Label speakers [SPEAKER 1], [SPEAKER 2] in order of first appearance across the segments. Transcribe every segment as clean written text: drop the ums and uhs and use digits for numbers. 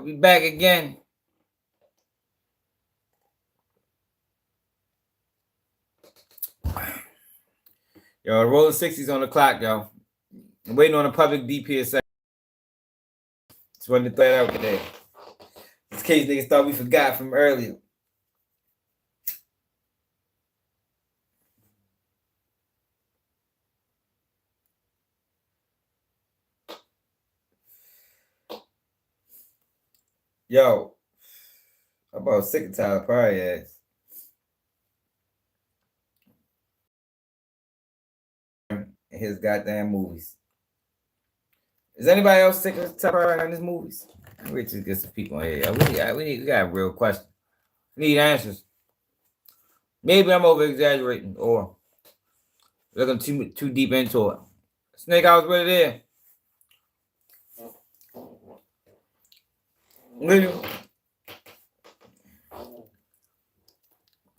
[SPEAKER 1] We back again. Yo, rolling 60s on the clock, yo. I'm waiting on a public DPS. Just wanted to throw that out today. In case niggas thought we forgot from earlier. Yo, I'm about sick and tired of Parole ass. His goddamn movies. Is anybody else sick of Parole on his movies? We just get some people in here. We got a real question. We need answers. Maybe I'm over exaggerating or looking too deep into it. Snake House, what it is?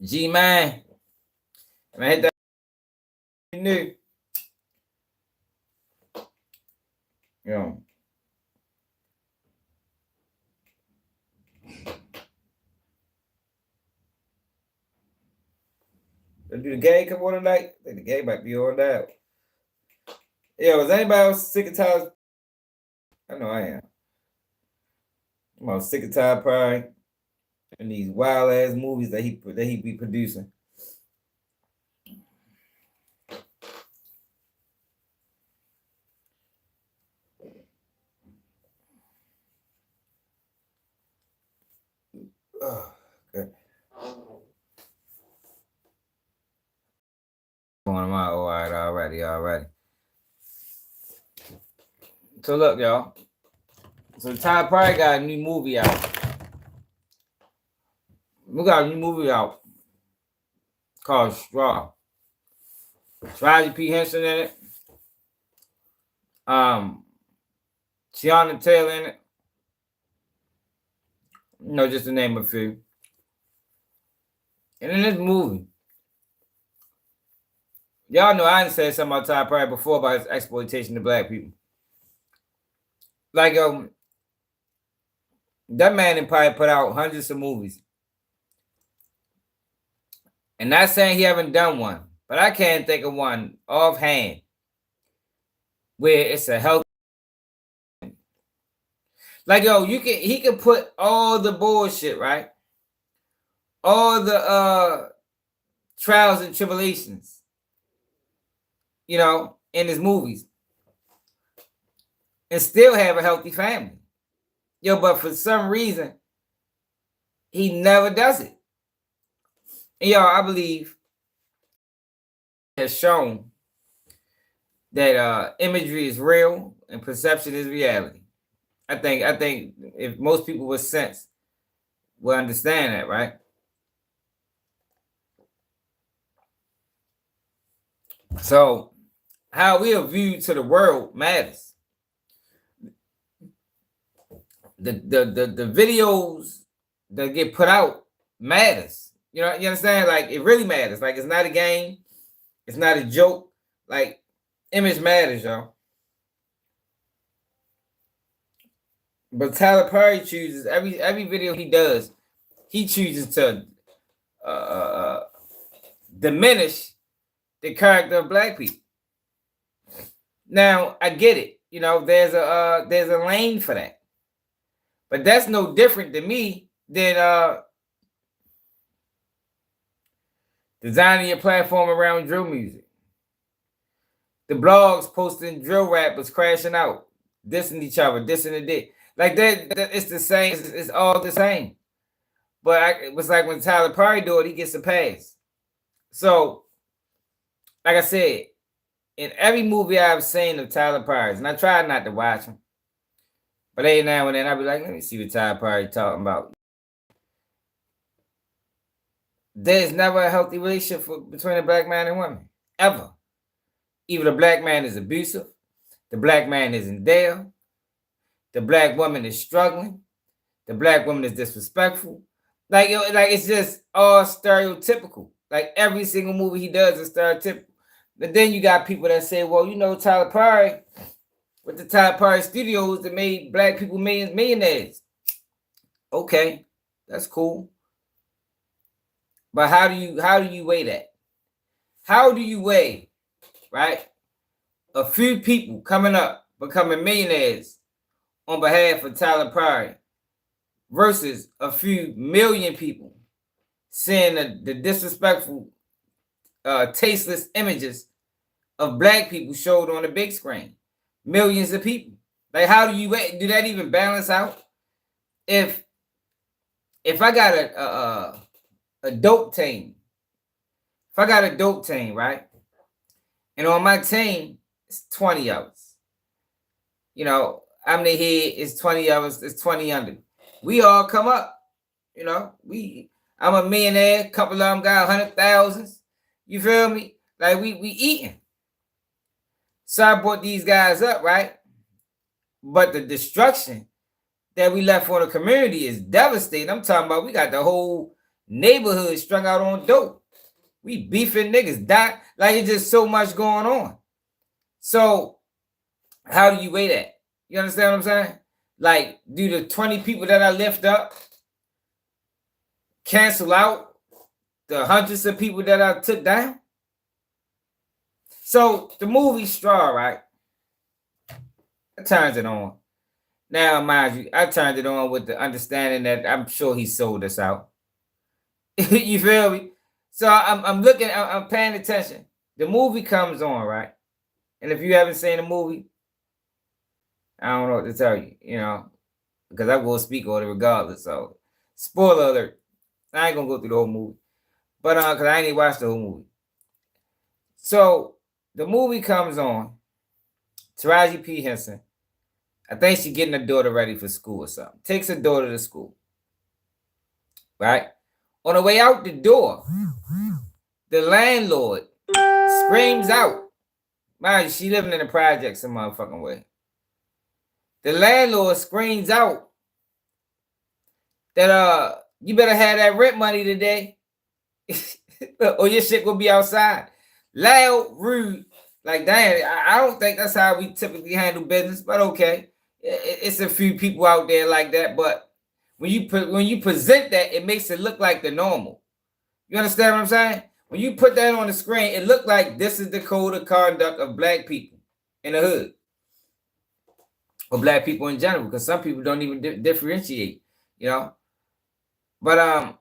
[SPEAKER 1] G man, I hit that new. Yo. Do the gay come on tonight? I think the gay might be on that. Yo, is anybody else sick and tired? I know I am. I'm all sick and tired Parole and these wild ass movies that he be producing. Oh, good. All right, already. So look, y'all. So Ty Parole got a new movie out. We got a new movie out called Straw. Taraji P. Henson in it. Tiana Taylor in it. You know, just to name a few. And in this movie, y'all know I done said something about Ty Parole before about his exploitation of black people. Like, that man done probably put out hundreds of movies. And not saying he haven't done one, but I can't think of one offhand where it's a healthy. Like, yo, he can put all the bullshit, right? All the trials and tribulations, you know, in his movies. And still have a healthy family. Yo, but for some reason, he never does it. And y'all, I believe has shown that imagery is real and perception is reality. I think if most people with sense will understand that, right? So how we are viewed to the world matters. The videos that get put out matters. You know, you understand? Like, it really matters. Like, it's not a game. It's not a joke. Like, image matters, y'all. But Tyler Perry chooses every video he does, he chooses to diminish the character of black people. Now, I get it. You know, there's a lane for that. But that's no different to me than designing your platform around drill music. The blogs posting drill rappers crashing out, dissing each other, dissing the dick. Like that it's the same. It's all the same. But it was like when Tyler Perry do it, he gets a pass. So, like I said, in every movie I've seen of Tyler Perry's, and I try not to watch them, but every now and then I'll be like, let me see what Tyler Perry talking about. There's never a healthy relationship between a black man and woman, ever. Either the black man is abusive, the black man isn't there, the black woman is struggling, the black woman is disrespectful. Like it's just all stereotypical. Like every single movie he does is stereotypical. But then you got people that say, well, you know, Tyler Perry, with the Tyler Perry Studios that made black people millionaires. Okay, that's cool. But how do you weigh that? How do you weigh, right? A few people coming up, becoming millionaires on behalf of Tyler Perry versus a few million people seeing the disrespectful, tasteless images of black people showed on the big screen. Millions of people. Like, how do you do that even balance out? If I got a dope team, if I got a dope team, right? And on my team, it's 20 of us. You know, I'm the head, it's 20 of us, it's 20 under. We all come up, you know. I'm a millionaire, a couple of them got 100,000s. You feel me? Like we eating. So I brought these guys up, right? But the destruction that we left for the community is devastating. I'm talking about we got the whole neighborhood strung out on dope. We beefing niggas, die. Like, it's just so much going on. So how do you weigh that? You understand what I'm saying? Like, do the 20 people that I lift up cancel out the hundreds of people that I took down? So the movie Straw, right? I turned it on. Now, mind you, I turned it on with the understanding that I'm sure he sold us out. You feel me? So I'm looking, I'm paying attention. The movie comes on, right? And if you haven't seen the movie, I don't know what to tell you, you know, because I will speak on it regardless. So, spoiler alert. I ain't gonna go through the whole movie, but because I ain't even watched the whole movie. So the movie comes on. Taraji P. Henson, I think she's getting her daughter ready for school or something. Takes her daughter to school, right? On the way out the door, the landlord screams out. Mind you, she living in the projects some motherfucking way. The landlord screams out that you better have that rent money today, or your shit will be outside. Loud, rude. Like, damn, I don't think that's how we typically handle business, but okay. It's a few people out there like that, but when you present that, it makes it look like the normal. You understand what I'm saying? When you put that on the screen, it looked like this is the code of conduct of black people in the hood, or black people in general, because some people don't even differentiate, you know. But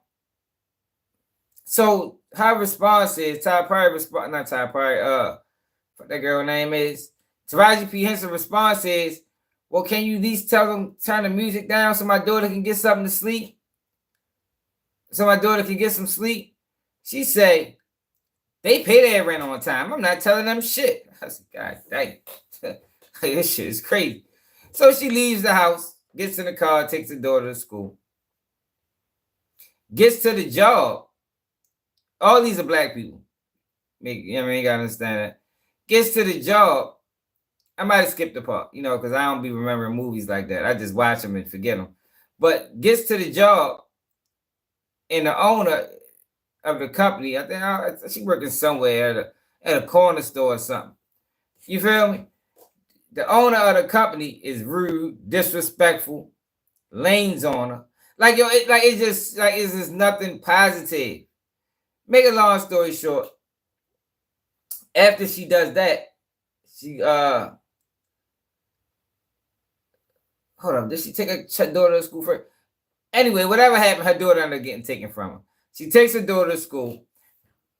[SPEAKER 1] so her response is not Ty Perry, what that girl name is, Taraji P. Henson response is, well, can you at least tell them turn the music down so my daughter can get something to sleep? So my daughter can get some sleep? She say, they pay their rent on time. I'm not telling them shit. I said, God dang. This shit is crazy. So she leaves the house, gets in the car, takes her daughter to school, gets to the job. All these are black people. You know what I mean? You gotta understand that. Gets to the job. I might have skipped the part, you know, because I don't be remembering movies like that. I just watch them and forget them. But gets to the job, and the owner of the company, I think she working somewhere at a corner store or something. You feel me? The owner of the company is rude, disrespectful, lanes on her. Like, yo, it's just nothing positive. Make a long story short, after she does that, she hold on, did she take her daughter to school first? Anyway, whatever happened, her daughter ended up getting taken from her. She takes her daughter to school.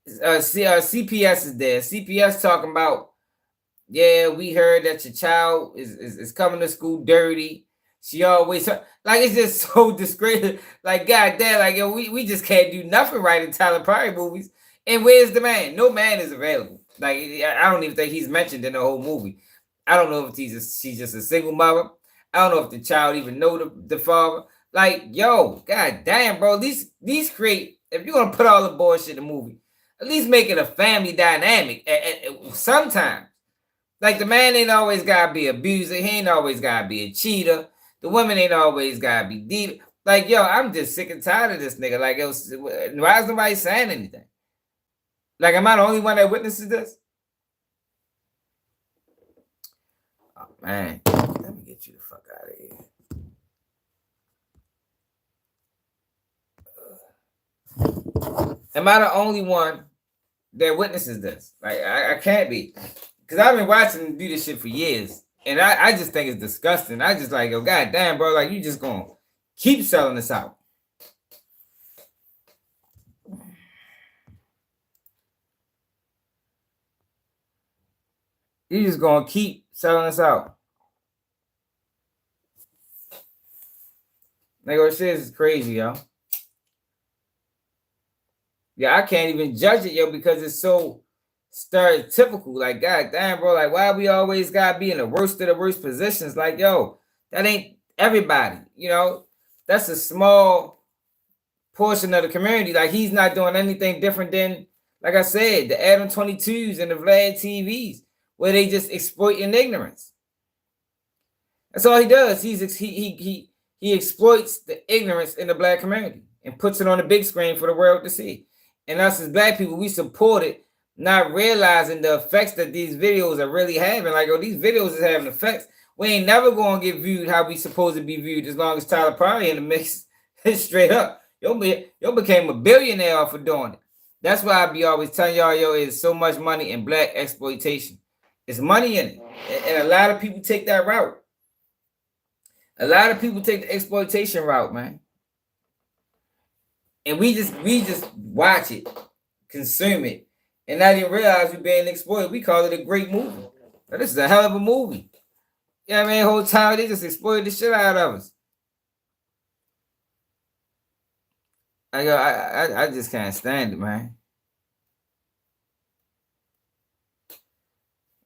[SPEAKER 1] CPS is there. CPS talking about, yeah, we heard that your child is coming to school dirty. She always, like, it's just so disgraceful. Like, goddamn, like, yo, we just can't do nothing right in Tyler Perry movies. And where's the man? No man is available. Like, I don't even think he's mentioned in the whole movie. I don't know if she's just a single mother. I don't know if the child even know the father. Like, yo, god damn, bro. These create, if you're gonna put all the bullshit in the movie, at least make it a family dynamic. Sometimes. Like, the man ain't always gotta be abuser. He ain't always gotta be a cheater. The woman ain't always gotta be deep. Like, yo, I'm just sick and tired of this nigga. Like, why is nobody saying anything? Like, am I the only one that witnesses this? Oh, man. Let me get you the fuck out of here. Am I the only one that witnesses this? Like, I can't be. Because I've been watching them do this shit for years. And I just think it's disgusting. I just like, oh, god damn, bro, like, you just gonna keep selling this out. You just gonna keep selling this out. Like, what shit is crazy, yo. Yeah, I can't even judge it, yo, because it's so stereotypical. Like, god damn, bro, like, why we always gotta be in the worst of the worst positions? Like, yo, that ain't everybody, you know? That's a small portion of the community. Like, he's not doing anything different than, like I said, the Adam 22s and the Vlad TVs, where they just exploiting ignorance. That's all he does. He exploits the ignorance in the black community and puts it on the big screen for the world to see. And us as black people, we support it, not realizing the effects that these videos are really having. Like, oh, these videos is having effects. We ain't never gonna get viewed how we supposed to be viewed as long as Tyler Perry in the mix. Straight up. Yo became a billionaire for doing it. That's why I be always telling y'all, yo, it's so much money in black exploitation. It's money in it. And a lot of people take that route. A lot of people take the exploitation route, man. And we just watch it, consume it, and not even realize we're being exploited. We call it a great movie. Now, this is a hell of a movie. Yeah, man, the whole time they just exploited the shit out of us. I just can't stand it, man.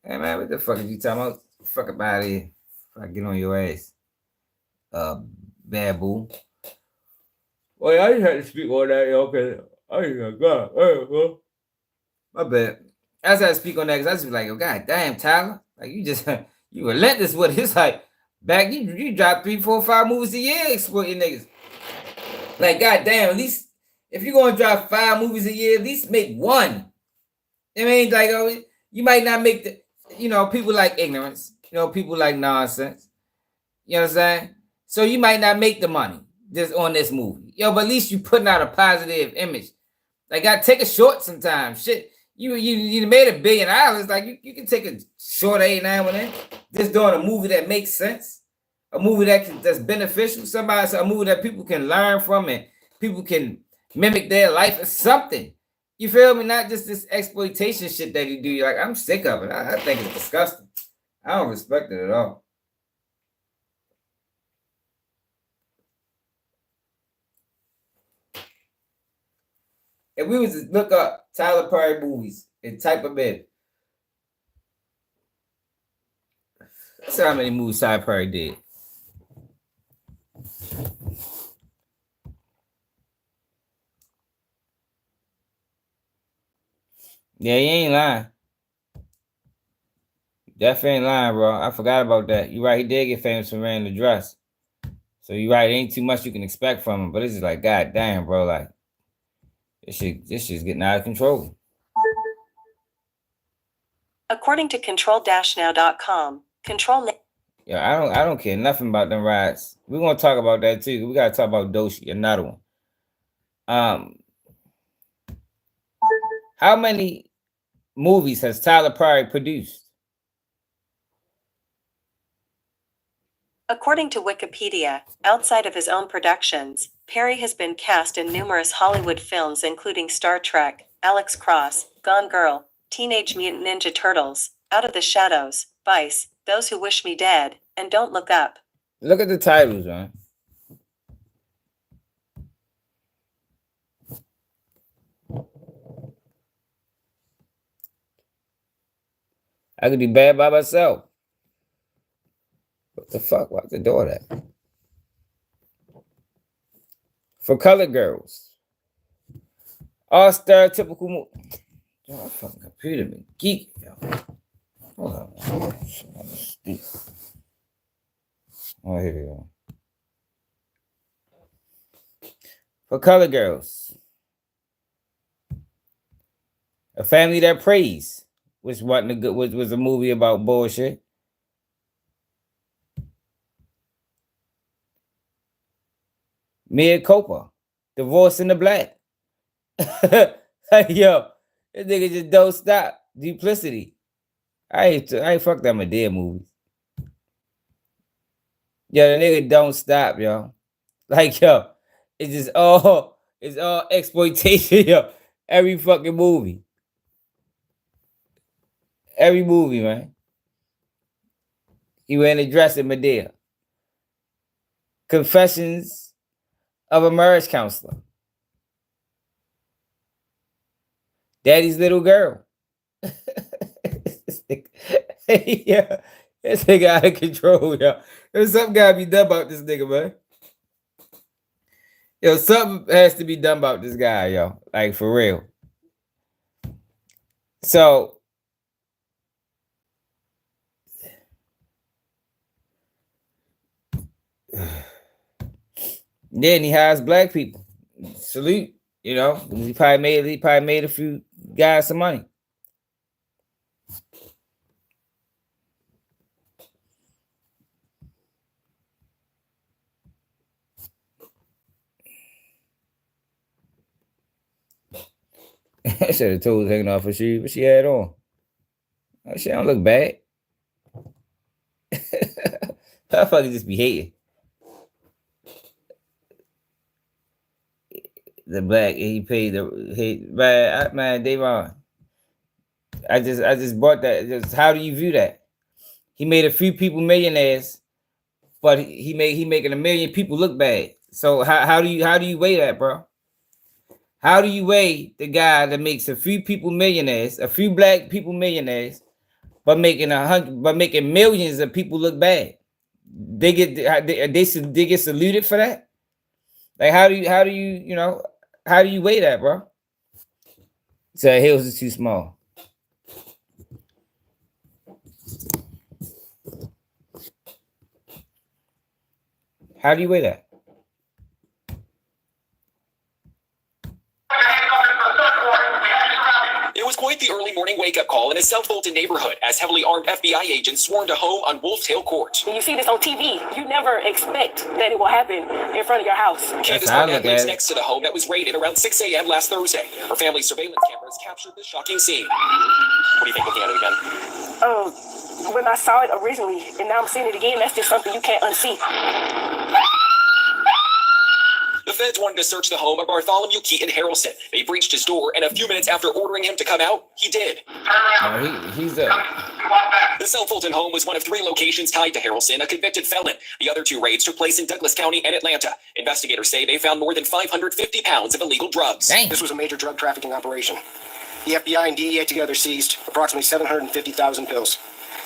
[SPEAKER 1] Hey, man, what the fuck are you talking about? Fuck about it. If I get on your ass. Bad boo. Well, I just had to speak on that, yo, because my bad. I just had to speak on that because I just be like, oh, god damn, Tyler. Like, you relentless with it. It's like, back, you drop 3, 4, 5 movies a year exploiting niggas. Like, god damn, at least, if you're going to drop 5 movies a year, at least make one. I mean, like, oh, you might not make the, people like ignorance. People like nonsense. You know what I'm saying? So you might not make the money just on this movie. But at least you putting out a positive image. Like, I take a short sometimes. Shit, you made $1 billion. Like, you can take a short every now and then. Just doing a movie that makes sense. A movie that's beneficial. A movie that people can learn from and people can mimic their life or something. You feel me? Not just this exploitation shit that you do. You're like, I'm sick of it. I think it's disgusting. I don't respect it at all. If we was to look up Tyler Perry movies and type them in, let's see how many movies Tyler Perry did. Yeah, you ain't lying. Definitely ain't lying, bro. I forgot about that. You're right, he did get famous for wearing the dress. So you're right, it ain't too much you can expect from him. But it's just like, god damn, bro, like, this shit's getting out of control.
[SPEAKER 2] According to control-now.com,
[SPEAKER 1] Yeah, I don't care nothing about them rides. We're gonna talk about that too. We gotta talk about Doechii, another one. How many movies has Tyler Perry produced?
[SPEAKER 2] According to Wikipedia, outside of his own productions, Perry has been cast in numerous Hollywood films including Star Trek, Alex Cross, Gone Girl, Teenage Mutant Ninja Turtles, Out of the Shadows, Vice, Those Who Wish Me Dead, and Don't Look Up.
[SPEAKER 1] Look at the titles, man. I could be bad by myself. What the fuck? Why's the door that? For colored girls. All stereotypical movies. Yo, my fucking computer been geeking, yo. Hold on. Oh, here we go. For colored girls. A Family That Prays, which was a movie about bullshit. Mia Copa, Divorce in the Black. Like, yo, this nigga just don't stop. Duplicity. I ain't fuck that Madea movies. Yo, the nigga don't stop, yo. Like, yo, it's all exploitation, yo. Every fucking movie. Every movie, man. He went and dressed in Madea. Confessions of a Marriage Counselor. Daddy's Little Girl. Yeah, this nigga out of control, yo. There's something gotta be done about this nigga, man. Yo, something has to be done about this guy, yo. Like, for real. So, then he hires black people. Salute, you know. He probably made a few guys some money. I should have told her hanging off her shoe, but she had on. Oh, she don't look bad. I fucking just be hating. The black, he paid man, Davon. I just bought that. Just, how do you view that? He made a few people millionaires, but he making a million people look bad. So how do you weigh that, bro? How do you weigh the guy that makes a few people millionaires, a few black people millionaires, but making millions of people look bad? They get saluted for that? Like, how do you weigh that, bro? So Hills is too small. How do you weigh that?
[SPEAKER 3] It was quite the early morning wake-up call in a South Fulton neighborhood as heavily armed FBI agents swarmed a home on Wolf Tail Court.
[SPEAKER 4] When you see this on TV, you never expect that it will happen in front of your house.
[SPEAKER 3] Candace Barnett lives next to the home that was raided around 6 a.m. last Thursday. Her family's surveillance cameras captured the shocking scene. What do you think looking at it again?
[SPEAKER 4] When I saw it originally, and now I'm seeing it again, that's just something you can't unsee.
[SPEAKER 3] The feds wanted to search the home of Bartholomew Keaton Harelson. They breached his door, and a few minutes after ordering him to come out, he did.
[SPEAKER 1] He's a...
[SPEAKER 3] The South Fulton home was one of 3 locations tied to Harelson, a convicted felon. The other 2 raids took place in Douglas County and Atlanta. Investigators say they found more than 550 pounds of illegal drugs.
[SPEAKER 1] Dang.
[SPEAKER 5] This was a major drug trafficking operation. The FBI and DEA together seized approximately 750,000 pills.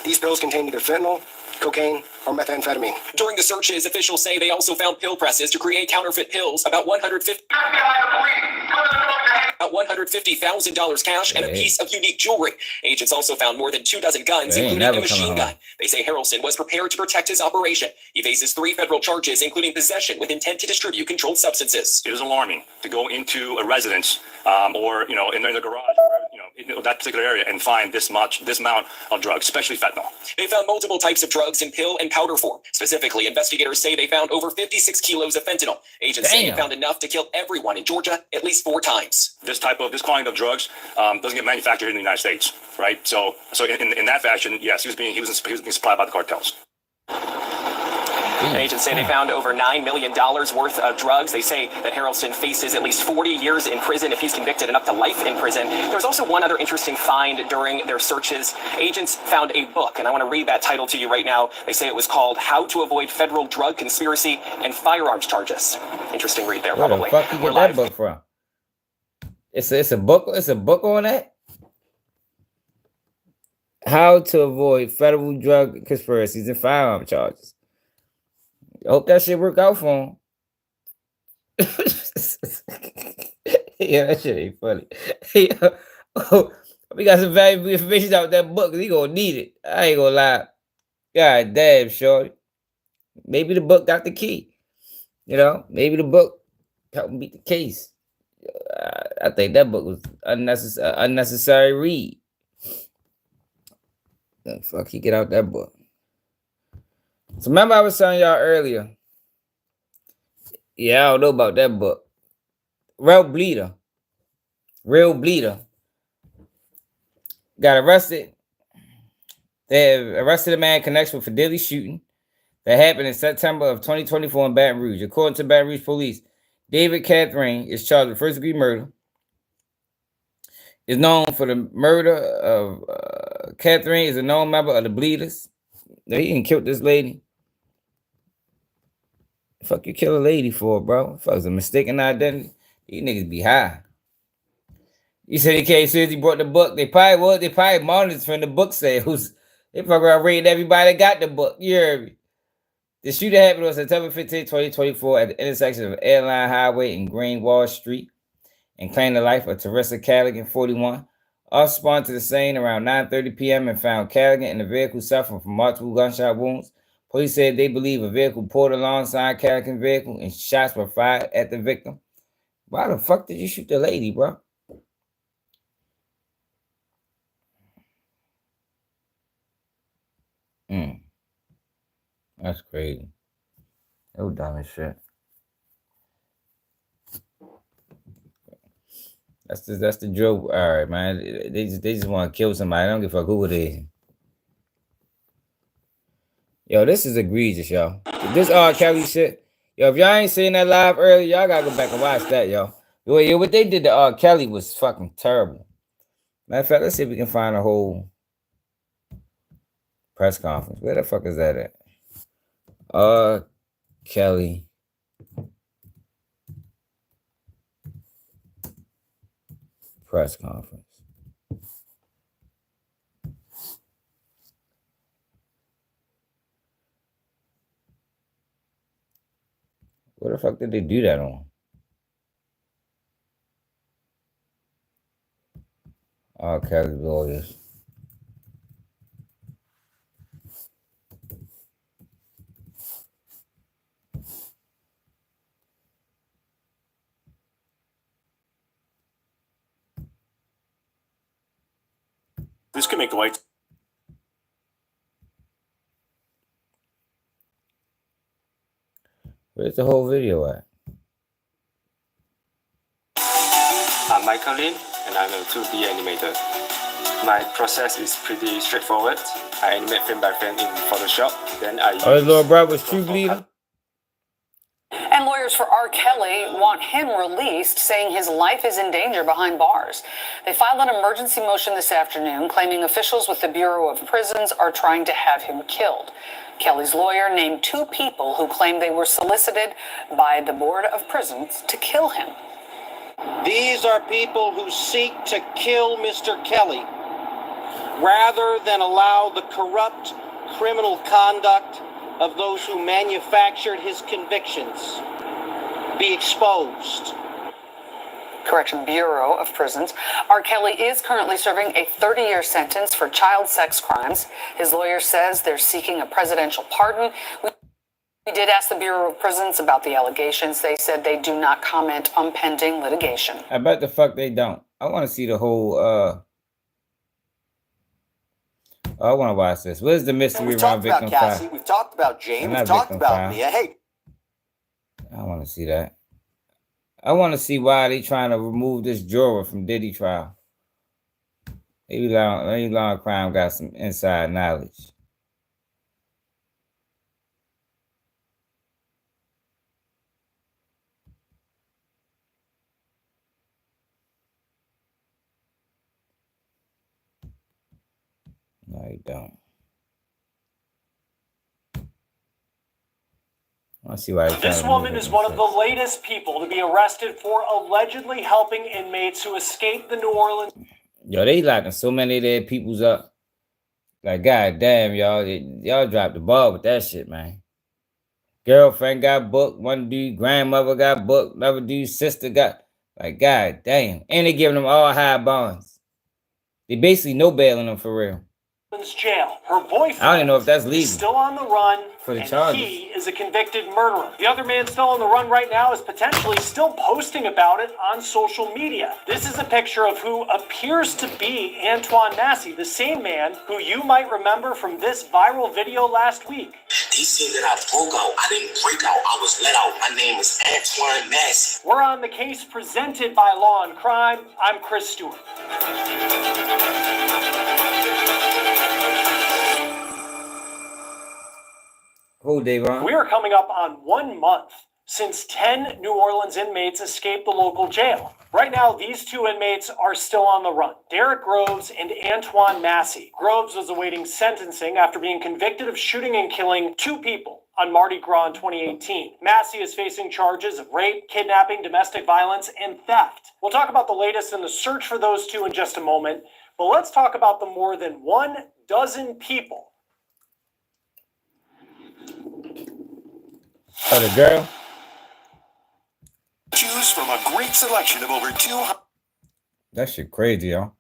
[SPEAKER 5] These pills contained either fentanyl, cocaine, or methamphetamine.
[SPEAKER 3] During the searches, officials say they also found pill presses to create counterfeit pills, about $150,000 cash and a piece of unique jewelry. Agents also found more than 24 guns, including a machine gun. They say Harelson was prepared to protect his operation. He faces 3 federal charges, including possession with intent to distribute controlled substances.
[SPEAKER 6] It is alarming to go into a residence or in the garage, in that particular area, and find this amount of drugs, especially fentanyl.
[SPEAKER 3] They found multiple types of drugs in pill and powder form. Specifically, investigators say they found over 56 kilos of fentanyl. Agents say they found enough to kill everyone in Georgia at least 4 times.
[SPEAKER 6] This quantity of drugs doesn't get manufactured in the United States, right? So in that fashion, yes, he was being supplied by the cartels.
[SPEAKER 3] Agents say they found over $9 million worth of drugs. They say that Harelson faces at least 40 years in prison if he's convicted, and up to life in prison. There's also one other interesting find during their searches. Agents found a book, and I want to read that title to you right now. They say it was called How to Avoid Federal Drug Conspiracy and Firearms Charges. Interesting read there, probably.
[SPEAKER 1] Where the fuck you get that book from? It's a book. It's a book on that. How to avoid federal drug conspiracies and firearm charges. I hope that shit work out for him. Yeah, that shit ain't funny. We got some valuable information out that book, because he gonna need it. I ain't gonna lie. God damn, shorty. Maybe the book got the key. Maybe the book helped beat the case. I think that book was unnecessary read. The fuck he get out that book. So remember I was telling y'all earlier. Yeah, I don't know about that book. Rel Bleeder. real bleeder, got arrested. They have arrested a man in connection with a deadly shooting that happened in September of 2024 in Baton Rouge. According to Baton Rouge police, David Catherine is charged with first-degree murder. Is known for the murder of Catherine is a known member of the Bleeders. He didn't kill this lady. The fuck you kill a lady for, bro? Fuck, it's a mistaken identity. These niggas be high. You said he came since he brought the book. They probably was. They probably monitored from the book sales. They fuck around raiding everybody that got the book. You heard me? The shooting happened on September 15, 2024 at the intersection of Airline Highway and Greenwall Street and claimed the life of Teresa Callaghan, 41. Officers responded to the scene around 9:30 p.m. and found Callaghan in the vehicle suffering from multiple gunshot wounds. Police said they believe a vehicle pulled alongside Callaghan's vehicle and shots were fired at the victim. Why the fuck did you shoot the lady, bro? That's crazy. So dumb as shit. That's the joke. All right, man. They just want to kill somebody. I don't give a fuck who it is. Yo, this is egregious, yo. This R. Kelly shit. Yo, if y'all ain't seen that live earlier, y'all gotta go back and watch that, yo. Yo, what they did to R. Kelly was fucking terrible. Matter of fact, let's see if we can find a whole press conference. Where the fuck is that at? R. Kelly. Press conference. What the fuck did they do that on? R. Kelly lawyers.
[SPEAKER 6] This could make the white.
[SPEAKER 1] Where's the whole video at?
[SPEAKER 7] I'm Michael Lin, and I'm a 2D animator. My process is pretty straightforward. I animate frame by frame in Photoshop, then I use...
[SPEAKER 1] Oh, his little brother was True Bleeder?
[SPEAKER 8] And lawyers for R. Kelly want him released, saying his life is in danger behind bars. They filed an emergency motion this afternoon, claiming officials with the Bureau of Prisons are trying to have him killed. Kelly's lawyer named 2 people who claim they were solicited by the Board of Prisons to kill him.
[SPEAKER 9] These are people who seek to kill Mr. Kelly rather than allow the corrupt criminal conduct of those who manufactured his convictions be exposed.
[SPEAKER 8] Correction Bureau of Prisons. R. Kelly is currently serving a 30-year sentence for child sex crimes. His lawyer says they're seeking a presidential pardon. We did ask the Bureau of Prisons about the allegations. They said they do not comment on pending litigation.
[SPEAKER 1] I bet the fuck they don't. I want to see the whole, I want to watch this. What is the mystery around victim
[SPEAKER 10] Cassie,
[SPEAKER 1] file?
[SPEAKER 10] we've talked about James, we've talked about Mia. Hey,
[SPEAKER 1] I want to see that. I want to see why they trying to remove this juror from Diddy trial. Maybe law and crime got some inside knowledge. No, you don't. I see why.
[SPEAKER 11] This woman is one of the latest people to be arrested for allegedly helping inmates who escaped the New Orleans.
[SPEAKER 1] Yo, they locking so many of their peoples up. Like, goddamn, y'all dropped the ball with that shit, man. Girlfriend got booked. One dude, grandmother got booked. Another dude's sister got, like, goddamn. And they giving them all high bonds. They basically no bailing them for real.
[SPEAKER 11] Jail. Her boyfriend
[SPEAKER 1] I don't even know if that's legal.
[SPEAKER 11] is still on the run,
[SPEAKER 1] for the
[SPEAKER 11] and
[SPEAKER 1] charges.
[SPEAKER 11] he is a convicted murderer. The other man still on the run right now is potentially still posting about it on social media. This is a picture of who appears to be Antoine Massey, the same man who you might remember from this viral video last week.
[SPEAKER 12] They said that I broke out. I didn't break out. I was let out. My name is Antoine Massey.
[SPEAKER 11] We're on the case presented by Law and Crime. I'm Chris Stewart.
[SPEAKER 1] Who, Davon?
[SPEAKER 11] We are coming up on 1 month since 10 New Orleans inmates escaped the local jail. Right now, these two inmates are still on the run, Derek Groves and Antoine Massey. Groves was awaiting sentencing after being convicted of shooting and killing 2 people on Mardi Gras in 2018. Massey is facing charges of rape, kidnapping, domestic violence, and theft. We'll talk about the latest in the search for those two in just a moment, but let's talk about the more than 12 people.
[SPEAKER 1] Oh, the girl?
[SPEAKER 12] Choose from a great selection of over 200.
[SPEAKER 1] That shit crazy, yo.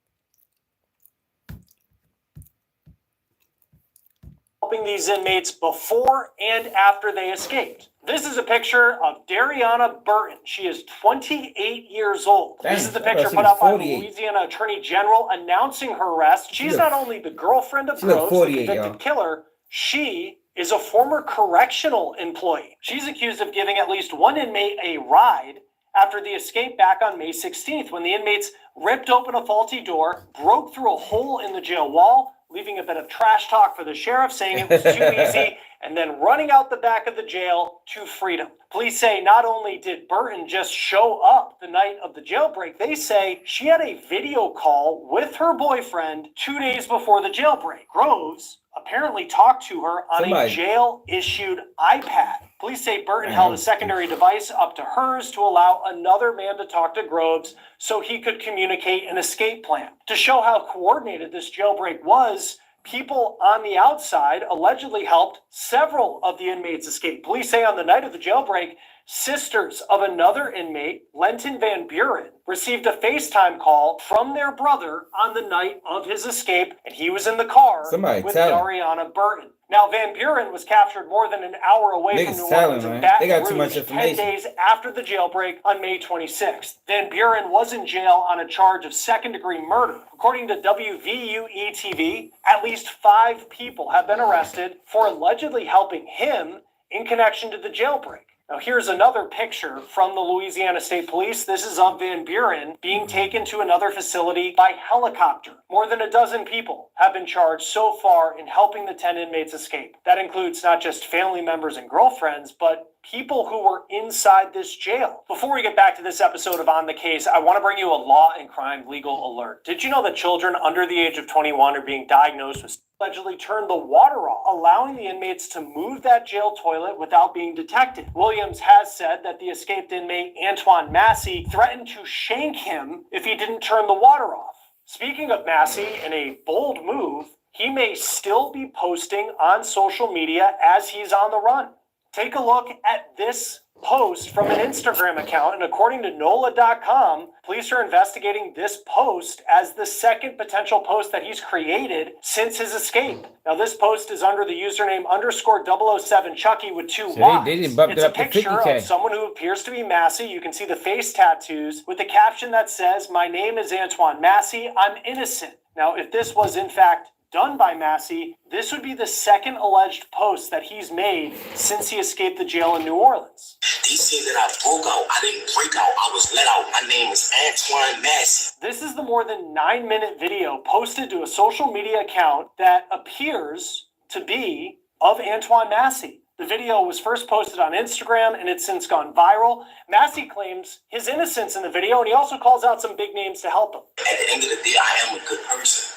[SPEAKER 11] Helping these inmates before and after they escaped. This is a picture of Dariana Burton. She is 28 years old.
[SPEAKER 1] Dang,
[SPEAKER 11] this is the picture put up by the Louisiana Attorney General announcing her arrest. She's not only the girlfriend of Groves, the convicted killer, she is a former correctional employee. She's accused of giving at least one inmate a ride after the escape back on May 16th, when the inmates ripped open a faulty door, broke through a hole in the jail wall, leaving a bit of trash talk for the sheriff, saying it was too easy, and then running out the back of the jail to freedom. Police say not only did Burton just show up the night of the jailbreak, they say she had a video call with her boyfriend 2 days before the jailbreak. Groves apparently talked to her on a jail-issued iPad. Police say Burton held a secondary device up to hers to allow another man to talk to Groves so he could communicate an escape plan. To show how coordinated this jailbreak was, people on the outside allegedly helped several of the inmates escape. Police say on the night of the jailbreak, sisters of another inmate, Lenton Van Buren, received a FaceTime call from their brother on the night of his escape, and he was in the car with Dariana Burton. Now, Van Buren was captured more than an hour away from New Orleans in Baton Rouge 10 days after the jailbreak on May 26th. Van Buren was in jail on a charge of second-degree murder. According to WVUE-TV, at least 5 people have been arrested for allegedly helping him in connection to the jailbreak. Now, here's another picture from the Louisiana State Police. This is of Van Buren being taken to another facility by helicopter. More than a dozen people have been charged so far in helping the 10 inmates escape. That includes not just family members and girlfriends, but people who were inside this jail. Before we get back to this episode of On the Case, I want to bring you a law and crime legal alert. Did you know that children under the age of 21 are being diagnosed with allegedly turned the water off, allowing the inmates to move that jail toilet without being detected? Williams has said that the escaped inmate Antoine Massey threatened to shank him if he didn't turn the water off. Speaking of Massey, in a bold move, he may still be posting on social media as he's on the run. Take a look at this post from an Instagram account, and according to NOLA.com, police are investigating this post as the second potential post that he's created since his escape. Now, this post is under the username _007Chucky with 2 Ys. It's a picture of someone who appears to be Massey. You can see the face tattoos with the caption that says, "My name is Antoine Massey. I'm innocent." Now, if this was in fact done by Massey, this would be the second alleged post that he's made since he escaped the jail in New Orleans.
[SPEAKER 12] They said that I broke out. I didn't break out. I was let out. My name is Antoine Massey.
[SPEAKER 11] This is the more than 9-minute video posted to a social media account that appears to be of Antoine Massey. The video was first posted on Instagram, and it's since gone viral. Massey claims his innocence in the video, and he also calls out some big names to help him.
[SPEAKER 12] At the end of the day, I am a good person.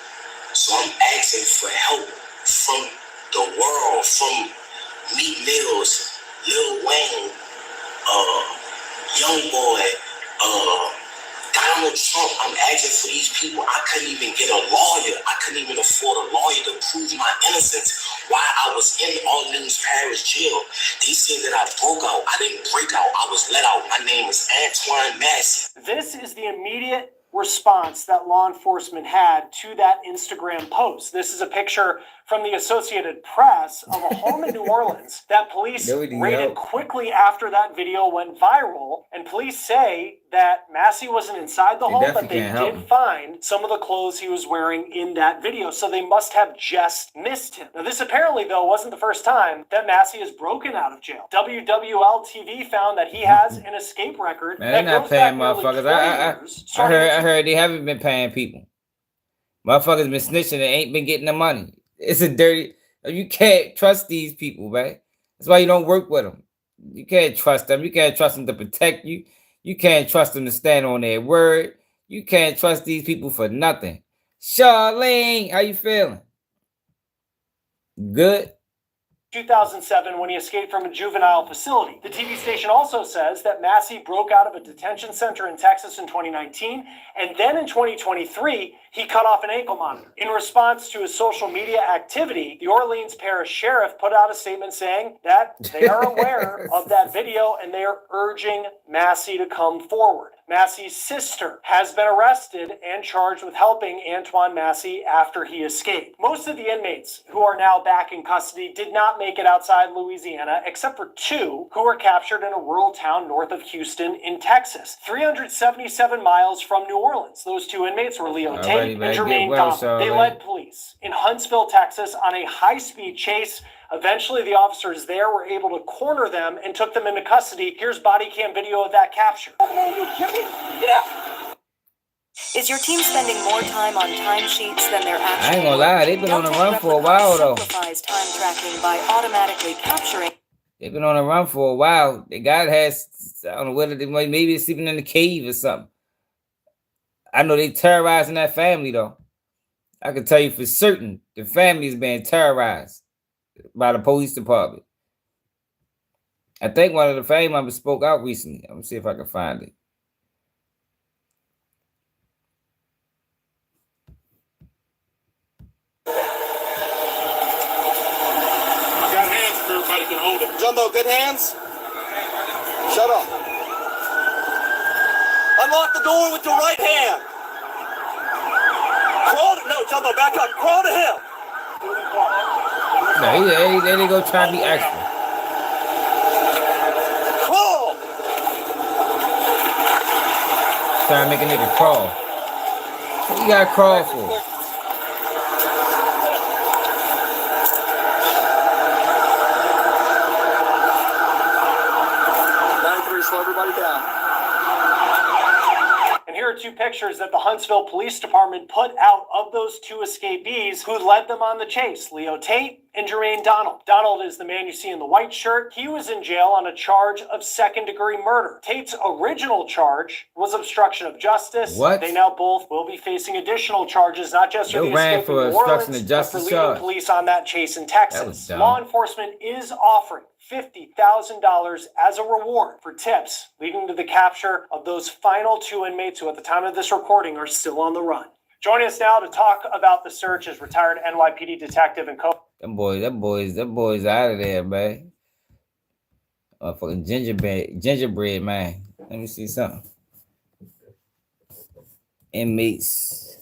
[SPEAKER 12] So I'm asking for help from the world, from Meek Mills, Lil Wayne, Young Boy, Donald Trump. I'm asking for these people. I couldn't even get a lawyer. I couldn't even afford a lawyer to prove my innocence while I was in Orleans Parish Jail. They said that I broke out. I didn't break out. I was let out. My name is Antoine Massey.
[SPEAKER 11] This is the immediate response that law enforcement had to that Instagram post. This is a picture from the Associated Press of a home in New Orleans that police raided quickly after that video went viral. And police say that Massey wasn't inside the
[SPEAKER 1] They
[SPEAKER 11] home, but
[SPEAKER 1] definitely
[SPEAKER 11] they
[SPEAKER 1] can't help
[SPEAKER 11] did
[SPEAKER 1] him.
[SPEAKER 11] find some of the clothes he was wearing in that video, so they must have just missed him. Now, this apparently, though, wasn't the first time that Massey has broken out of jail. WWL TV found that he has an escape record
[SPEAKER 1] Man,
[SPEAKER 11] that
[SPEAKER 1] they're not
[SPEAKER 11] goes back
[SPEAKER 1] paying
[SPEAKER 11] nearly 20
[SPEAKER 1] motherfuckers.
[SPEAKER 11] years.
[SPEAKER 1] I heard they haven't been paying people. Motherfuckers been snitching and ain't been getting the money. It's a dirty. You can't trust these people, man. That's why you don't work with them. You can't trust them. You can't trust them to protect you. You can't trust them to stand on their word. You can't trust these people for nothing. Charlene, how you feeling? Good?
[SPEAKER 11] 2007 when he escaped from a juvenile facility. The TV station also says that Massey broke out of a detention center in Texas in 2019, and then in 2023, he cut off an ankle monitor. In response to his social media activity, the Orleans Parish Sheriff put out a statement saying that they are aware of that video and they are urging Massey to come forward. Massey's sister has been arrested and charged with helping Antoine Massey after he escaped. Most of the inmates who are now back in custody did not make it outside Louisiana, except for 2 who were captured in a rural town north of Houston in Texas, 377 miles from New Orleans. Those 2 inmates were Leo Tate and Jermaine Donald. They led police in Huntsville, Texas on a high-speed chase. Eventually, the officers there were able to corner them and took them into custody. Here's body cam video of that capture. Get out.
[SPEAKER 2] Is your team spending more time on timesheets than their actual?
[SPEAKER 1] I ain't gonna lie, they've been on the run for a while though.
[SPEAKER 2] Simplifies time tracking by automatically capturing.
[SPEAKER 1] They've been on the run for a while. The guy has, I don't know whether they maybe they're sleeping in the cave or something. I know they terrorizing that family though. I can tell you for certain the family is being terrorized by the police department. I think one of the family members spoke out recently. I'm gonna see if I can find it.
[SPEAKER 12] Got hands if everybody can hold it. Jumbo, good hands? Shut up. Unlock the door with your right hand. Crawl to, no, Jumbo, back up. Crawl to him.
[SPEAKER 1] No, there they go trying to be extra.
[SPEAKER 12] Crawl.
[SPEAKER 1] Trying to make a nigga crawl. What you gotta crawl for?
[SPEAKER 12] Slow everybody down.
[SPEAKER 11] And here are 2 pictures that the Huntsville Police Department put out of those 2 escapees who led them on the chase, Leo Tate and Jermaine Donald. Donald is the man you see in the white shirt. He was in jail on a charge of 2nd-degree murder. Tate's original charge was obstruction of justice.
[SPEAKER 1] What?
[SPEAKER 11] They now both will be facing additional charges, not just for the escape from New Orleans, but for leading police on that chase in Texas. Law enforcement is offering $50,000 as a reward for tips leading to the capture of those final 2 inmates who at the time of this recording are still on the run. Joining us now to talk about the search is retired NYPD detective and
[SPEAKER 1] Them boys out of there, man. Fucking gingerbread, man. Let me see something. Inmates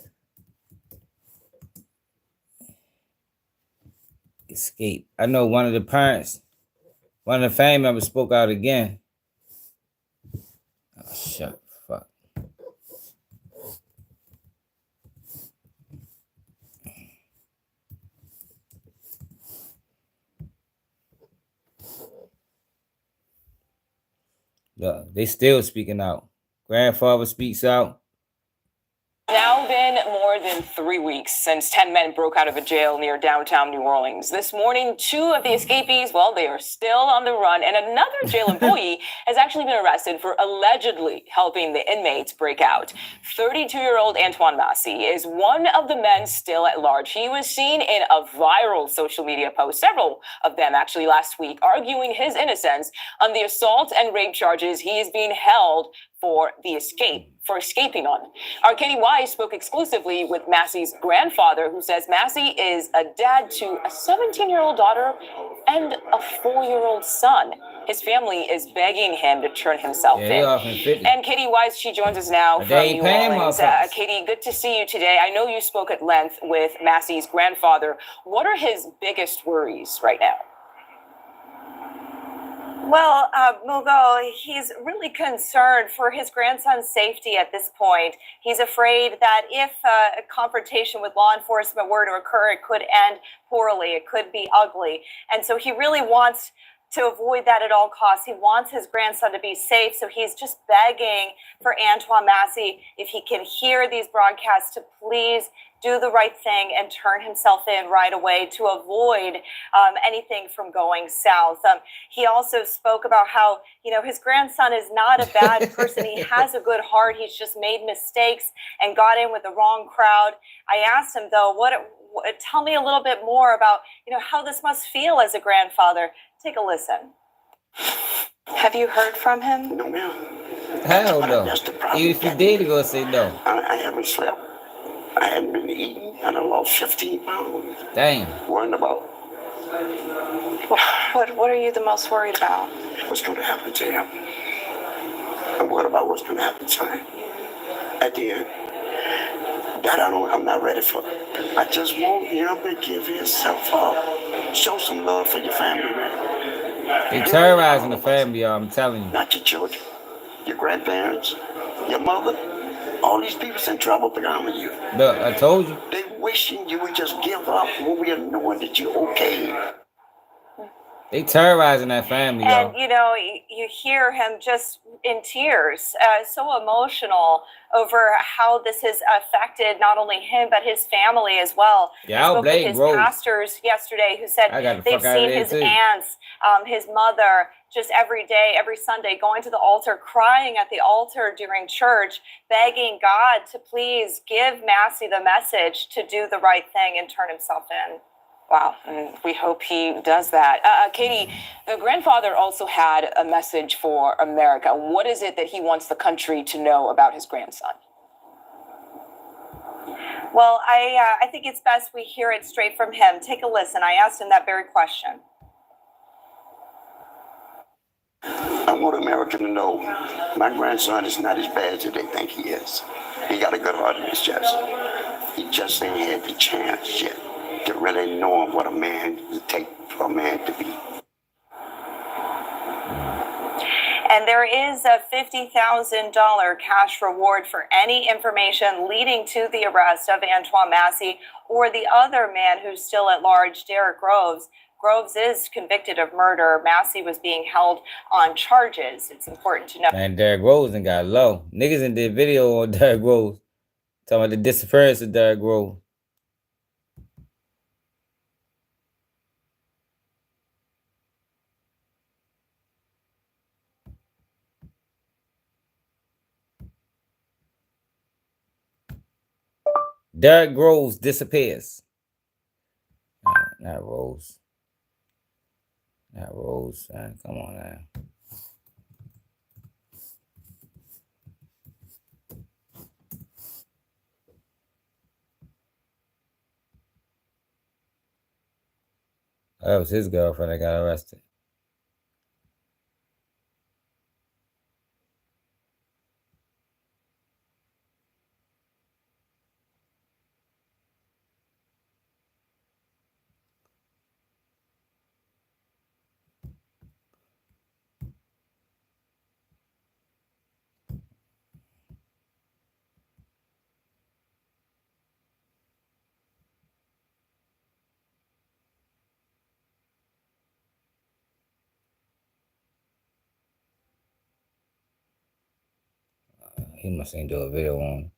[SPEAKER 1] escape. I know one of the parents, one of the family members spoke out again. Oh, shut fuck. Look, they still speaking out. Grandfather speaks out.
[SPEAKER 13] Now been more than 3 weeks since 10 men broke out of a jail near downtown New Orleans. This morning, 2 of the escapees, well, they are still on the run, and another jail employee has actually been arrested for allegedly helping the inmates break out. 32-year-old Antoine Massey is one of the men still at large. He was seen in a viral social media post, several of them actually last week, arguing his innocence on the assault and rape charges he is being held for escaping on. Our Kenny Wise spoke exclusively with Massey's grandfather, who says Massey is a dad to a 17-year-old daughter and a 4-year-old son. His family is begging him to turn himself in. And Katie Wise, she joins us now from New Orleans. Katie, good to see you today. I know you spoke at length with Massey's grandfather. What are his biggest worries right now?
[SPEAKER 2] Well, Mugo, he's really concerned for his grandson's safety at this point. He's afraid that if a confrontation with law enforcement were to occur, it could end poorly. It could be ugly. And so he really wants to avoid that at all costs. He wants his grandson to be safe. So he's just begging for Antoine Massey, if he can hear these broadcasts, to please do the right thing and turn himself in right away to avoid anything from going south. He also spoke about how, you know, his grandson is not a bad person. He has a good heart. He's just made mistakes and got in with the wrong crowd. I asked him, though, tell me a little bit more about, you know, how this must feel as a grandfather. Take a listen. Have you heard from him?
[SPEAKER 14] No, ma'am.
[SPEAKER 1] Hell no.
[SPEAKER 14] That's the problem.
[SPEAKER 1] Even if you did, you're going to say no.
[SPEAKER 14] I haven't slept. I haven't been eating. I done lost 15 pounds.
[SPEAKER 1] Damn.
[SPEAKER 14] Worrying about.
[SPEAKER 2] What are you the most worried about?
[SPEAKER 14] What's going to happen to him? I'm worried about what's going to happen to him. At the end. That I'm not ready for. I just want him to give himself up. Show some love for your family, man.
[SPEAKER 1] They terrorizing the family, y'all, I'm telling you.
[SPEAKER 14] Not your children, your grandparents, your mother. All these people's in trouble around you.
[SPEAKER 1] Look, I told you.
[SPEAKER 14] They wishing you would just give up when we are knowing that you're okay.
[SPEAKER 1] They terrorizing that family, y'all.
[SPEAKER 2] And, you know, you hear him just in tears, so emotional over how this has affected not only him, but his family as well.
[SPEAKER 1] Yeah, I'll blame
[SPEAKER 2] his
[SPEAKER 1] Rose.
[SPEAKER 2] Pastors yesterday who said they've seen his aunts, his mother, just every day, every Sunday, going to the altar, crying at the altar during church, begging God to please give Massey the message to do the right thing and turn himself in.
[SPEAKER 13] Wow, and we hope he does that. Katie, the grandfather also had a message for America. What is it that he wants the country to know about his grandson?
[SPEAKER 2] Well, I think it's best we hear it straight from him. Take a listen. I asked him that very question.
[SPEAKER 14] I want America to know my grandson is not as bad as they think he is. He got a good heart in his chest. He just ain't had the chance yet to really know what a man would take for a man to be.
[SPEAKER 2] And there is a $50,000 cash reward for any information leading to the arrest of Antoine Massey or the other man who's still at large, Derek Groves. Groves is convicted of murder. Massey was being held on charges. It's important to know.
[SPEAKER 1] And Derek Groves and got low. Niggas in the video on Derek Groves talking about the disappearance of Derek Groves. Derek Groves disappears. Not Rose. Not Rose. Come on now. That was his girlfriend that got arrested. He must ain't do a video on.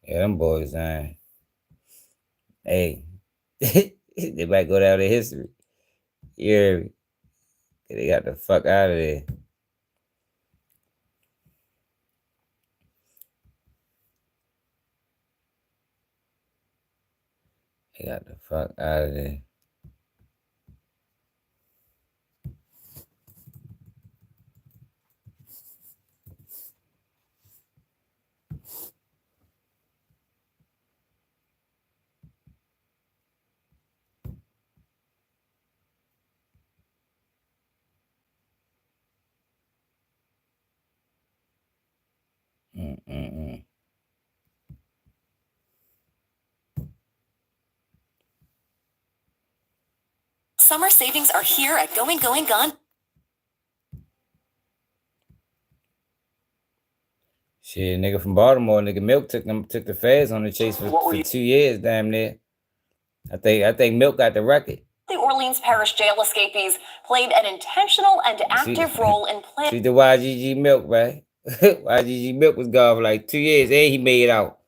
[SPEAKER 1] Yeah, them boys, hey, they might go down to history. Yeah, they got the fuck out of there. They got the fuck out of there.
[SPEAKER 15] Summer savings are here at Going, Gone.
[SPEAKER 1] Shit, nigga from Baltimore, nigga Milk took the feds on the chase for 2 years, damn near. I think Milk got the record.
[SPEAKER 2] The Orleans Parish jail escapees played an intentional and active role in planning.
[SPEAKER 1] See the YGG Milk, right? YGG Milk was gone for like 2 years, and he made it out.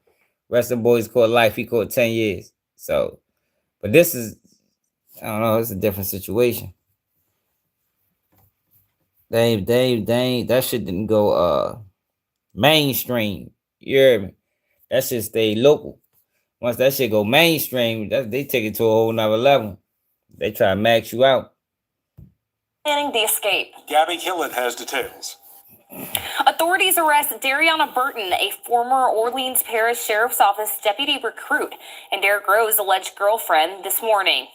[SPEAKER 1] Rest of the boys caught life. He caught 10 years. So, but this is, I don't know, it's a different situation. That shit didn't go mainstream. You hear me? That shit stayed local. Once that shit go mainstream, they take it to a whole nother level. They try to max you out.
[SPEAKER 2] Planning the escape.
[SPEAKER 15] Gabby Killen has details.
[SPEAKER 2] Authorities arrest Dariana Burton, a former Orleans Parish Sheriff's Office deputy recruit, and Derek Rowe's alleged girlfriend this morning.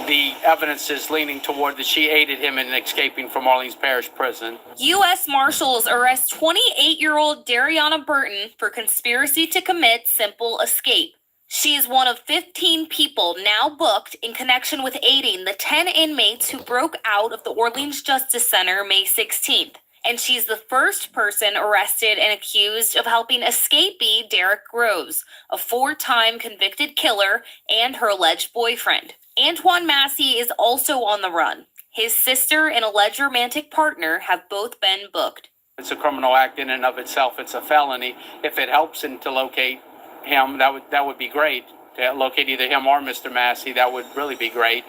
[SPEAKER 16] The evidence is leaning toward that she aided him in escaping from Orleans Parish Prison.
[SPEAKER 2] U.S. Marshals arrest 28-year-old Dariana Burton for conspiracy to commit simple escape. She is one of 15 people now booked in connection with aiding the 10 inmates who broke out of the Orleans Justice Center May 16th. And she's the first person arrested and accused of helping escapee Derek Rose, a 4-time convicted killer, and her alleged boyfriend. Antoine Massey is also on the run. His sister and alleged romantic partner have both been booked.
[SPEAKER 16] It's a criminal act in and of itself. It's a felony. If it helps him to locate him, that would be great. To locate either him or Mr. Massey, that would really be great.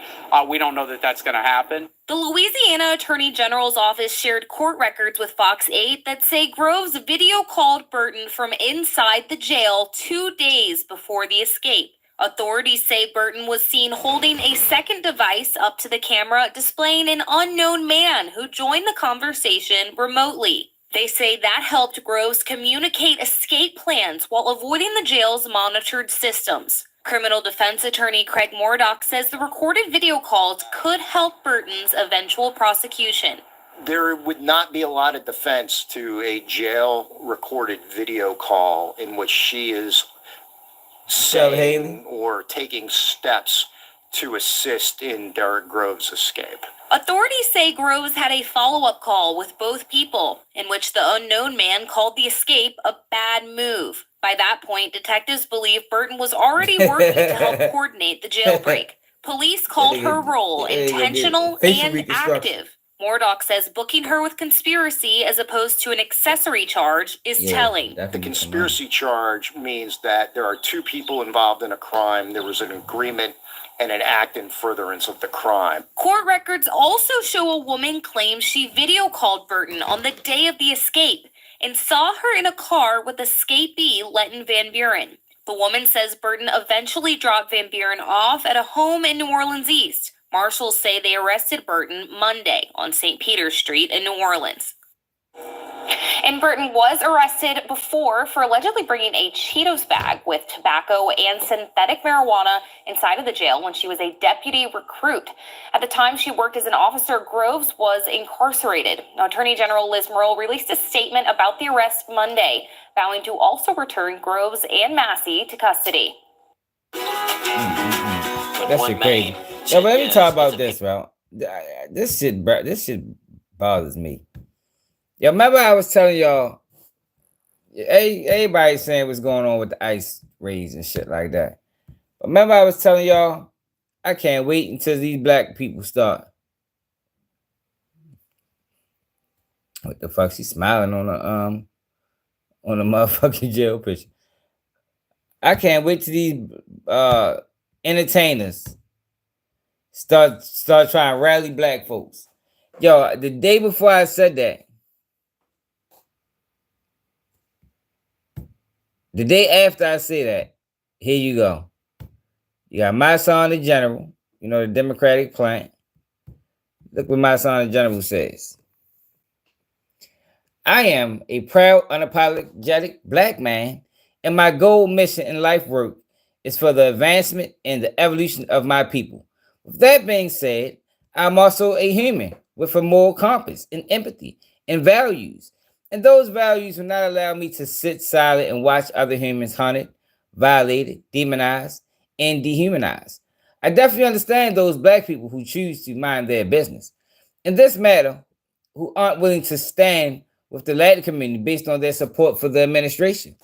[SPEAKER 16] We don't know that that's going to happen.
[SPEAKER 2] The Louisiana Attorney General's office shared court records with Fox 8 that say Groves video called Burton from inside the jail 2 days before the escape. Authorities say Burton was seen holding a second device up to the camera, displaying an unknown man who joined the conversation remotely. They say that helped Groves communicate escape plans while avoiding the jail's monitored systems. Criminal defense attorney Craig Murdoch says the recorded video calls could help Burton's eventual prosecution.
[SPEAKER 5] There would not be a lot of defense to a jail-recorded video call in which she is saying or taking steps to assist in Derek Groves' escape.
[SPEAKER 2] Authorities say Groves had a follow-up call with both people, in which the unknown man called the escape a bad move. By that point, detectives believe Burton was already working to help coordinate the jailbreak. Police called her role intentional and active. Murdoch says booking her with conspiracy as opposed to an accessory charge is telling.
[SPEAKER 5] The conspiracy charge means that there are two people involved in a crime. There was an agreement and an act in furtherance of the crime.
[SPEAKER 2] Court records also show a woman claims she video called Burton on the day of the escape and saw her in a car with escapee Lenton Van Buren. The woman says Burton eventually dropped Van Buren off at a home in New Orleans East. Marshals say they arrested Burton Monday on St. Peter's Street in New Orleans. And Burton was arrested before for allegedly bringing a Cheetos bag with tobacco and synthetic marijuana inside of the jail when she was a deputy recruit. At the time she worked as an officer, Groves was incarcerated. Now, Attorney General Liz Murrill released a statement about the arrest Monday, vowing to also return Groves and Massey to custody.
[SPEAKER 1] That shit crazy. Yeah, but let me talk about this, bro. This shit bothers me. Yo, remember I was telling y'all, everybody saying what's going on with the ICE raids and shit like that. But remember I was telling y'all, I can't wait until these black people start. What the fuck? She's smiling on the motherfucking jail picture. I can't wait till these entertainers start trying to rally black folks. Yo, the day before I said that, the day after I say that, here you go. You got my son, the general, the Democratic plant. Look what my son, the general, says. I am a proud, unapologetic black man, and my goal, mission, and life work is for the advancement and the evolution of my people. With that being said, I'm also a human with a moral compass and empathy and values. And those values will not allow me to sit silent and watch other humans hunted, violated, demonized, and dehumanized. I definitely understand those black people who choose to mind their business. In this matter, who aren't willing to stand with the Latin community based on their support for the administration.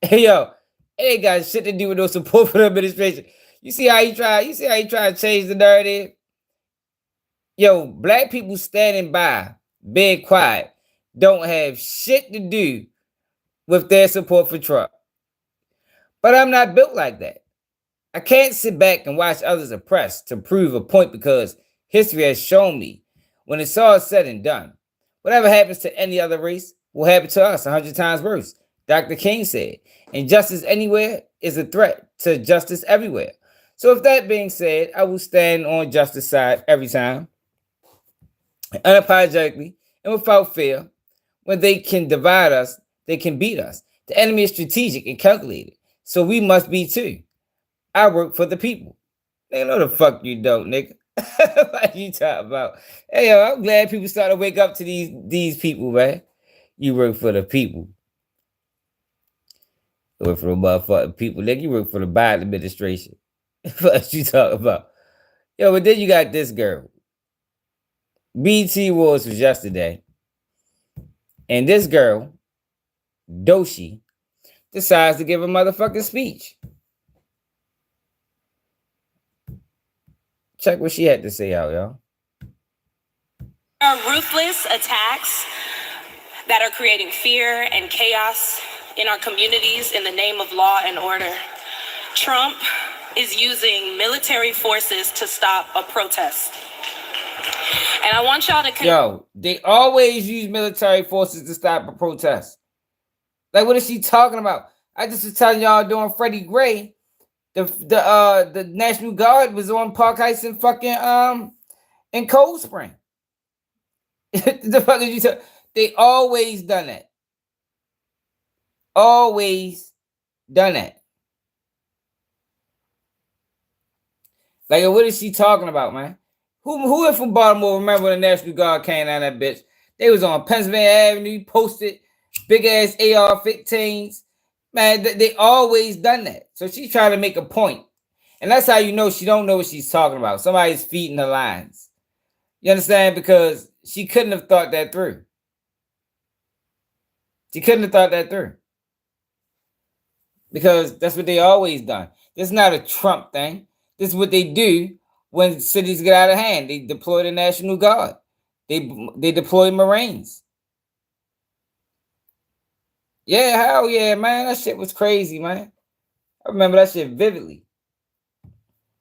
[SPEAKER 1] Hey, yo, it ain't got shit to do with no support for the administration. You see how he try to change the narrative? Yo, black people standing by, being quiet, don't have shit to do with their support for Trump. But I'm not built like that. I can't sit back and watch others oppressed to prove a point because history has shown me when it's all said and done, whatever happens to any other race will happen to us 100 times worse. Dr. King said, injustice anywhere is a threat to justice everywhere. So with that being said, I will stand on justice side every time, unapologetically and without fear. When they can divide us, they can beat us. The enemy is strategic and calculated, so we must be too. I work for the people. Nigga, no the fuck you don't, nigga. What you talking about? Hey, yo, I'm glad people start to wake up to these people, man. You work for the people. You work for the motherfucking people. Nigga, you work for the Biden administration. What you talking about? Yo, but then you got this girl. BT Awards was yesterday. And this girl, Doechii, decides to give a motherfucking speech. Check what she had to say out, y'all.
[SPEAKER 17] There are ruthless attacks that are creating fear and chaos in our communities in the name of law and order. Trump is using military forces to stop a protest. And I want y'all to...
[SPEAKER 1] Yo, they always use military forces to stop a protest. Like, what is she talking about? I just was telling y'all during Freddie Gray, the National Guard was on Park Heights and fucking in Cold Spring. The fuck did you tell? They always done that. Always done that. Like, what is she talking about, man? Who from Baltimore remember the National Guard came down that bitch? They was on Pennsylvania Avenue, posted big ass AR-15s. Man, they always done that. So she's trying to make a point. And that's how you know she don't know what she's talking about. Somebody's feeding her lines. You understand? Because she couldn't have thought that through. She couldn't have thought that through. Because that's what they always done. This is not a Trump thing. This is what they do when cities get out of hand. They deploy the National Guard. They deploy Marines. Yeah, hell yeah, man. That shit was crazy, man. I remember that shit vividly.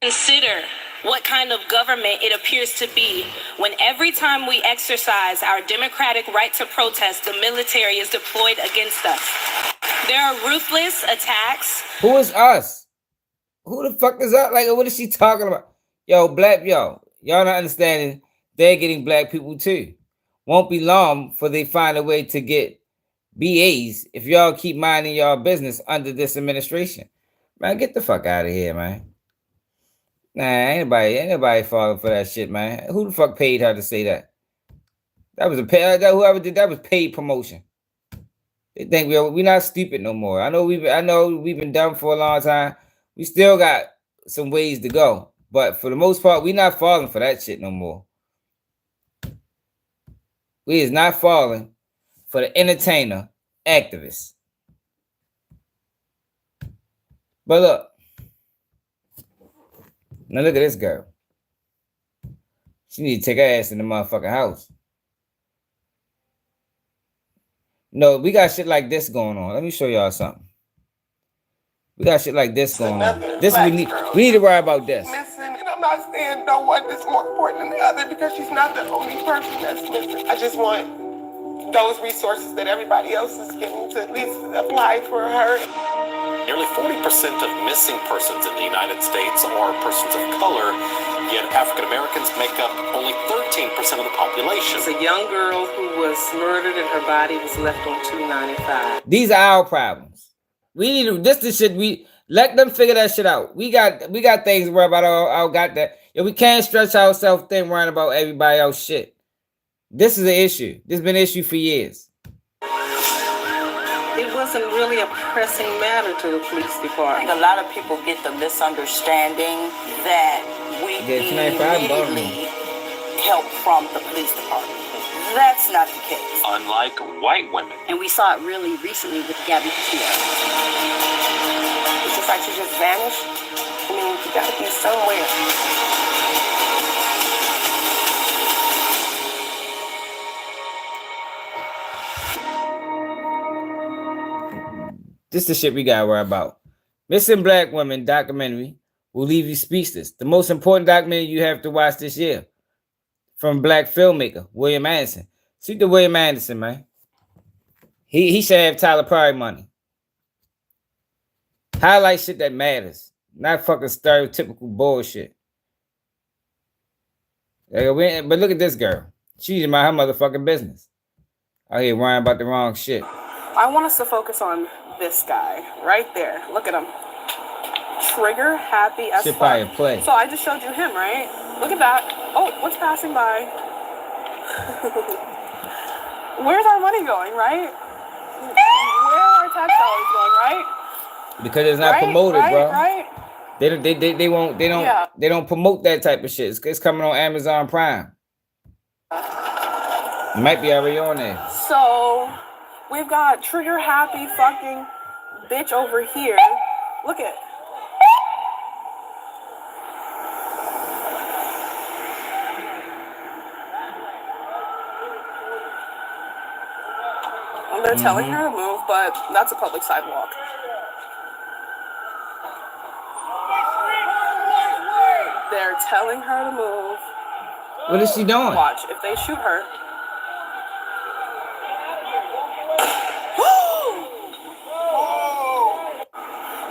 [SPEAKER 17] Consider what kind of government it appears to be when every time we exercise our democratic right to protest, the military is deployed against us. There are ruthless attacks.
[SPEAKER 1] Who is us? Who the fuck is us? Like, what is she talking about? Y'all not understanding they're getting black people too. Won't be long before they find a way to get BAs if y'all keep minding y'all business under this administration. Man, get the fuck out of here, man. Nah, ain't nobody falling for that shit, man. Who the fuck paid her to say that? That was whoever did that was paid promotion. They think we're not stupid no more. I know we've been dumb for a long time. We still got some ways to go. But for the most part, we're not falling for that shit no more. We is not falling for the entertainer activists. But look. Now look at this girl. She need to take her ass in the motherfucking house. No, we got shit like this going on. Let me show y'all something. We got shit like this going on. This we need to worry about this.
[SPEAKER 18] Missing, and I'm not saying no one is more important than the other because she's not the only person that's missing. I just want those resources that everybody else is getting to at least apply for her.
[SPEAKER 19] Nearly 40% of missing persons in the United States are persons of color, yet African Americans make up only 13% of the population.
[SPEAKER 20] It's a young girl who was murdered and her body was left on 295.
[SPEAKER 1] These are our problems. We need to this shit. We let them figure that shit out. We got things to worry about. I got that. If we can't stretch ourselves thin worrying about everybody else shit. This is an issue. This has been an issue for years.
[SPEAKER 20] It wasn't really a pressing matter to the police department.
[SPEAKER 21] I think a lot of people get the misunderstanding that we need immediately help from the police department. That's not the case.
[SPEAKER 19] Unlike white women.
[SPEAKER 21] And we saw it really recently with Gabby Petito.
[SPEAKER 18] It's just like she just vanished. I mean, you gotta be somewhere.
[SPEAKER 1] This is the shit we gotta worry about. Missing Black Women documentary will leave you speechless. The most important documentary you have to watch this year. From Black filmmaker William Anderson. See the William Anderson, man. He should have Tyler Perry money. Highlight shit that matters. Not fucking stereotypical bullshit. But look at this girl. She's mind her motherfucking business. Out here worrying about the wrong shit.
[SPEAKER 4] I want us to focus on this guy right there. Look at him. Trigger happy as
[SPEAKER 1] Shit
[SPEAKER 4] fuck.
[SPEAKER 1] probably a play.
[SPEAKER 4] So I just showed you him, right? Look at that. Oh, what's passing by? Where's our money going, right? Where are our tax dollars going, right?
[SPEAKER 1] Because it's not
[SPEAKER 4] Right,
[SPEAKER 1] promoted,
[SPEAKER 4] right,
[SPEAKER 1] bro.
[SPEAKER 4] right.
[SPEAKER 1] They don't promote that type of shit. It's coming on Amazon Prime. It might be already on there.
[SPEAKER 4] So we've got trigger happy fucking bitch over here. Look at. They're telling her to move, but that's a public sidewalk. They're telling her to move.
[SPEAKER 1] What is she doing?
[SPEAKER 4] Watch, if they shoot her.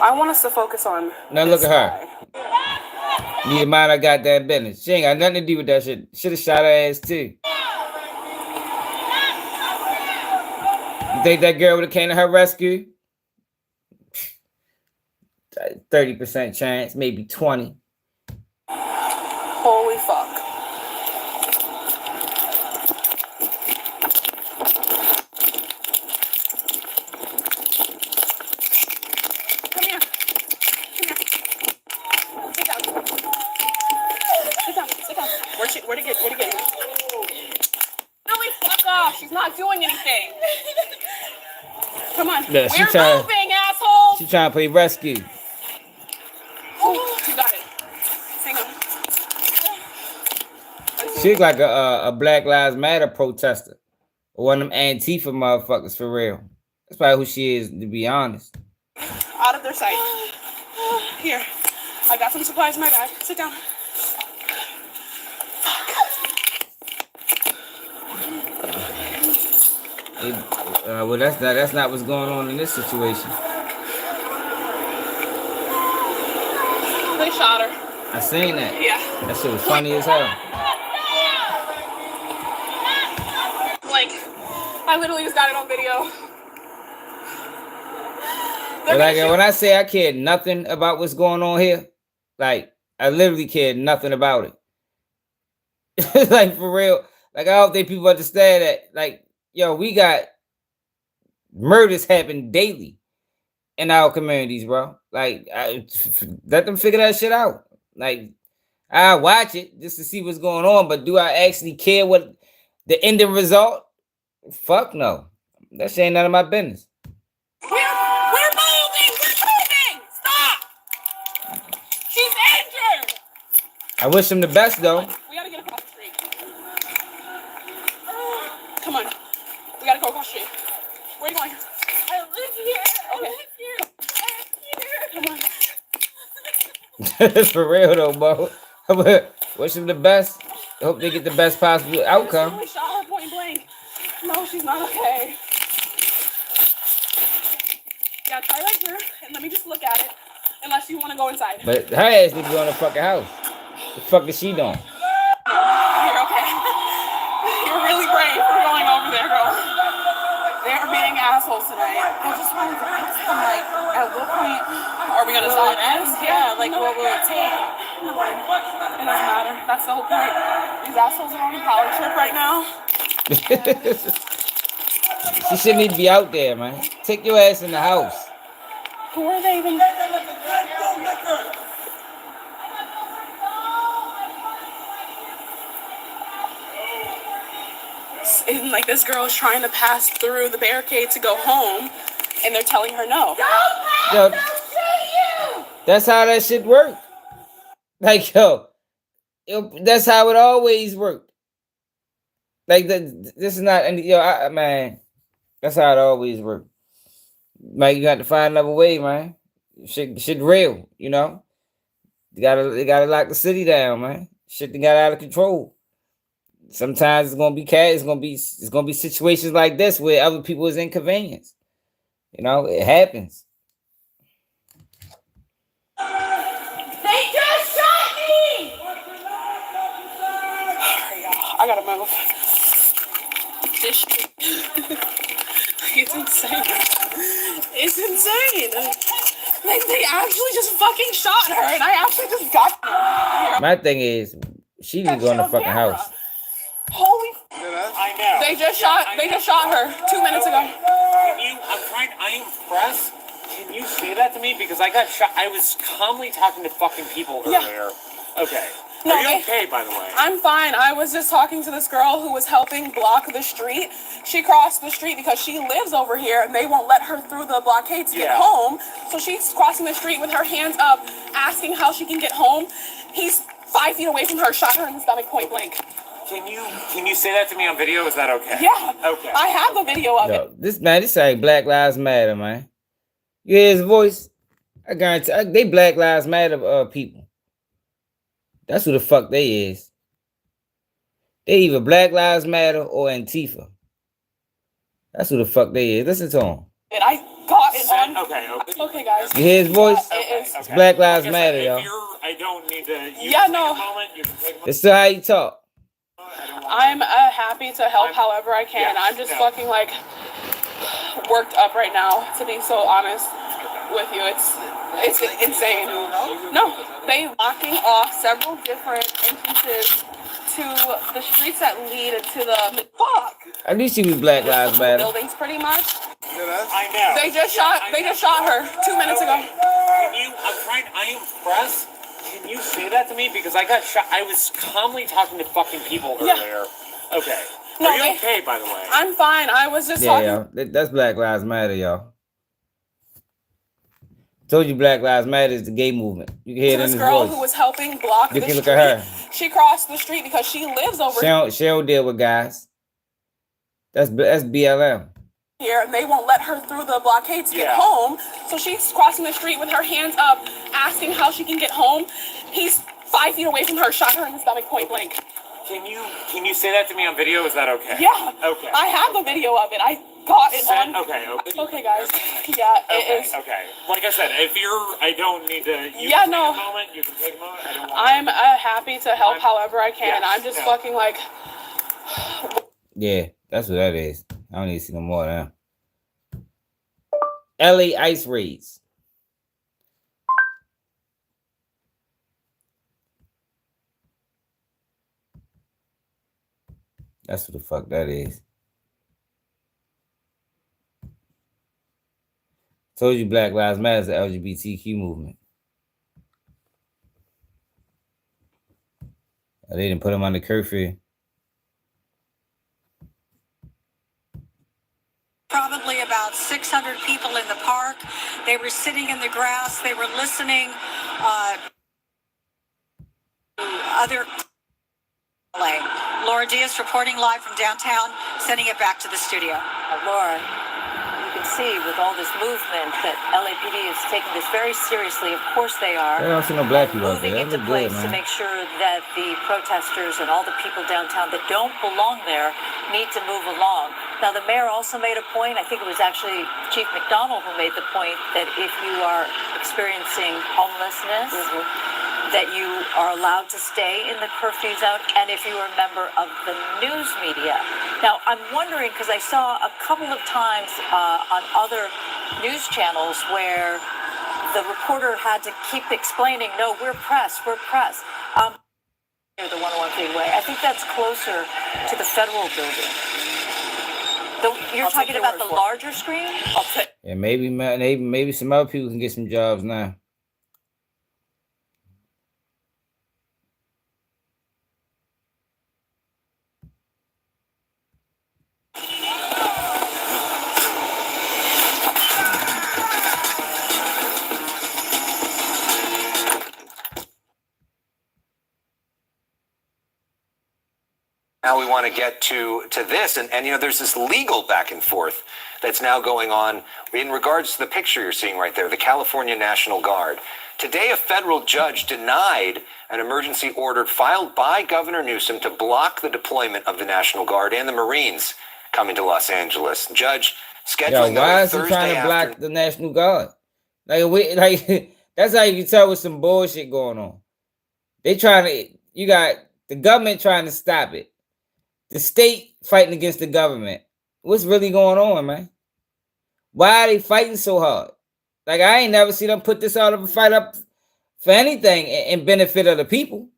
[SPEAKER 4] I want us to focus on.
[SPEAKER 1] Now look at her. Need to mind I got that business. She ain't got nothing to do with that shit. Should have shot her ass too. You think that girl would have came to her rescue? 30% chance, maybe 20.
[SPEAKER 4] Holy fuck. Come here. Come here. Sit down. Sit down. Sit down. Where'd it get? Really, fuck off. She's not doing anything. Come on.
[SPEAKER 1] Yeah,
[SPEAKER 4] We're moving, asshole.
[SPEAKER 1] She trying to play rescue.
[SPEAKER 4] Oh, you got it. Hang on.
[SPEAKER 1] She's like a Black Lives Matter protester. Or one of them Antifa motherfuckers for real. That's probably who she is, to be honest.
[SPEAKER 4] Out of their sight. Here. I got some supplies in my bag. Sit down.
[SPEAKER 1] Well, that's not what's going on in this situation.
[SPEAKER 4] They shot her.
[SPEAKER 1] I seen that.
[SPEAKER 4] Yeah.
[SPEAKER 1] That shit was funny as hell.
[SPEAKER 4] Like, I literally just got it on video.
[SPEAKER 1] But like when I say I cared nothing about what's going on here, like I literally cared nothing about it. Like for real. Like I don't think people understand that. Like, yo, we got murders happen daily in our communities, bro. Like, let them figure that shit out. Like, I watch it just to see what's going on, but do I actually care what the ending result? Fuck no. That shit ain't none of my business.
[SPEAKER 4] We're moving! Stop! She's injured!
[SPEAKER 1] I wish him the best, though.
[SPEAKER 4] We gotta get across the street. Come on. We gotta go across the street. Where are you going? I live here. Okay. Come on.
[SPEAKER 1] For real, though, bro. Wish him the best. Hope they get the best possible outcome.
[SPEAKER 4] We shot her point blank. No, she's not okay. Yeah, try right here, and let me just look at it. Unless you want to go inside.
[SPEAKER 1] But her ass need to go in the fucking house. The fuck is she doing?
[SPEAKER 4] You're okay. You're really brave for going over there, girl. They're being assholes tonight. I just wanted to ask them, like, at what point are we gonna stop this? Yeah, like, what will it take? It doesn't matter. That's the whole point. These assholes are on a power trip right now.
[SPEAKER 1] She shouldn't need to be out there, man. Take your ass in the house.
[SPEAKER 4] Who are they even? and like this girl is trying to pass through the barricade to go home, and they're telling her no.
[SPEAKER 1] Yo, that's how that shit work. Like, that's how it always worked. Like, this is not, and man, that's how it always worked. Like, you got to find another way, man. Shit real, you know. They gotta lock the city down, man. Shit got out of control. Sometimes it's gonna be it's gonna be situations like this where other people is inconvenienced. You know, it happens.
[SPEAKER 4] They just shot me! I gotta move. This shit. It's insane. It's insane. Like, they actually just fucking shot her, and I actually just got her.
[SPEAKER 1] My thing is, she need to go in the fucking house.
[SPEAKER 4] Holy! I know. They just shot her 2 minutes ago.
[SPEAKER 11] I am pressed. Can you say that to me? Because I got shot. I was calmly talking to fucking people earlier. Okay.
[SPEAKER 4] No,
[SPEAKER 11] Are you okay, by the way?
[SPEAKER 4] I'm fine. I was just talking to this girl who was helping block the street. She crossed the street because she lives over here, and they won't let her through the blockade to get home. So she's crossing the street with her hands up, asking how she can get home. He's 5 feet away from her, shot her in the stomach point blank.
[SPEAKER 11] Can you say that to me on video? Is that okay?
[SPEAKER 4] Yeah.
[SPEAKER 11] Okay.
[SPEAKER 4] I have a video of it.
[SPEAKER 1] This ain't Black Lives Matter, man. You hear his voice? I guarantee they Black Lives Matter people. That's who the fuck they is. They either Black Lives Matter or Antifa. That's who the fuck they is. Listen to him.
[SPEAKER 4] And I got it on. Okay, guys.
[SPEAKER 1] You hear his voice? It's Black Lives
[SPEAKER 11] Like
[SPEAKER 1] Matter,
[SPEAKER 11] said,
[SPEAKER 1] y'all.
[SPEAKER 11] I don't need to.
[SPEAKER 1] It's still how you talk.
[SPEAKER 4] I'm happy to help however I can. I'm just fucking like worked up right now, to be so honest with you. It's insane. No, they blocking off several different entrances to the streets that lead to the
[SPEAKER 1] At least she was Black Lives Matter.
[SPEAKER 4] buildings, pretty much.
[SPEAKER 11] I know.
[SPEAKER 4] They just shot her 2 minutes ago.
[SPEAKER 11] I am pressed. Can you say that to me? Because I got shot. I was calmly talking to fucking people earlier. Okay. Are you okay, by the way?
[SPEAKER 4] I'm fine. I was just talking.
[SPEAKER 1] Y'all. That's Black Lives Matter, y'all. Told you Black Lives Matter is the gay movement. You can hear it in his
[SPEAKER 4] This girl
[SPEAKER 1] voice.
[SPEAKER 4] who was helping block
[SPEAKER 1] You
[SPEAKER 4] the
[SPEAKER 1] can
[SPEAKER 4] street.
[SPEAKER 1] look at her.
[SPEAKER 4] She crossed the street because she lives over
[SPEAKER 1] She don't deal with guys. That's BLM.
[SPEAKER 4] here, and they won't let her through the blockade to get home. So she's crossing the street with her hands up, asking how she can get home. He's 5 feet away from her, shot her in the stomach point blank.
[SPEAKER 11] Can you say that to me on video? Is that okay?
[SPEAKER 4] Yeah.
[SPEAKER 11] Okay.
[SPEAKER 4] I have a video of it. I got it on.
[SPEAKER 11] Okay.
[SPEAKER 4] Okay, guys. Yeah, it is.
[SPEAKER 11] Okay. Like I said, I don't need to. You
[SPEAKER 4] Yeah,
[SPEAKER 11] can
[SPEAKER 4] no.
[SPEAKER 11] Take a moment. You can take a moment. I don't want.
[SPEAKER 4] I'm happy to help however I can. I'm just fucking like.
[SPEAKER 1] Yeah, that's what that is. I don't need to see no more of that. LA ice raids. That's what the fuck that is. Told you Black Lives Matter is the LGBTQ movement. They didn't put them on the curfew.
[SPEAKER 3] Probably about 600 people in the park. They were sitting in the grass. They were listening to other. Laura Diaz reporting live from downtown, sending it back to the studio.
[SPEAKER 2] Laura, you can see with all this movement that LAPD is taking this very seriously. Of course they are.
[SPEAKER 1] I don't see no black people out
[SPEAKER 2] Moving
[SPEAKER 1] there. That
[SPEAKER 2] into
[SPEAKER 1] look
[SPEAKER 2] place
[SPEAKER 1] good,
[SPEAKER 2] to
[SPEAKER 1] man.
[SPEAKER 2] make sure that the protesters and all the people downtown that don't belong there need to move along. Now, the mayor also made a point. I think it was actually Chief McDonald who made the point that if you are experiencing homelessness, that you are allowed to stay in the curfew zone, and if you are a member of the news media. Now, I'm wondering, because I saw a couple of times on other news channels where the reporter had to keep explaining, no, we're press, we're press. Near the 101 Freeway. I think that's closer to the federal building. You're talking about the larger screen?
[SPEAKER 1] Yeah, maybe some other people can get some jobs now.
[SPEAKER 6] now we want to get to this. And there's this legal back and forth that's now going on in regards to the picture you're seeing right there, the California National Guard. Today, a federal judge denied an emergency order filed by Governor Newsom to block the deployment of the National Guard and the Marines coming to Los Angeles. Judge scheduling
[SPEAKER 1] why is he trying to block the National Guard? That's how you can tell with some bullshit going on. They trying to, you got the government trying to stop it. The state fighting against the government. What's really going on, man? Why are they fighting so hard? Like, I ain't never seen them put this out of a fight up for anything in benefit of the people.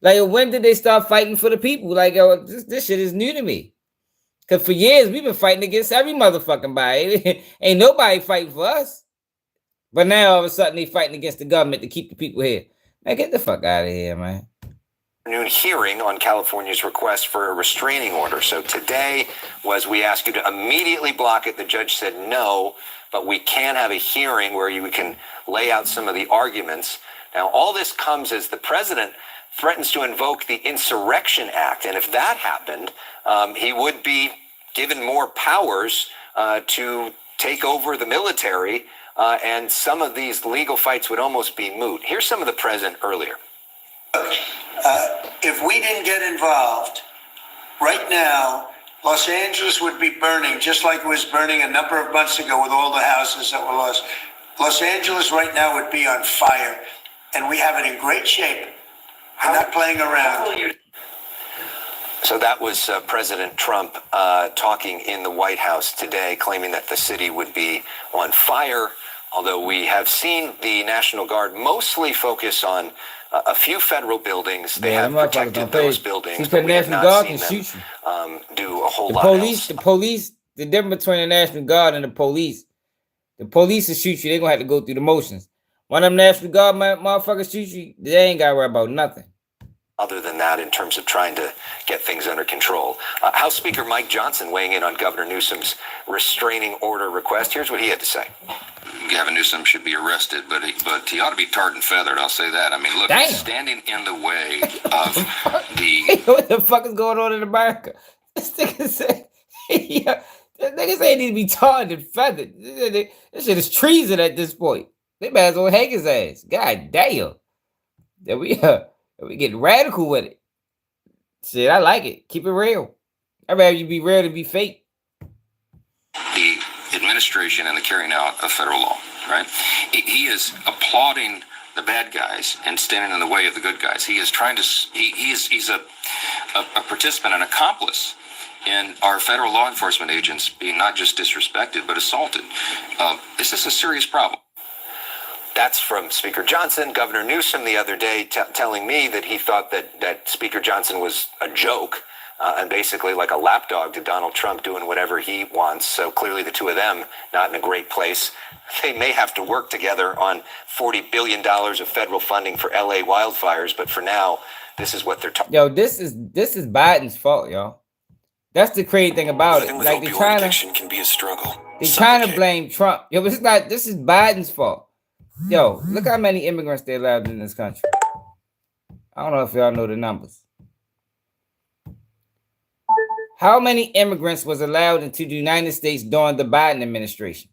[SPEAKER 1] Like, when did they start fighting for the people? Like, this shit is new to me. Because for years, we've been fighting against every motherfucking body. Ain't nobody fighting for us. But now, all of a sudden, they fighting against the government to keep the people here. Man, get the fuck out of here, man.
[SPEAKER 6] Noon hearing on California's request for a restraining order. So today we asked you to immediately block it. The judge said no, but we can have a hearing where you can lay out some of the arguments. Now, all this comes as the president threatens to invoke the Insurrection Act. And if that happened, he would be given more powers to take over the military, and some of these legal fights would almost be moot. Here's some of the president earlier.
[SPEAKER 22] If we didn't get involved, right now, Los Angeles would be burning, just like it was burning a number of months ago with all the houses that were lost. Los Angeles right now would be on fire, and we have it in great shape. We're not playing around.
[SPEAKER 6] So that was President Trump talking in the White House today, claiming that the city would be on fire, although we have seen the National Guard mostly focus on a few federal buildings. They have protected those buildings, but we have not seen them do a whole lot else.
[SPEAKER 1] The police, the difference between the National Guard and the police will shoot you. They're going to have to go through the motions. One of them National Guard motherfuckers shoot you, they ain't got to worry about nothing.
[SPEAKER 6] Other than that, in terms of trying to get things under control. House Speaker Mike Johnson weighing in on Governor Newsom's restraining order request. Here's what he had to say.
[SPEAKER 23] Gavin Newsom should be arrested, but he ought to be tarred and feathered. I'll say that. I mean, look, he's standing in the way of the...
[SPEAKER 1] What the fuck is going on in America? This nigga say, that nigga say he need to be tarred and feathered. This shit is treason at this point. They might as well hang his ass. God damn. That we get radical with it. Shit, I like it. Keep it real. I'd rather you be real than be fake.
[SPEAKER 23] The administration and the carrying out of federal law, right? He is applauding the bad guys and standing in the way of the good guys. He is trying to, he's a participant, an accomplice in our federal law enforcement agents being not just disrespected, but assaulted. This is a serious problem.
[SPEAKER 6] That's from Speaker Johnson. Governor Newsom the other day telling me that he thought that Speaker Johnson was a joke and basically like a lapdog to Donald Trump doing whatever he wants. So clearly the two of them not in a great place. They may have to work together on $40 billion of federal funding for LA wildfires, but for now, this is what they're talking.
[SPEAKER 1] Yo, this is Biden's fault, y'all. That's the crazy thing about it. Like they're trying to,
[SPEAKER 23] can be a struggle.
[SPEAKER 1] They're trying to blame Trump. Yo, but it's not. This is Biden's fault. Yo, look how many immigrants they allowed in this country. I don't know if y'all know the numbers. How many immigrants was allowed into the United States during the Biden administration?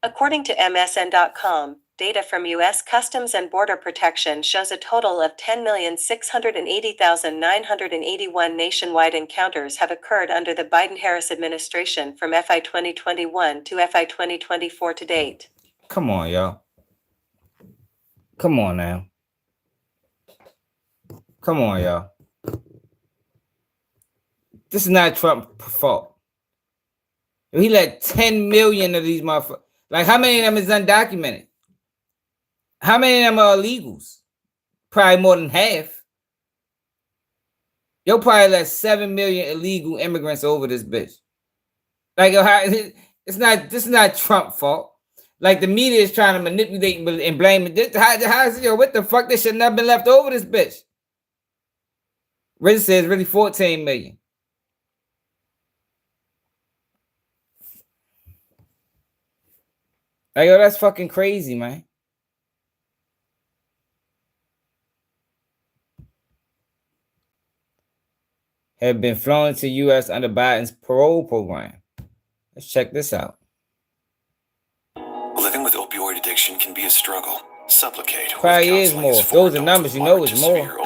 [SPEAKER 2] According to MSN.com, data from U.S. Customs and Border Protection shows a total of 10,680,981 nationwide encounters have occurred under the Biden-Harris administration from FY 2021 to FY 2024 to date.
[SPEAKER 1] Come on, y'all. Come on now. Come on, y'all. This is not Trump's fault. He let 10 million of these motherfuckers. Like, how many of them is undocumented? How many of them are illegals? Probably more than half. You'll probably let 7 million illegal immigrants over this bitch. Like, this is not Trump's fault. Like, the media is trying to manipulate and blame it. What the fuck? They should not have been left over this bitch. Riz says really 14 million. Like, yo, that's fucking crazy, man. have been flown to U.S. under Biden's parole program. Let's check this out.
[SPEAKER 7] Living with opioid addiction can be a struggle. Supplicate.
[SPEAKER 1] Probably is more. If those are numbers, you know it's more.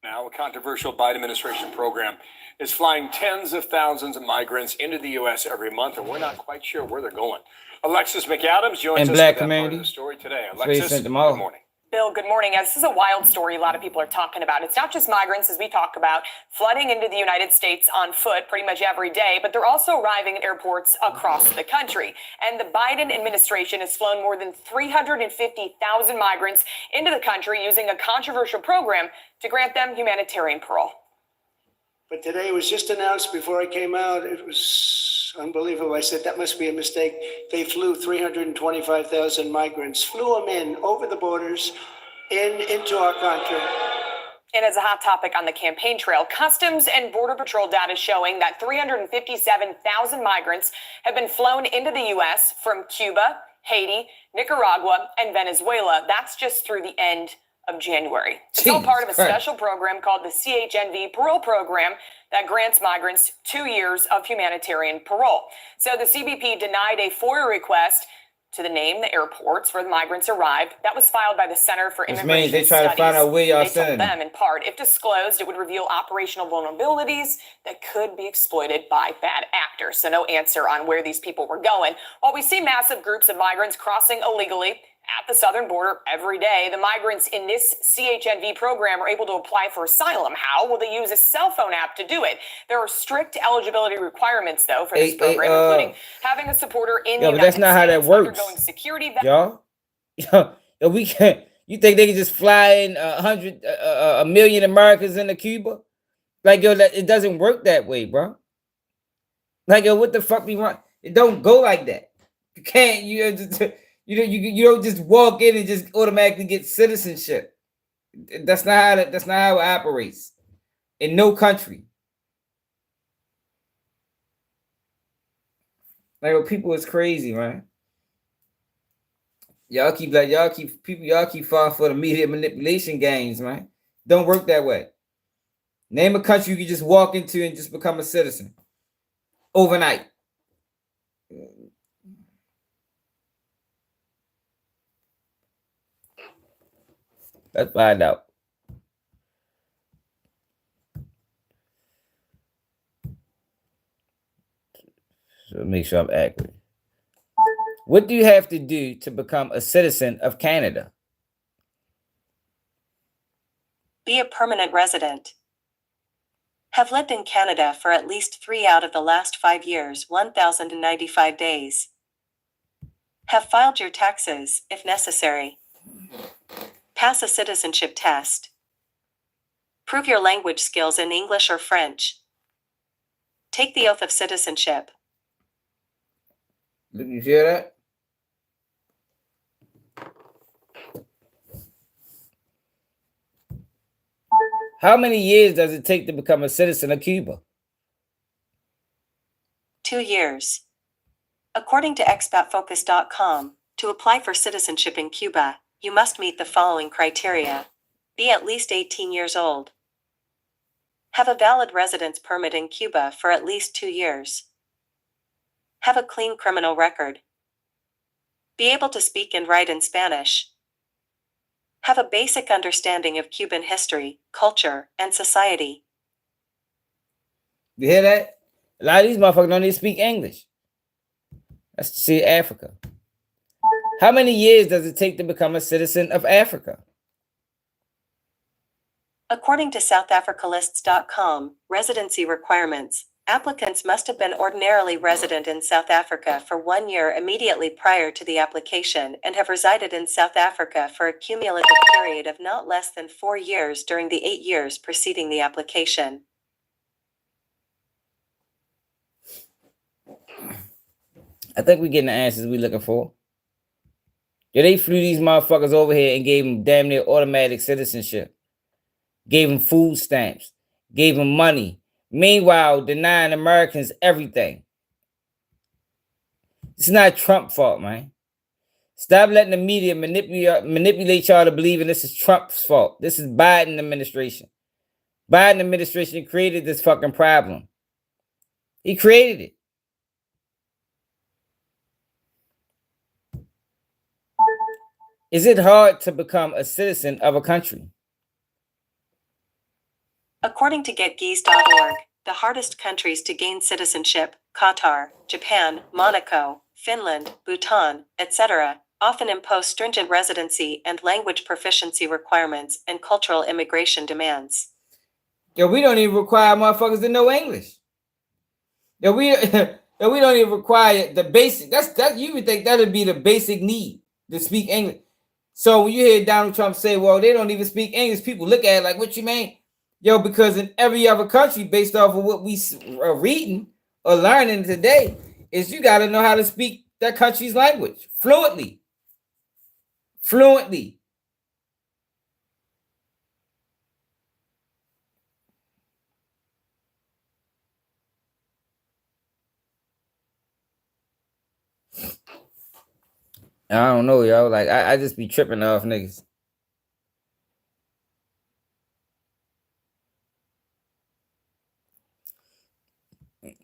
[SPEAKER 8] Now, a controversial Biden administration program is flying tens of thousands of migrants into the U.S. every month, and we're not quite sure where they're going. Alexis McAdams joins us
[SPEAKER 1] Black
[SPEAKER 8] with that part of
[SPEAKER 1] community.
[SPEAKER 8] the story today.
[SPEAKER 1] That's where he
[SPEAKER 8] Alexis,
[SPEAKER 1] sent
[SPEAKER 8] good
[SPEAKER 1] them all.
[SPEAKER 8] morning.
[SPEAKER 13] Bill, good morning. This is a wild story a lot of people are talking about. It's not just migrants, as we talk about, flooding into the United States on foot pretty much every day, but they're also arriving at airports across the country. And the Biden administration has flown more than 350,000 migrants into the country using a controversial program to grant them humanitarian parole.
[SPEAKER 9] But today it was just announced before I came out. It was unbelievable. I said, that must be a mistake. They flew 325,000 migrants, flew them in over the borders into our country.
[SPEAKER 13] And as a hot topic on the campaign trail, Customs and Border Patrol data showing that 357,000 migrants have been flown into the U.S. from Cuba, Haiti, Nicaragua, and Venezuela. That's just through the end of January. It's all part of a special program called the CHNV Parole Program that grants migrants 2 years of humanitarian parole. So the CBP denied a FOIA request to name the airports where the migrants arrived. That was filed by the Center for Immigration
[SPEAKER 1] they try to find out where y'all
[SPEAKER 13] They
[SPEAKER 1] sending
[SPEAKER 13] told them, in part, if disclosed, it would reveal operational vulnerabilities that could be exploited by bad actors. So no answer on where these people were going. While we see massive groups of migrants crossing illegally at the southern border every day, the migrants in this CHNV program are able to apply for asylum. How? Well, they use a cell phone app to do it. There are strict eligibility requirements, though, for this program, including having a supporter in the United States,
[SPEAKER 1] that's not how that works.
[SPEAKER 13] undergoing security.
[SPEAKER 1] Y'all, we can't. You think they can just fly in a million Americans into Cuba? Like, yo, it doesn't work that way, bro. Like, yo, what the fuck we want? It don't go like that. You can't. You don't just walk in and just automatically get citizenship. That's not how it operates in no country. Like, people is crazy, man. Y'all keep falling for the media manipulation games, man. Don't work that way. Name a country you can just walk into and just become a citizen overnight. Let's find out. So make sure I'm accurate. What do you have to do to become a citizen of Canada?
[SPEAKER 2] Be a permanent resident. Have lived in Canada for at least 3 out of the last 5 years, 1,095 days. Have filed your taxes, if necessary. Pass a citizenship test. Prove your language skills in English or French. Take the oath of citizenship.
[SPEAKER 1] Did you hear that? How many years does it take to become a citizen of Cuba?
[SPEAKER 2] 2 years. According to expatfocus.com, to apply for citizenship in Cuba, you must meet the following criteria. Be at least 18 years old. Have a valid residence permit in Cuba for at least 2 years. Have a clean criminal record. Be able to speak and write in Spanish. Have a basic understanding of Cuban history, culture, and society.
[SPEAKER 1] You hear that? A lot of these motherfuckers don't even speak English. That's to see Africa. How many years does it take to become a citizen of Africa?
[SPEAKER 2] According to SouthAfricalists.com, residency requirements. Applicants must have been ordinarily resident in South Africa for 1 year immediately prior to the application and have resided in South Africa for a cumulative period of not less than 4 years during the 8 years preceding the application.
[SPEAKER 1] I think we're getting the answers we're looking for. Yeah, they flew these motherfuckers over here and gave them damn near automatic citizenship. Gave them food stamps. Gave them money. Meanwhile, denying Americans everything. It's not Trump's fault, man. Stop letting the media manipulate y'all to believing this is Trump's fault. This is Biden administration. Biden administration created this fucking problem. He created it. Is it hard to become a citizen of a country?
[SPEAKER 2] According to getgeese.org, the hardest countries to gain citizenship, Qatar, Japan, Monaco, Finland, Bhutan, etc., often impose stringent residency and language proficiency requirements and cultural immigration demands.
[SPEAKER 1] Yo, we don't even require motherfuckers to know English. Yo, we don't even require the basic. That you would think that would be the basic need to speak English. So when you hear Donald Trump say, well, they don't even speak English, people look at it like, what you mean? Yo, because in every other country, based off of what we are reading or learning today, is you got to know how to speak that country's language fluently. Fluently. I don't know, yo. Like, I just be tripping off niggas.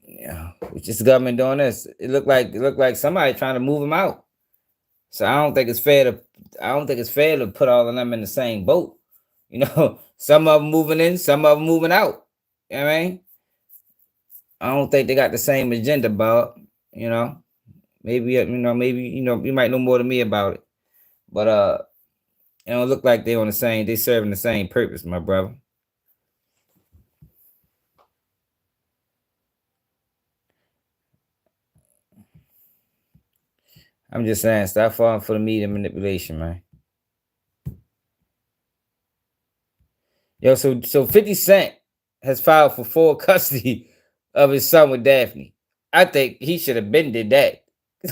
[SPEAKER 1] Yeah, with this government doing this, it looked like somebody trying to move them out. So I don't think it's fair to put all of them in the same boat. You know, some of them moving in, some of them moving out. You know what I mean? I don't think they got the same agenda, Bob. You know, maybe you might know more than me about it, but it don't look like they serving the same purpose, my brother. I'm just saying, stop falling for the media manipulation, man. Yo, so 50 Cent has filed for full custody of his son with Daphne. I think he should have been did that.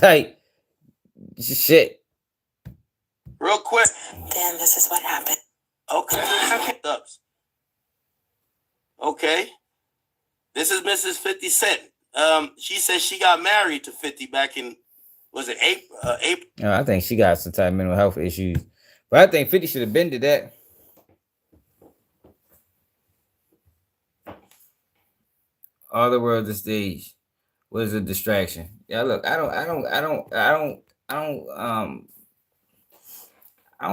[SPEAKER 1] Like, shit.
[SPEAKER 10] Real quick.
[SPEAKER 21] Dan, this is what happened.
[SPEAKER 10] Okay. Okay. This is Mrs. 50 Cent. She says she got married to 50 back in, was it April?
[SPEAKER 1] I think she got some type of mental health issues. But I think 50 should have been to that. All the world's a stage. What is a distraction? Yeah, look, I don't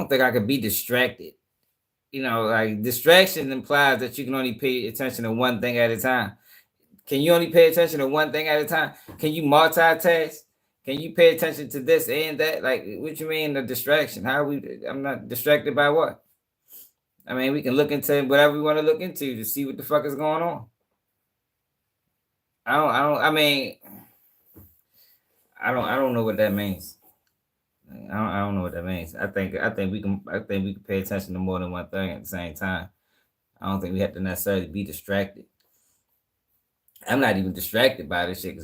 [SPEAKER 1] think I could be distracted. You know, like distraction implies that you can only pay attention to one thing at a time. Can you only pay attention to one thing at a time? Can you multitask? Can you pay attention to this and that? Like, what you mean the distraction? I'm not distracted by what? I mean, we can look into whatever we want to look into to see what the fuck is going on. I don't know what that means. I don't know what that means. I think we can pay attention to more than one thing at the same time. I don't think we have to necessarily be distracted. I'm not even distracted by this shit.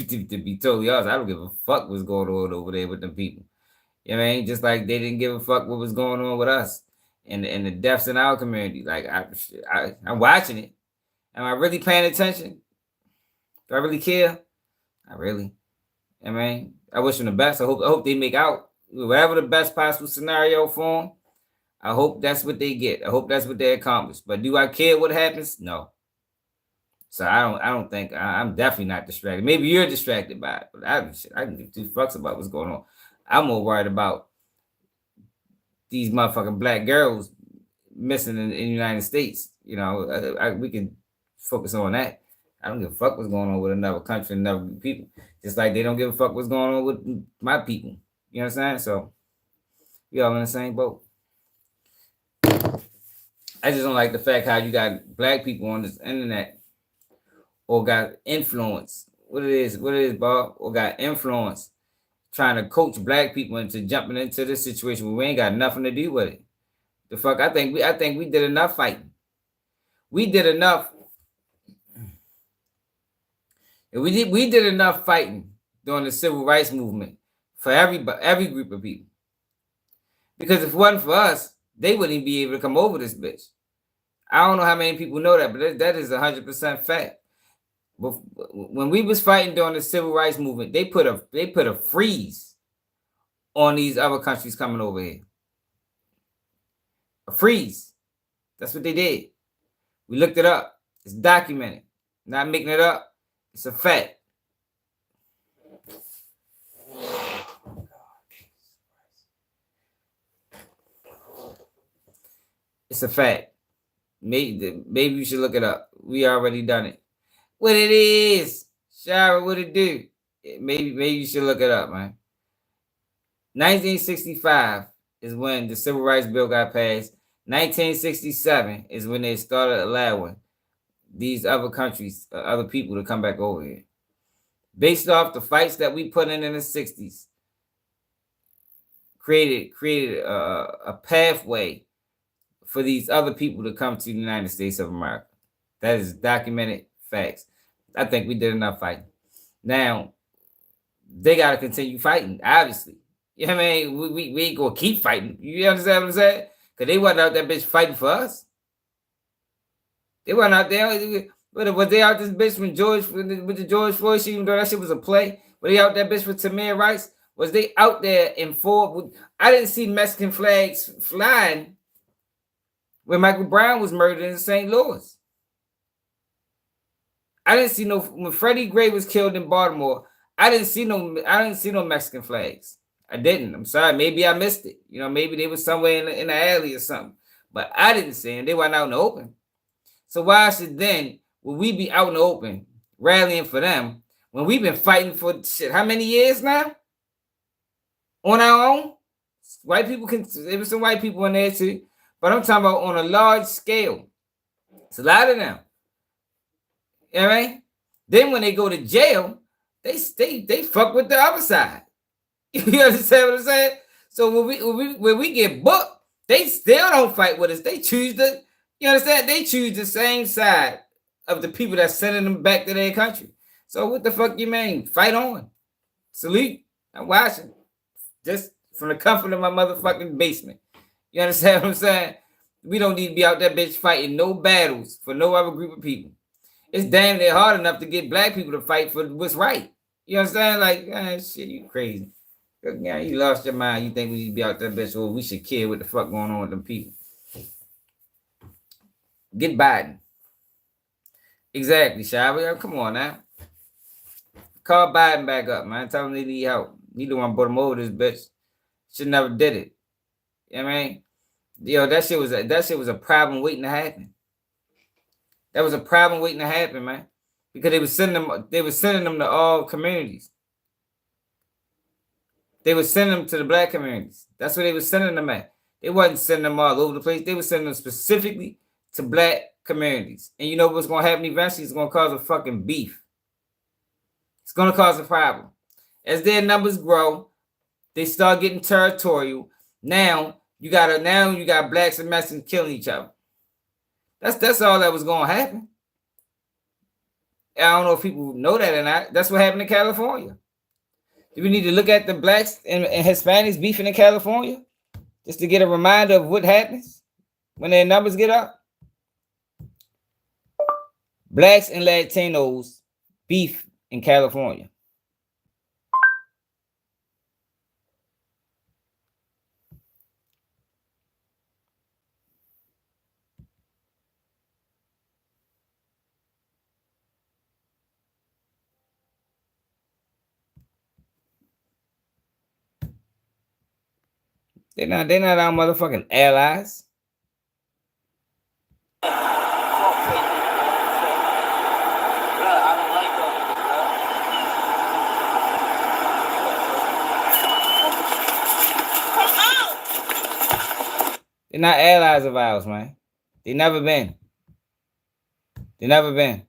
[SPEAKER 1] To be totally honest, I don't give a fuck what's going on over there with them people. You know what I mean? Just like they didn't give a fuck what was going on with us and the deaths in our community. Like I'm watching it. Am I really paying attention? Do I really care? Not really. I mean, I wish them the best. I hope they make out whatever the best possible scenario for them. I hope that's what they get. I hope that's what they accomplish. But do I care what happens? No. So I don't think I'm definitely not distracted. Maybe you're distracted by it, but I can give two fucks about what's going on. I'm more worried about these motherfucking black girls missing in the United States. You know, we can focus on that. I don't give a fuck what's going on with another country and another people. Just like they don't give a fuck what's going on with my people. You know what I'm saying? So we all in the same boat. I just don't like the fact how you got black people on this internet or got influence. What it is, Bob? Or got influence trying to coach black people into jumping into this situation where we ain't got nothing to do with it. The fuck, I think we did enough fighting. We did enough. We did enough fighting during the civil rights movement for every group of people. Because if it wasn't for us, they wouldn't even be able to come over this bitch. I don't know how many people know that, but that is 100% fact. But when we was fighting during the civil rights movement, they put a freeze on these other countries coming over here. A freeze. That's what they did. We looked it up. It's documented. Not making it up. It's a fact. It's a fact. Maybe you should look it up. We already done it. What it is, Shara, what it do? Maybe you should look it up, man. 1965 is when the Civil Rights Bill got passed. 1967 is when they started allowing these other countries, other people to come back over here. Based off the fights that we put in the 60s, created a pathway for these other people to come to the United States of America. That is documented facts. I think we did enough fighting. Now, they got to continue fighting, obviously. You know what I mean? We ain't going to keep fighting. You understand what I'm saying? Because they wasn't out that bitch fighting for us. They wasn't out there. But was they out this bitch with the George Floyd shit, even though that shit was a play? Were they out that bitch with Tamir Rice? Was they out there in full? I didn't see Mexican flags flying when Michael Brown was murdered in St. Louis. I didn't see when Freddie Gray was killed in Baltimore. I didn't see no Mexican flags. I didn't. I'm sorry. Maybe I missed it. You know, maybe they was somewhere in the alley or something. But I didn't see them. They weren't out in the open. So why should then will we be out in the open rallying for them when we've been fighting for shit? How many years now? On our own? White people there was some white people in there too. But I'm talking about on a large scale. It's a lot of them. You know what I mean? Then when they go to jail, they fuck with the other side. You understand what I'm saying? So when we get booked, they still don't fight with us. They choose you understand? They choose the same side of the people that's sending them back to their country. So what the fuck you mean? Fight on. Salute. I'm watching. Just from the comfort of my motherfucking basement. You understand what I'm saying? We don't need to be out that bitch fighting no battles for no other group of people. It's damn near hard enough to get black people to fight for what's right. You understand? Like, shit, you crazy. Yeah, you lost your mind. You think we need to be out that bitch, or we should care what the fuck going on with them people. Get Biden. Exactly, Shabba. Come on now. Call Biden back up, man. Tell him they need help. He the one brought him over this bitch. Should never did it. You know what I mean? Yo, that shit was a problem waiting to happen. That was a problem waiting to happen, man. Because they were sending them to all communities. They were sending them to the black communities. That's where they were sending them at. They wasn't sending them all over the place. They were sending them specifically to black communities. And you know what's going to happen eventually? It's going to cause a fucking beef. It's going to cause a problem. As their numbers grow, they start getting territorial. Now you got blacks and Mexicans killing each other. That's all that was going to happen. I don't know if people know that or not. That's what happened in California. Do we need to look at the blacks and Hispanics beefing in California just to get a reminder of what happens when their numbers get up? Blacks and Latinos beef in California. They're not our motherfucking allies. They're not allies of ours, man. They never been. They never been.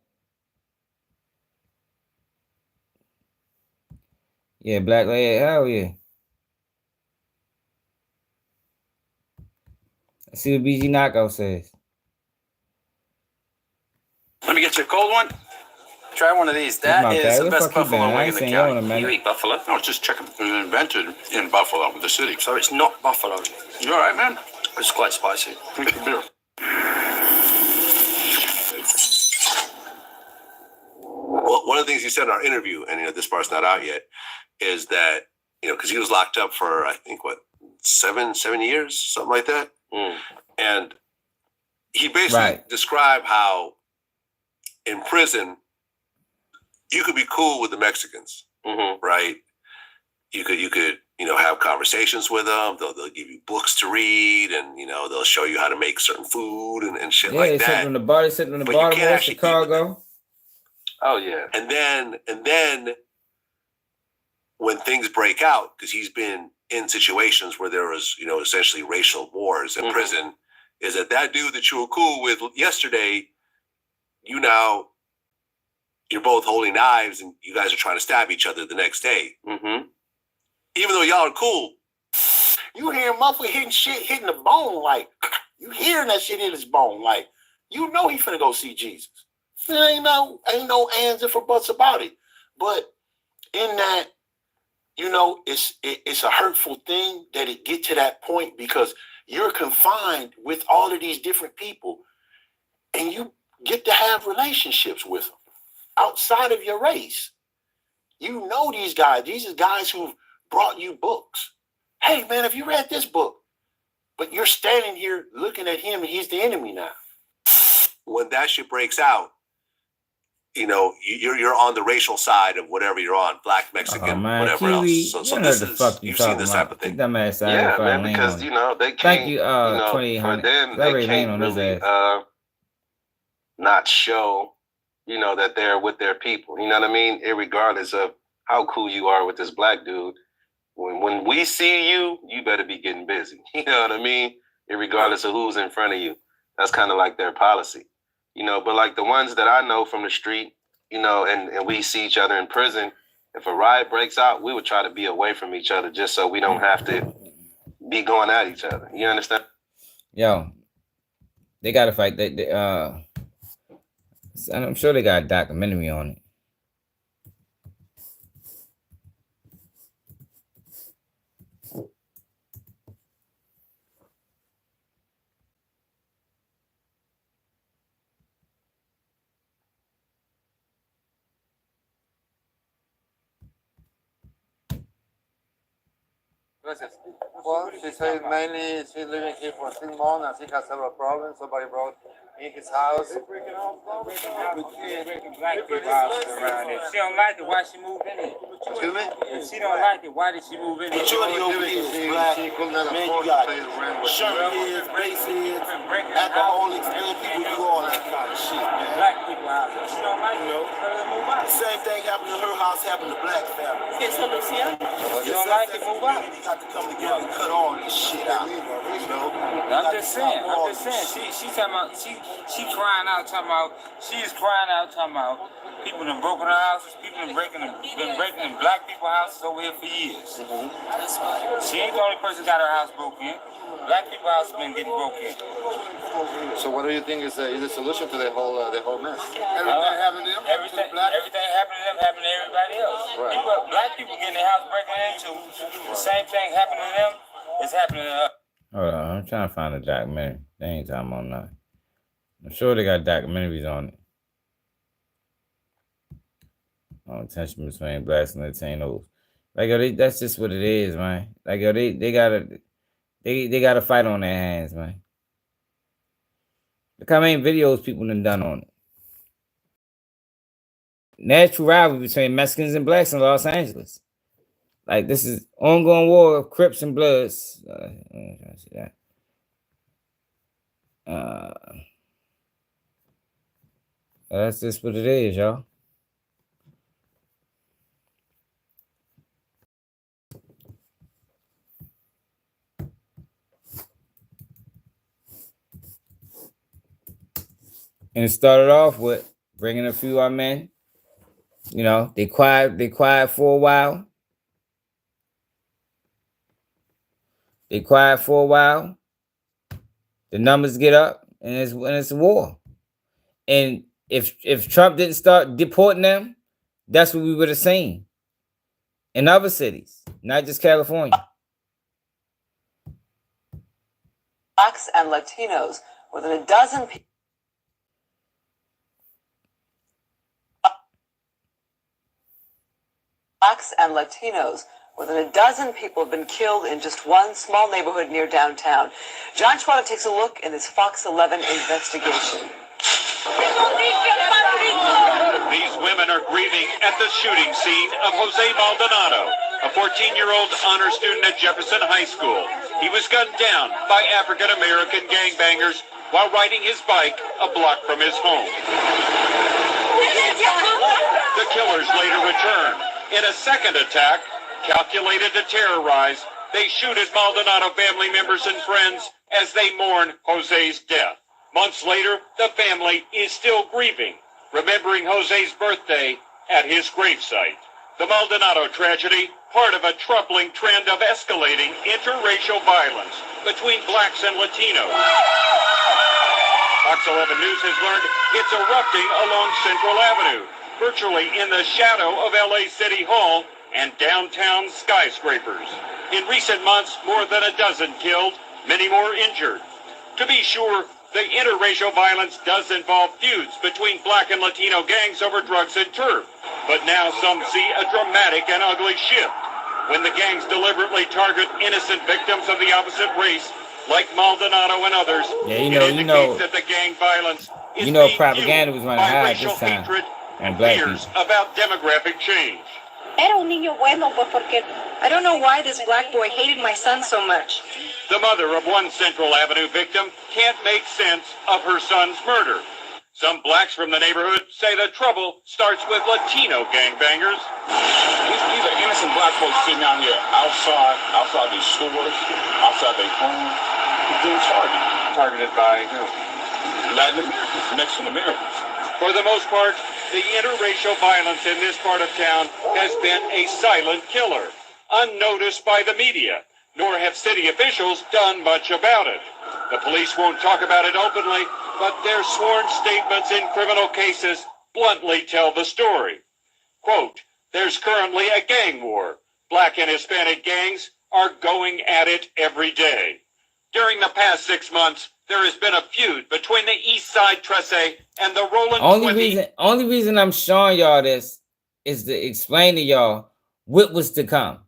[SPEAKER 1] Yeah, black lady, hell yeah. Let's see what BG Knockout says.
[SPEAKER 12] Let me get you a cold one. Try one of these. That is the best buffalo wing in the county. You eat buffalo? No, it's just chicken. It was invented in Buffalo, the city. So it's not buffalo. You all right, man? It's quite spicy. Drink the beer.
[SPEAKER 14] Well, one of the things he said in our interview, and this part's not out yet, is that because he was locked up for I think 7 years, something like that. And he basically described how in prison you could be cool with the Mexicans, right? You could have conversations with them. They'll give you books to read, and they'll show you how to make certain food and shit like that.
[SPEAKER 1] Yeah, sitting on the bar, Baltimore, Chicago.
[SPEAKER 14] Oh yeah. And then when things break out, because he's been in situations where there was, essentially racial wars in prison, is that dude that you were cool with yesterday, you're both holding knives and you guys are trying to stab each other the next day. Even though y'all are cool.
[SPEAKER 5] You hear motherfucker hitting the bone, like, you hearing that shit in his bone, like, he finna go see Jesus. There ain't no ands if or buts about it. But in that, it's a hurtful thing that it get to that point because you're confined with all of these different people and you get to have relationships with them outside of your race. These guys. These are guys who've brought you books. Hey, man, have you read this book? But you're standing here looking at him and he's the enemy now.
[SPEAKER 14] When that shit breaks out, you're on the racial side of whatever you're on, black, Mexican, whatever
[SPEAKER 1] Kiwi,
[SPEAKER 14] else. So this is, you've seen this type of thing.
[SPEAKER 1] That man
[SPEAKER 12] yeah, man, because, they can't,
[SPEAKER 1] thank you,
[SPEAKER 12] for them, they can't really not show, that they're with their people. You know what I mean? Irregardless of how cool you are with this black dude, when we see you, you better be getting busy. You know what I mean? Irregardless of who's in front of you. That's kind of like their policy. But like the ones that I know from the street, and we see each other in prison, if a riot breaks out, we would try to be away from each other just so we don't have to be going at each other. You understand?
[SPEAKER 1] Yo, they got to fight. I'm sure they got a documentary on it.
[SPEAKER 15] Well, she said mainly she's living here for 6 months and she has several problems. Somebody brought in his house.
[SPEAKER 16] Black people houses around here. She don't like it. Why she moved in here?
[SPEAKER 15] Excuse me?
[SPEAKER 16] If she don't like it, why did she move in here?
[SPEAKER 5] Majority over here is black. Man, you got shirt heads, face heads, alcoholics, and people do all that kind of shit, man.
[SPEAKER 16] Black people houses. She don't like it. Move out.
[SPEAKER 5] The same thing happened to her house, happened to black family.
[SPEAKER 16] It's so Lucia. You don't like it, move out.
[SPEAKER 5] You got to come together and cut all this shit out.
[SPEAKER 16] I'm just saying. She talking about, she crying out, talking about, she's crying out, talking about people done broken her houses, people been breaking in black people houses over here for years. She ain't the only person got her house broken in. Black people houses been getting broken in.
[SPEAKER 15] So what do you think is the solution to the whole mess?
[SPEAKER 16] Everything happened to them happened to everybody else.
[SPEAKER 15] Right.
[SPEAKER 16] Black people getting their house breaking into, the same thing happened to them is happening to us.
[SPEAKER 1] Hold on, I'm trying to find a documentary. They ain't talking about nothing. I'm sure they got documentaries on it. On tension between blacks and Latinos. Like, yo, that's just what it is, man. Like, yo, they gotta fight on their hands, man. Look how many videos people done on it. Natural rivalry between Mexicans and blacks in Los Angeles. Like, this is ongoing war of Crips and Bloods. See that. That's just what it is, y'all. And it started off with bringing a few of our men. They quiet for a while. The numbers get up, and it's a war. And if Trump didn't start deporting them, that's what we would have seen in other cities, not just California.
[SPEAKER 24] Blacks and Latinos, more than a dozen people. Blacks and Latinos, More than a dozen people have been killed in just one small neighborhood near downtown. John Schwatta takes a look in this Fox 11 investigation.
[SPEAKER 17] These women are grieving at the shooting scene of Jose Maldonado, a 14-year-old honor student at Jefferson High School. He was gunned down by African-American gangbangers while riding his bike a block from his home. The killers later returned. In a second attack, calculated to terrorize, they shoot at Maldonado family members and friends as they mourn Jose's death. Months later, the family is still grieving, remembering Jose's birthday at his gravesite. The Maldonado tragedy, part of a troubling trend of escalating interracial violence between blacks and Latinos. Fox 11 News has learned it's erupting along Central Avenue, virtually in the shadow of LA City Hall and downtown skyscrapers. In recent months, more than a dozen killed, many more injured. To be sure, the interracial violence does involve feuds between black and Latino gangs over drugs and turf. But now some see a dramatic and ugly shift when the gangs deliberately target innocent victims of the opposite race, like Maldonado and others.
[SPEAKER 1] Yeah, you know,
[SPEAKER 17] that the gang violence is
[SPEAKER 1] propaganda was running high at this time on black people.
[SPEAKER 17] About demographic change.
[SPEAKER 18] I don't know why this black boy hated my son so much.
[SPEAKER 17] The mother of one Central Avenue victim can't make sense of her son's murder. Some blacks from the neighborhood say the trouble starts with Latino gangbangers.
[SPEAKER 16] These are innocent black folks sitting out here outside these stores, outside their homes, being targeted by Latin Americans, Mexican Americans.
[SPEAKER 17] For the most part, the interracial violence in this part of town has been a silent killer, unnoticed by the media, nor have city officials done much about it. The police won't talk about it openly, but their sworn statements in criminal cases bluntly tell the story. Quote, "There's currently a gang war. Black and Hispanic gangs are going at it every day. During the past 6 months, there has been a feud between the East Side Trece and the Roland
[SPEAKER 1] Only reason I'm showing y'all this is to explain to y'all what was to come.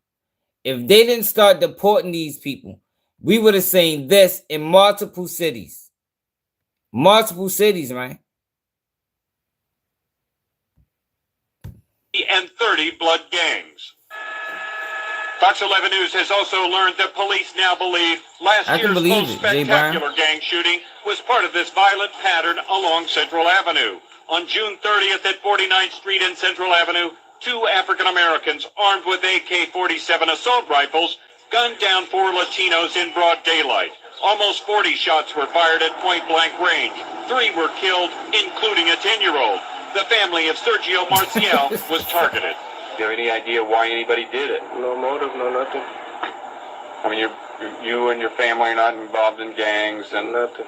[SPEAKER 1] If they didn't start deporting these people, we would have seen this in multiple cities. Multiple cities, man.
[SPEAKER 17] And 30 blood gangs. Fox 11 News has also learned that police now believe last year's most spectacular gang shooting was part of this violent pattern along Central Avenue. On June 30th at 49th Street and Central Avenue, 2 African Americans armed with AK-47 assault rifles gunned down 4 Latinos in broad daylight. Almost 40 shots were fired at point-blank range. 3 were killed, including a 10-year-old. The family of Sergio Marcial was targeted.
[SPEAKER 16] Do you have any idea why anybody did it?
[SPEAKER 19] No motive, no nothing.
[SPEAKER 16] I mean, you and your family are not involved in gangs and
[SPEAKER 19] nothing.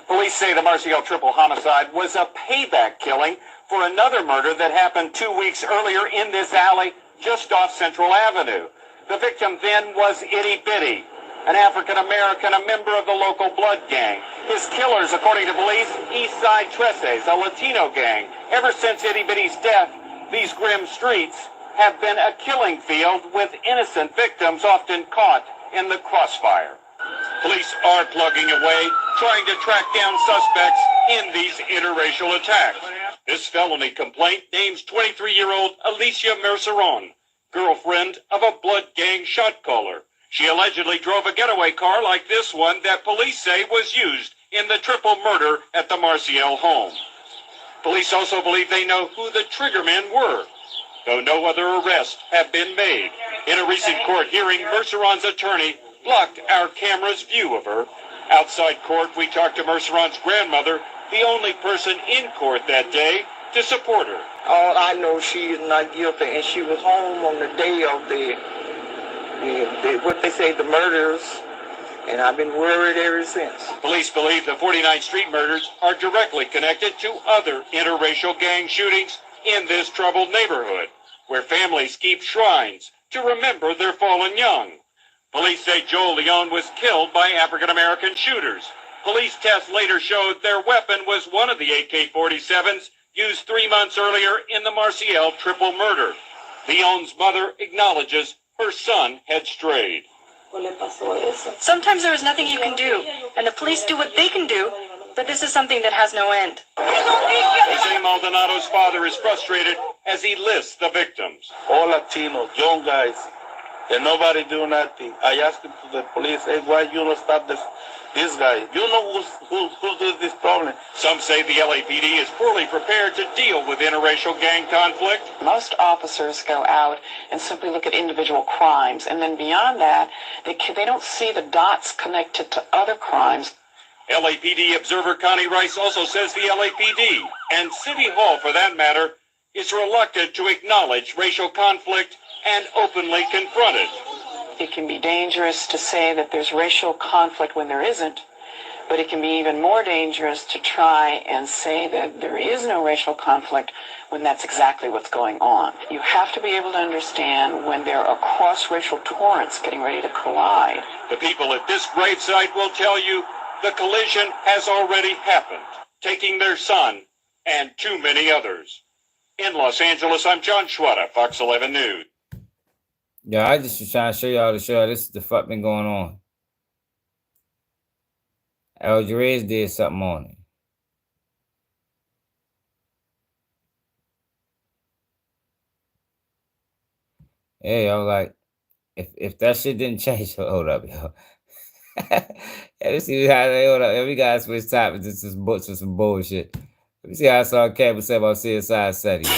[SPEAKER 17] Police say the Marcial triple homicide was a payback killing for another murder that happened 2 weeks earlier in this alley just off Central Avenue. The victim then was Itty Bitty, an African-American, a member of the local blood gang. His killers, according to police, East Side Treces, a Latino gang. Ever since Itty Bitty's death, these grim streets have been a killing field with innocent victims often caught in the crossfire. Police are plugging away, trying to track down suspects in these interracial attacks. This felony complaint names 23-year-old Alicia Merceron, girlfriend of a blood gang shot caller. She allegedly drove a getaway car like this one that police say was used in the triple murder at the Marcial home. Police also believe they know who the triggermen were, though no other arrests have been made. In a recent court hearing, Merceron's attorney blocked our camera's view of her. Outside court, we talked to Merceron's grandmother, the only person in court that day to support her.
[SPEAKER 19] All I know, she is not guilty, and she was home on the day of the murders, and I've been worried ever since.
[SPEAKER 17] Police believe the 49th Street murders are directly connected to other interracial gang shootings in this troubled neighborhood, where families keep shrines to remember their fallen young. Police say Joel Leon was killed by African-American shooters. Police tests later showed their weapon was one of the AK-47s used 3 months earlier in the Marcial triple murder. Leon's mother acknowledges her son had strayed.
[SPEAKER 18] Sometimes there is nothing you can do, and the police do what they can do, but this is something that has no end.
[SPEAKER 17] Jose Maldonado's father is frustrated as he lists the victims.
[SPEAKER 3] All Latinos, young guys, and nobody do nothing. I asked him to the police, hey, why you don't stop this guy? You know who does this problem?
[SPEAKER 17] Some say the LAPD is poorly prepared to deal with interracial gang conflict.
[SPEAKER 24] Most officers go out and simply look at individual crimes, and then beyond that, they don't see the dots connected to other crimes.
[SPEAKER 17] LAPD observer Connie Rice also says the LAPD, and City Hall for that matter, is reluctant to acknowledge racial conflict and openly confront it.
[SPEAKER 24] It can be dangerous to say that there's racial conflict when there isn't, but it can be even more dangerous to try and say that there is no racial conflict when that's exactly what's going on. You have to be able to understand when there are cross-racial torrents getting ready to collide.
[SPEAKER 17] The people at this gravesite will tell you the collision has already happened, taking their son and too many others. In Los Angeles, I'm John Schwada, Fox 11 News.
[SPEAKER 1] Yeah, I just was trying to show y'all this is the fuck been going on. Al Jarrett's did something on it. Hey, y'all, like, if that shit didn't change, hold up, y'all. Let's see how they hold up. We gotta switch topics. This is some bullshit. Let me see how I saw Campbell say about CSI City, yo.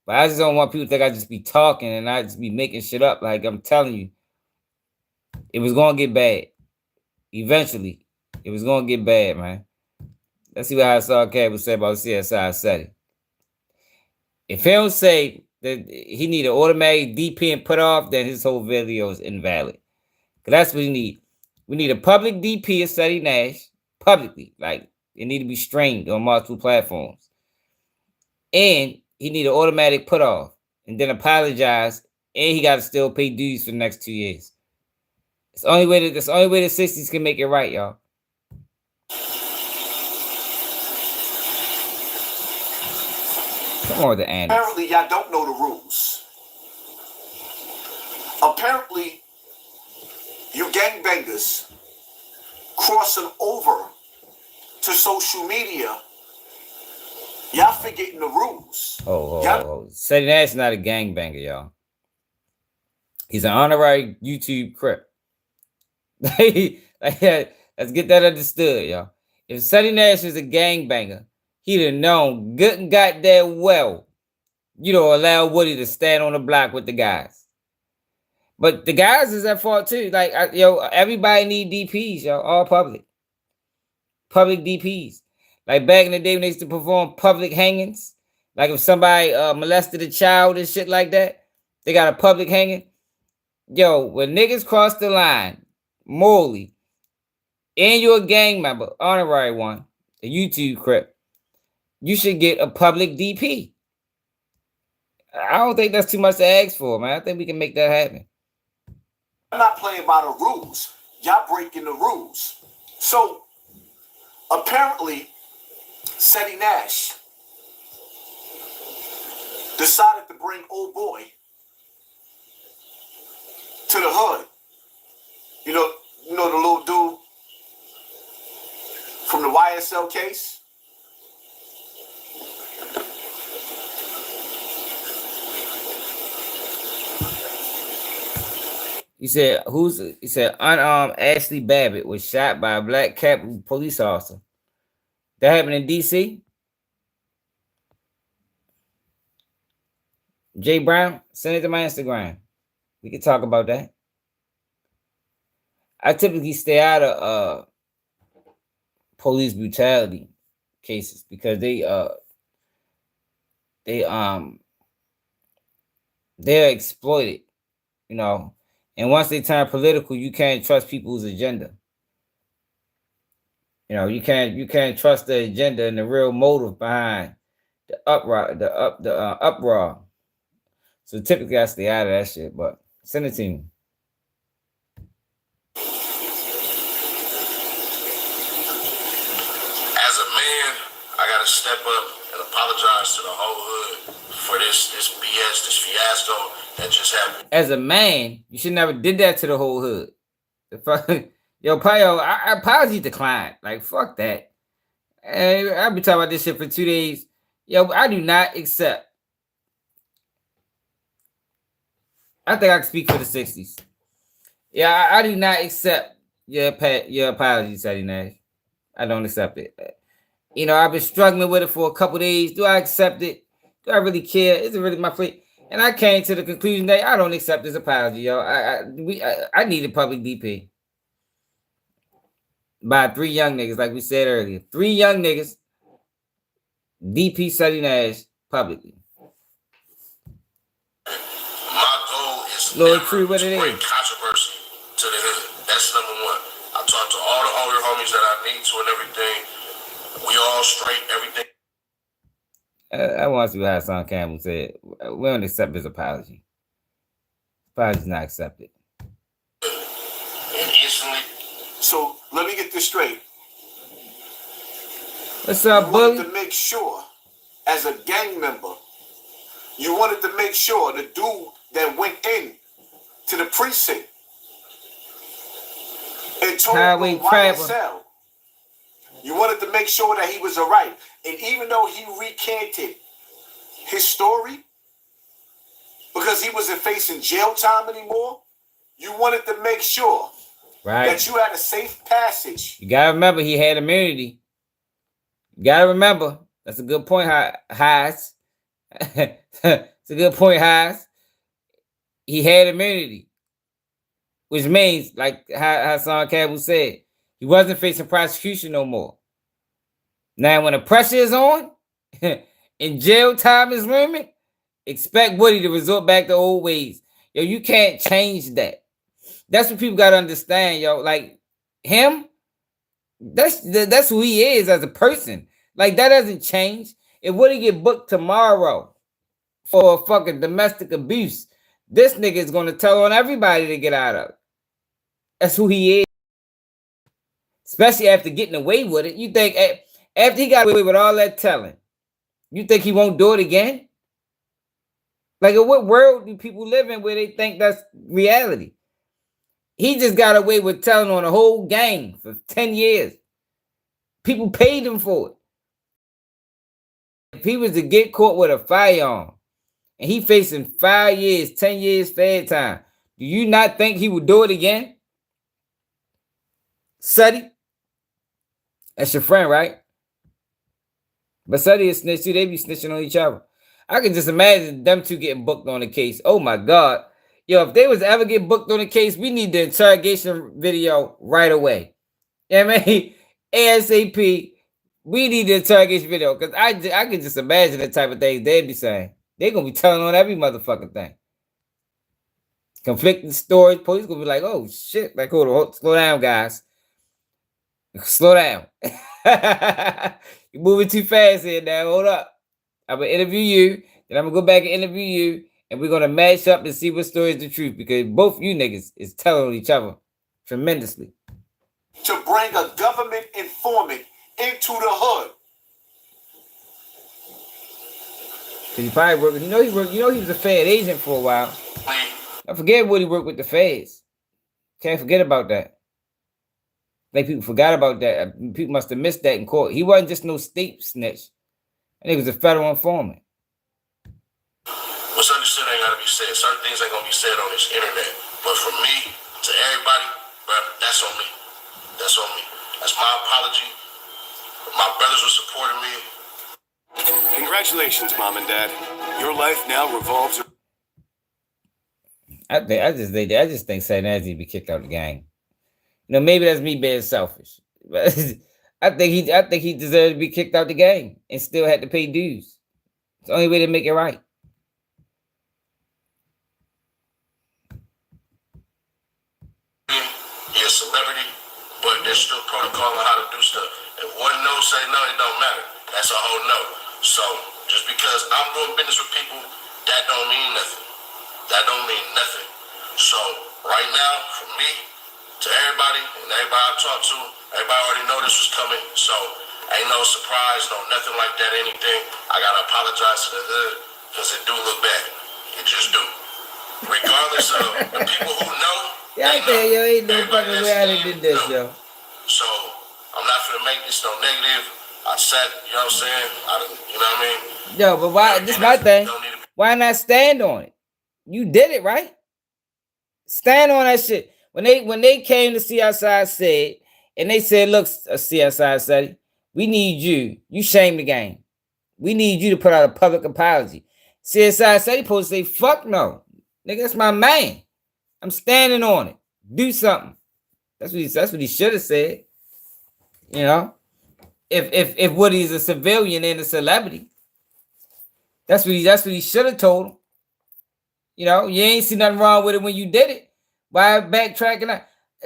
[SPEAKER 1] But I just don't want people to think I just be talking and I just be making shit up. Like, I'm telling you, it was gonna get bad. Eventually, it was gonna get bad, man. Let's see what I saw Campbell say about CSI City. If he don't say that he need an automatic DP and put off, then his whole video is invalid. Because that's what we need. We need a public DP of Seti Nash, publicly. Like, it need to be streamed on multiple platforms. And he need an automatic put off. And then apologize. And he got to still pay dues for the next 2 years. It's the only way the 60s can make it right, y'all. Come on with the answer.
[SPEAKER 5] Apparently, y'all don't know the rules. Apparently, you gangbangers crossing over to social media, y'all forgetting the rules.
[SPEAKER 1] Oh. Seti Nash is not a gangbanger, y'all. He's an honorary YouTube crip. Let's get that understood, y'all. If Seti Nash is a gangbanger, he'd have known good and goddamn well, allow Woody to stand on the block with the guys. But the guys is at fault too. Like, everybody need DPs, y'all. All public. Public DPs. Like back in the day when they used to perform public hangings. Like if somebody molested a child and shit like that, they got a public hanging. Yo, when niggas cross the line, morally, and you're a gang member, honorary one, a YouTube crip, you should get a public DP. I don't think that's too much to ask for, man. I think we can make that happen.
[SPEAKER 5] I'm not playing by the rules. Y'all breaking the rules. So, apparently, Seti Nash decided to bring old boy to the hood. You know the little dude from the YSL case?
[SPEAKER 1] He said, unarmed Ashley Babbitt was shot by a black cap police officer. That happened in D.C.? Jay Brown, send it to my Instagram. We can talk about that. I typically stay out of police brutality cases because they're exploited, And once they turn political, you can't trust people's agenda. You can't trust the agenda and the real motive behind the uproar. So typically I stay out of that shit, but send it to me.
[SPEAKER 5] As a man, I gotta step up and apologize to the whole hood for this BS, this fiasco that just happened.
[SPEAKER 1] As a man, you should never did that to the whole hood. Yo, Payo, I apology declined. Like, fuck that. Hey, I've been talking about this shit for 2 days. Yo, I do not accept. I think I can speak for the 60s. Yeah, I do not accept your apology, Sadie Nash. I don't accept it. You know, I've been struggling with it for a couple days. Do I accept it? Do I really care? Is it really my fleet? And I came to the conclusion that I don't accept this apology, yo. I needed public DP by 3 young niggas, like we said earlier. 3 young niggas DP Sadie Nash publicly.
[SPEAKER 5] My goal is
[SPEAKER 1] Lord True, what it
[SPEAKER 5] bring
[SPEAKER 1] is.
[SPEAKER 5] controversy to the hood. That's number one. I talked to all the older homies that I need to and everything. We all straight, everything.
[SPEAKER 1] I want to see what Hassan Campbell said. We don't accept his apology. Apology's not accepted.
[SPEAKER 5] And instantly.
[SPEAKER 14] So let me get this straight.
[SPEAKER 1] What's up,
[SPEAKER 14] you
[SPEAKER 1] Bully?
[SPEAKER 14] wanted to make sure, as a gang member, you wanted to make sure the dude that went in to the precinct and told
[SPEAKER 1] Highway
[SPEAKER 14] the
[SPEAKER 1] Trapper.
[SPEAKER 14] YSL, you wanted to make sure that he was all right. And even though he recanted his story, because he wasn't facing jail time anymore, you wanted to make sure that you had a safe passage.
[SPEAKER 1] You gotta remember he had immunity. You gotta remember. That's a good point, Haas. It's a good point, Haas. He had immunity, which means, like Hassan Campbell said, he wasn't facing prosecution no more. Now, when the pressure is on and jail time is looming, expect Woody to resort back to old ways. Yo, you can't change that. That's what people gotta understand, yo. Like him, that's who he is as a person. Like that doesn't change. If Woody get booked tomorrow for fucking domestic abuse, this nigga is gonna tell on everybody to get out of it. That's who he is. Especially after getting away with it. You think after he got away with all that telling, you think he won't do it again? Like, in what world do people live in where they think that's reality? He just got away with telling on a whole gang for 10 years. People paid him for it. If he was to get caught with a firearm and he facing 5 years, 10 years fed time, do you not think he would do it again? Suddy? That's your friend, right? But Suddy is snitch too. They be snitching on each other. I can just imagine them two getting booked on the case. Oh my God. Yo, if they was ever get booked on the case, we need the interrogation video right away. You know what I mean? ASAP. We need the interrogation video. Because I can just imagine the type of things they'd be saying. They're going to be telling on every motherfucking thing. Conflicting stories. Police going to be like, oh shit. Like, hold on. Slow down, guys. Slow down. You're moving too fast here now. Hold up. I'm going to interview you. Then I'm going to go back and interview you. And we're going to match up and see what story is the truth. Because both you niggas is telling on each other tremendously.
[SPEAKER 14] To bring a government informant into the hood.
[SPEAKER 1] He probably worked. You know he was a Fed agent for a while. I forget what he worked with the Feds. Can't forget about that. Like people forgot about that. People must have missed that in court. He wasn't just no state snitch. I think he was a federal informant.
[SPEAKER 5] What's understood ain't gotta be said. Certain things ain't gonna be said on this internet. But from me to everybody, bro, that's on me. That's on me. That's my apology. My brothers were supporting me.
[SPEAKER 7] Congratulations, Mom and Dad. Your life now revolves.
[SPEAKER 1] I just think Sadie Nash need to be kicked out of the gang. You know, maybe that's me being selfish. But I think he deserves to be kicked out the gang and still had to pay dues. It's the only way to make it right.
[SPEAKER 5] You're a celebrity, but there's still protocol on how to do stuff. If one no say no, it don't matter. That's a whole no. So just because I'm doing business with people, that don't mean nothing. That don't mean nothing. So right now, for me, to everybody and everybody I talk to, everybody already know this was coming. So ain't no surprise, no nothing like that, anything. I gotta apologize to the hood. because it do look bad. It just do. Regardless of the people who know.
[SPEAKER 1] Yeah, I think yo ain't no fucking way I did this, yo.
[SPEAKER 5] So I'm not gonna make this no negative. I said, you know what I'm saying? You know what I mean?
[SPEAKER 1] Yo, but why? This my thing. Why not stand on it? You did it, right? Stand on that shit. When they came to CSI said, and they said, look, CSI said, we need you. You shame the game. We need you to put out a public apology. CSI said he supposed to say, fuck no. Nigga, that's my man. I'm standing on it. Do something. That's what he should have said. You know? If Woody's a civilian and a celebrity. That's what he should have told him. You know, you ain't see nothing wrong with it when you did it. Why backtracking?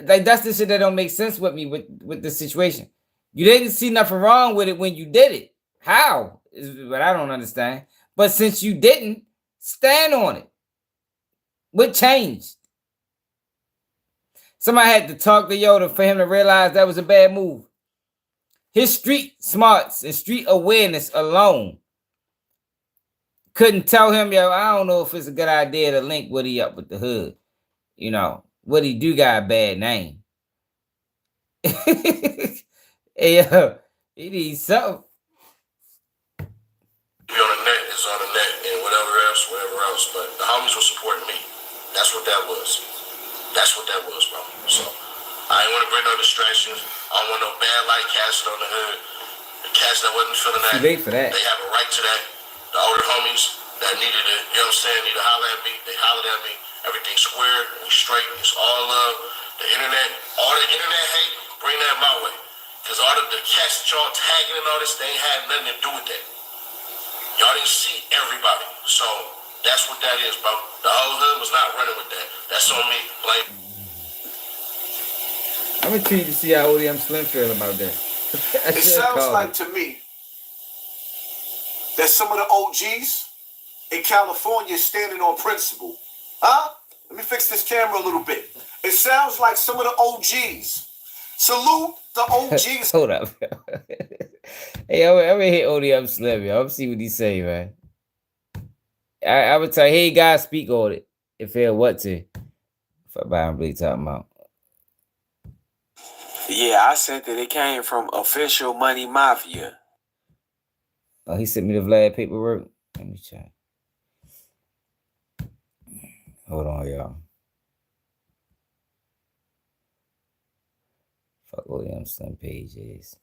[SPEAKER 1] Like, that's the shit that don't make sense with me with the situation. You didn't see nothing wrong with it when you did it. How? Is what I don't understand. But since you didn't, stand on it. What changed? Somebody had to talk to Yoda for him to realize that was a bad move. His street smarts and street awareness alone couldn't tell him, yo, I don't know if it's a good idea to link Woody up with the hood. You know, Woody do got a bad name. Hey, yo, he needs something.
[SPEAKER 5] Be on the net is on the net and whatever else. But the homies were supporting me. That's what that was. That's what that was, bro. So I ain't want to bring no distractions. I don't want no bad light cast on the hood. The cats that wasn't feeling that,
[SPEAKER 1] too late for that.
[SPEAKER 5] They have a right to that. The older homies that needed it, you know what I'm saying, need to holler at me. They hollered at me. Everything's square and straight. It's all love. The internet, all the internet hate, bring that my way. Because all the cats that y'all tagging and all this, they ain't had nothing to do with that. Y'all didn't see everybody. So that's what that is, bro. The whole hood was not running with that. That's on me. Blame.
[SPEAKER 1] I'm intrigued to see how ODM Slim feel about that.
[SPEAKER 5] It sounds like to me that some of the OGs in California is standing on principle. Huh? Let me fix this camera a little bit. It sounds like some of the OGs. Salute the OGs.
[SPEAKER 1] Hold up. Hey, I'm gonna hit ODM Slim, yo. I'm see what he say, man. I would tell you, hey, guys, speak on it. If he what to. Fuck Byron Bleak talking about.
[SPEAKER 4] Yeah, I said that it came from Official Money Mafia.
[SPEAKER 1] Oh, he sent me the Vlad paperwork. Let me check. Hold on, y'all. Fuck ODM Slim pages.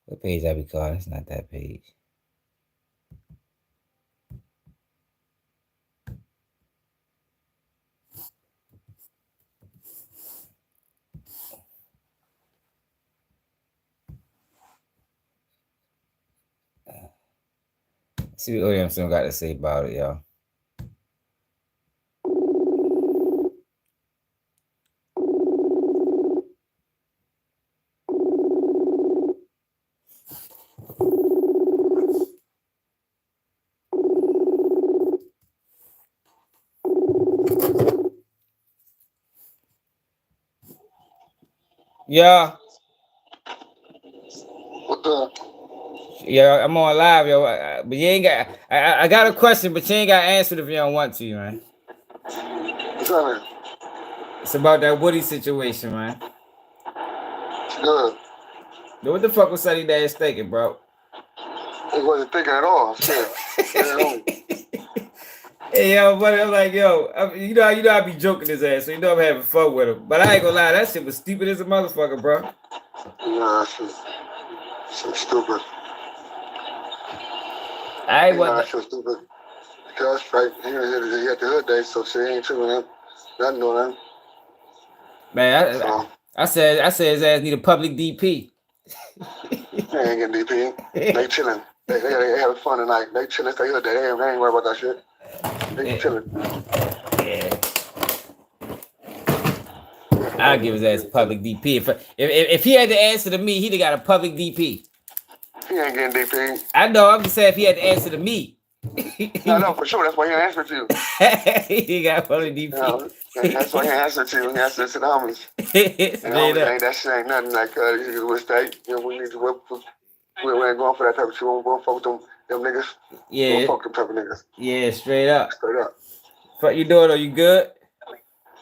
[SPEAKER 1] What page I be calling? It's not that page. See what ODM Slim got to say about it, y'all. Yeah.
[SPEAKER 11] What the?
[SPEAKER 1] Yeah, I'm on live, yo. But you ain't got. I got a question, but you ain't got to answer it if you don't want to, man.
[SPEAKER 11] What's that?
[SPEAKER 1] It's about that Woody situation, man.
[SPEAKER 11] Good.
[SPEAKER 1] Yo, what the fuck was Sunny Dash thinking, bro?
[SPEAKER 11] He wasn't thinking at all. Shit.
[SPEAKER 1] Hey, yo, buddy, I'm like, yo, you know I be joking his ass, so you know I'm having fun with him. But I ain't gonna lie, that shit was stupid as a motherfucker, bro.
[SPEAKER 11] Nah, shit stupid.
[SPEAKER 1] I ain't want
[SPEAKER 11] shit stupid. Because right, he had the hood day, so shit ain't tripping him. Nothing on him.
[SPEAKER 1] Man, I said his ass need a public DP.
[SPEAKER 11] They ain't getting DP. They chilling. They having fun tonight. They chilling. They hood day. They ain't worried about that shit. They chilling.
[SPEAKER 1] Yeah. I'll give his ass a public DP. If he had to answer to me, he'd have got a public DP.
[SPEAKER 11] He ain't getting DP.
[SPEAKER 1] I know. I'm just saying if he had to answer to me.
[SPEAKER 11] No, for sure. That's why he ain't answering to you.
[SPEAKER 1] He got public DP.
[SPEAKER 11] No, that's why he ain't answering to you. He answering to the homies. And homies ain't that shit ain't nothing like this is a mistake. You know, we need to work. We ain't going for that type of shit. We won't fuck with them Them niggas.
[SPEAKER 1] Yeah.
[SPEAKER 11] Don't fuck them type of niggas.
[SPEAKER 1] Yeah, straight up.
[SPEAKER 11] Straight up.
[SPEAKER 1] What you doing? Are you good?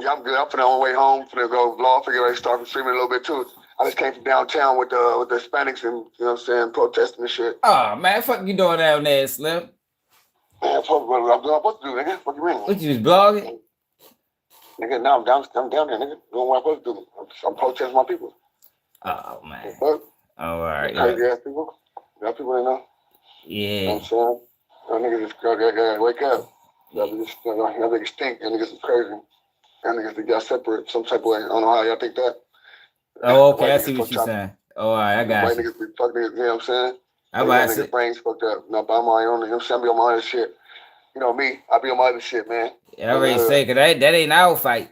[SPEAKER 11] Yeah, I'm good. I'm finna on the way home. Finna go vlog. Figure I start streaming a little bit too. I just came from downtown with the Hispanics and, you know what I'm saying, protesting and shit.
[SPEAKER 1] Oh, man, fuck you doing down there, Slim?
[SPEAKER 11] Man, fuck what I'm supposed to do, nigga. What you mean?
[SPEAKER 1] What, you was blogging?
[SPEAKER 11] Nigga, now I'm down there, nigga. Doing what I'm supposed to do. I'm protesting my people.
[SPEAKER 1] Oh, man.
[SPEAKER 11] Fuck.
[SPEAKER 1] All right.
[SPEAKER 11] Crazy ass people. Got people in there.
[SPEAKER 1] Yeah.
[SPEAKER 11] You know what I'm saying? Y'all niggas just gotta wake up. Y'all niggas stink. Y'all niggas is crazy. Y'all niggas think y'all separate some type of way. I don't know how y'all think that.
[SPEAKER 1] Oh, okay. I see what you're saying. Oh, all right. I got
[SPEAKER 11] white
[SPEAKER 1] you.
[SPEAKER 11] Niggas be fuck niggas, you know what I'm saying?
[SPEAKER 1] I'm
[SPEAKER 11] about niggas' brains fucked up. No, but I'm on my own. You know what I'm saying? I be on my other shit. You know me. I be on my other shit, man.
[SPEAKER 1] Yeah, I already say, because that ain't our fight.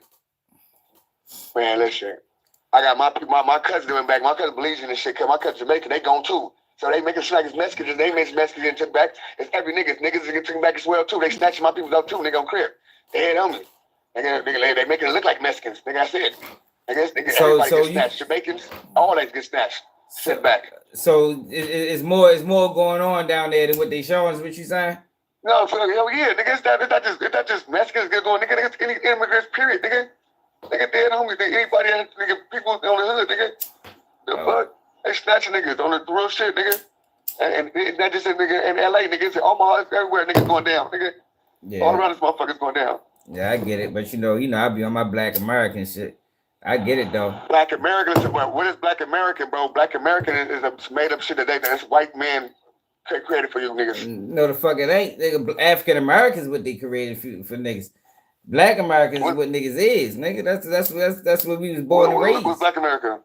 [SPEAKER 11] Man, listen. I got my cousin doing back. My cousin believes in this shit. Cause my cousin Jamaican, they gone too. So they making sure like it's Mexicans. They make Mexicans and took back. It's every niggas. Niggas get taken back as well too. They snatching my people up too. Nigga on crib. They ain't on me. They making it look like Mexicans. Nigga, I said. Nigga, everybody gets snatched. Jamaicans, all that get snatched. Sit back.
[SPEAKER 1] So it's more going on down there than what they showing. Is what you saying?
[SPEAKER 11] No, hell yeah, nigga. It's not just Mexicans get going. Nigga, it's any immigrants. Period, nigga. Nigga dead homies. Anybody, nigga, people on the hood, nigga. The fuck. They snatching niggas on the real shit, nigga. And not just in nigga in LA, niggas in Omaha, everywhere, niggas going down, nigga.
[SPEAKER 1] Yeah.
[SPEAKER 11] All around this motherfuckers going down.
[SPEAKER 1] Yeah, I get it, but you know, I be on my Black American shit. I get it though.
[SPEAKER 11] Black American, what is Black American, bro? Black American is a made up shit that's white man created for you niggas.
[SPEAKER 1] No, the fuck it ain't. Nigga, African Americans what they created for niggas. Black Americans is what niggas is, nigga. That's what we was born and raised.
[SPEAKER 11] What's Black America?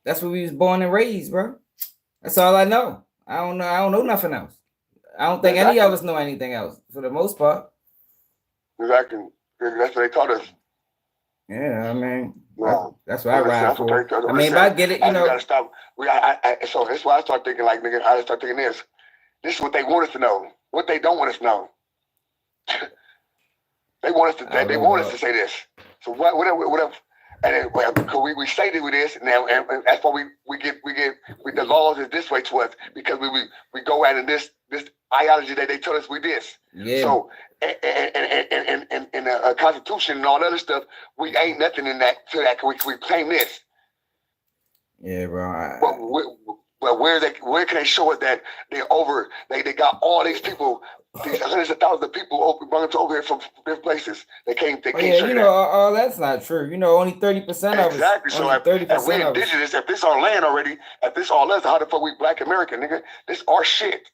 [SPEAKER 1] That's what we was born and raised, bro. That's all I know. I don't know nothing else. I don't think any of us know anything else for the most part.
[SPEAKER 11] Exactly. That's what they taught us.
[SPEAKER 1] Yeah, I mean,
[SPEAKER 11] no,
[SPEAKER 1] that's what I ride for. I mean, if I get it, you know.
[SPEAKER 11] Gotta stop. So that's why I start thinking, like, nigga, I start thinking this. This is what they want us to know. What they don't want us to know. They want us to. They want us to say this. So whatever. And then, we stated with this now, and that's why we get the laws is this way to us because we go out in this ideology that they tell us we this.
[SPEAKER 1] Yeah.
[SPEAKER 11] So and the Constitution and all that other stuff, we ain't nothing in that to that. We claim this.
[SPEAKER 1] Yeah, bro.
[SPEAKER 11] But where can they show us that they got all these people, these hundreds of thousands of people brought over here from different places? They can't.
[SPEAKER 1] Yeah, you know, all that's not true. You know, only 30% of us.
[SPEAKER 11] Exactly. So if we indigenous, if this our land already, if this all us, how the fuck we Black American, nigga? This our shit.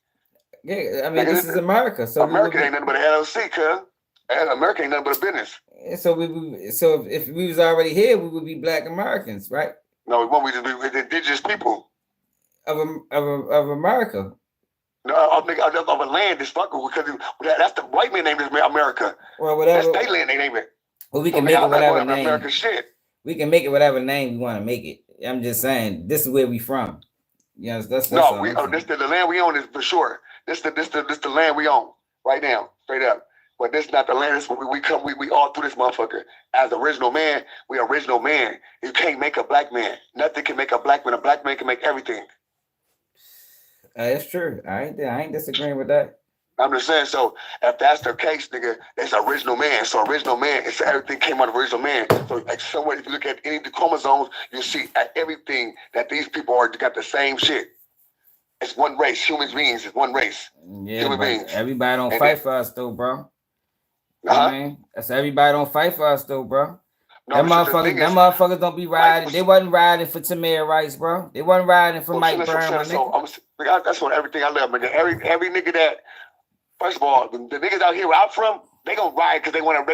[SPEAKER 1] Yeah, I mean, this is America. So
[SPEAKER 11] America ain't nothing but an LLC, cuz. America ain't nothing but a business.
[SPEAKER 1] So so if we was already here, we would be Black Americans, right?
[SPEAKER 11] No, we just be indigenous people
[SPEAKER 1] of America.
[SPEAKER 11] No, of a land is fucking because that's the white man name is America.
[SPEAKER 1] Well, whatever.
[SPEAKER 11] That's their land they name it.
[SPEAKER 1] Well, we can make it whatever name.
[SPEAKER 11] American shit.
[SPEAKER 1] We can make it whatever name we want to make it. I'm just saying, this is where we from. Yes, that's
[SPEAKER 11] no. This the land we own is for sure. This the land we own right now, straight up. But this is not the land. This we all through this motherfucker. As original man, we original man. You can't make a black man. Nothing can make a black man. A black man can make everything.
[SPEAKER 1] That's true. I ain't disagreeing with that.
[SPEAKER 11] I'm just saying. So if that's the case, nigga, it's original man. So original man, it's everything came out of original man. So like somewhere, if you look at any of the chromosomes, you see everything that these people got the same shit. It's one race. Human beings is one race.
[SPEAKER 1] Yeah,
[SPEAKER 11] human beings.
[SPEAKER 1] Everybody don't fight for us though, bro. I mean, that's everybody don't fight for us though, bro. No, them motherfuckers don't be riding. They wasn't riding for Tamir Rice, bro. They wasn't riding for Mike Brown.
[SPEAKER 11] That's what everything I love, man. Every nigga that, first of all, the niggas out here where I'm from, they gonna ride because they gonna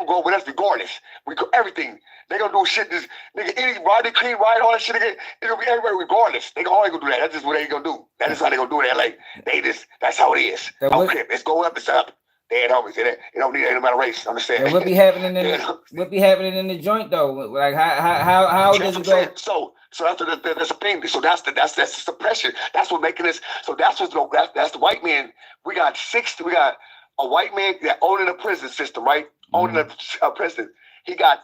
[SPEAKER 11] go with us regardless. We go everything. They gonna do shit. This nigga, any ride, clean ride, all that shit. It'll be everywhere regardless. They gonna always gonna do that. That's just what they gonna do. That is how they gonna do it in LA. That's how it is. Okay, let's go up. It's up. They ain't always it don't need any amount of race. Understand?
[SPEAKER 1] And what be happening in the joint though? Like how does it go?
[SPEAKER 11] So that's the thing. So that's the suppression. That's what making this. So that's the white man. We got a white man that owning a prison system, right? Owning a prison. He got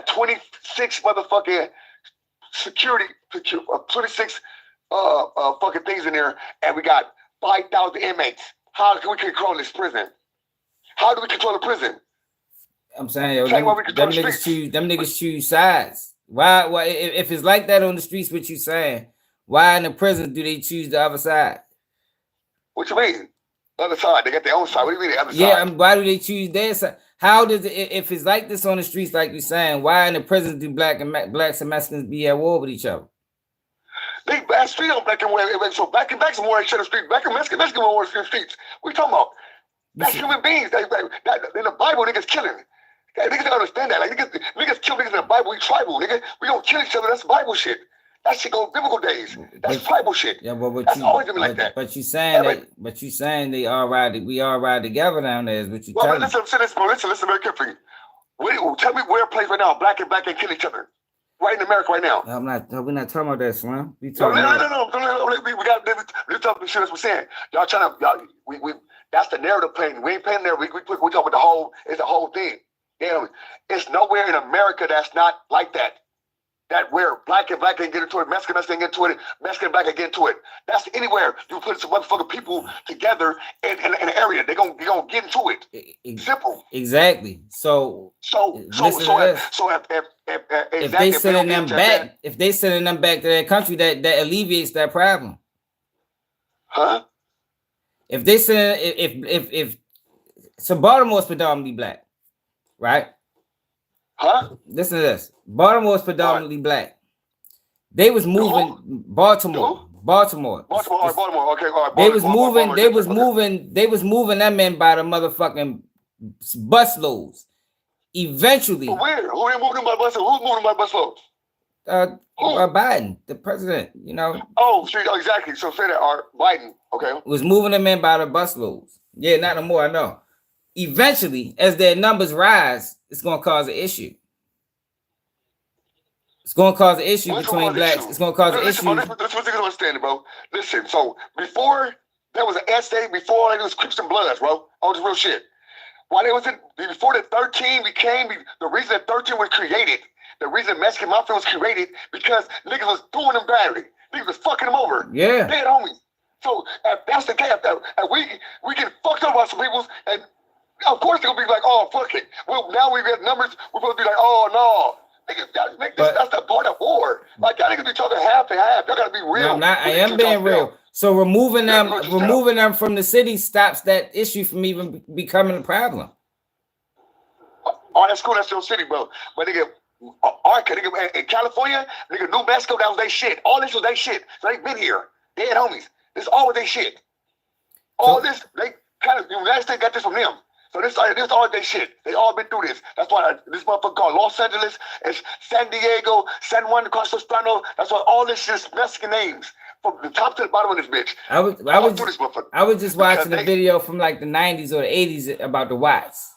[SPEAKER 11] 26 motherfucking security, 26 fucking things in there, and we got 5,000 inmates. How can we control this prison? How do we control the prison?
[SPEAKER 1] I'm saying, yo, them niggas choose sides. Why? If it's like that on the streets, what you saying? Why in the prison do they choose the other side?
[SPEAKER 11] What you mean? The other side? They got their own side. What do you mean the other side?
[SPEAKER 1] Yeah, why do they choose their side? How does it, if it's like this on the streets, like you're saying, why in the prisons do blacks and Mexicans be at war with each other?
[SPEAKER 11] They bad street on black and white. So black and Mexican war in the street. Black and Mexican war in the streets. What you talking about? That's human beings. In the Bible, niggas killing. Niggas don't understand that. Like niggas kill niggas in the Bible. We tribal, nigga. We don't kill each other. That's Bible shit. That shit goes biblical days. That's tribal shit.
[SPEAKER 1] Yeah, but
[SPEAKER 11] that's always been like that.
[SPEAKER 1] But you saying you saying they all ride. We all ride together down there. Is what you telling me.
[SPEAKER 11] Listen very carefully. Tell me where a place right now, black and kill each other. Right in America right now.
[SPEAKER 1] We're not talking about that, Slim.
[SPEAKER 11] No. We got to talk the shit as we're saying. Y'all trying to we that's the narrative playing. We ain't playing there. We talking about the whole. It's the whole thing. It's nowhere in America that's not like that. That where black and black can get into it, Mexican can get into it, Mexican and black can get into it. That's anywhere you put some motherfucking people together in an area, they're gonna get into it. Simple.
[SPEAKER 1] Exactly. So if they sending them back, if they sending them back to their country, that alleviates that problem.
[SPEAKER 11] Huh?
[SPEAKER 1] If they send if so Baltimore's predominantly black, right?
[SPEAKER 11] Huh?
[SPEAKER 1] Listen to this. Baltimore is predominantly black. They was moving Baltimore.
[SPEAKER 11] Okay, all right.
[SPEAKER 1] They was moving that man by the motherfucking busloads. Eventually.
[SPEAKER 11] Where? Who ain't moving by busloads? Who's moving by busloads?
[SPEAKER 1] Biden, the president, you know.
[SPEAKER 11] Oh, exactly. So say that, Biden, okay.
[SPEAKER 1] Was moving them in by the busloads. Yeah, not no more, I know. Eventually, as their numbers rise, it's going to cause an issue. It's going to cause an issue between blacks. It's going to cause an issue.
[SPEAKER 11] That's what niggas understand, bro. Listen, so before there was an essay, before it was Crips and Bloods, bro. All this real shit. While they was before the 13 became, the reason that 13 was created, the reason Mexican Mafia was created, because niggas was doing them badly. Niggas was fucking them over.
[SPEAKER 1] Yeah.
[SPEAKER 11] Dead homies. So if that's the case, and we get fucked up by some people, and of course they're gonna be like, oh fuck it. Well, now we got numbers. We're supposed to be like, oh no, niggas gotta make this. That's the part of war. Like y'all niggas be talking half and half. Y'all gotta be real.
[SPEAKER 1] I am being real. So removing them from the city stops that issue from even becoming a problem.
[SPEAKER 11] Oh, that's cool. That's your city, bro. But nigga, in California, nigga, New Mexico, that was their shit. All this was their shit. So they been here. Dead homies. This all was their shit. All this, they kind of, the United States got this from them. So this all their shit. They all been through this. That's why this motherfucker called Los Angeles, it's San Diego, San Juan de Capistrano. That's why all this shit's Mexican names. From the top to the bottom of this bitch. I
[SPEAKER 1] was just watching a video from like the 90s or the 80s about the whites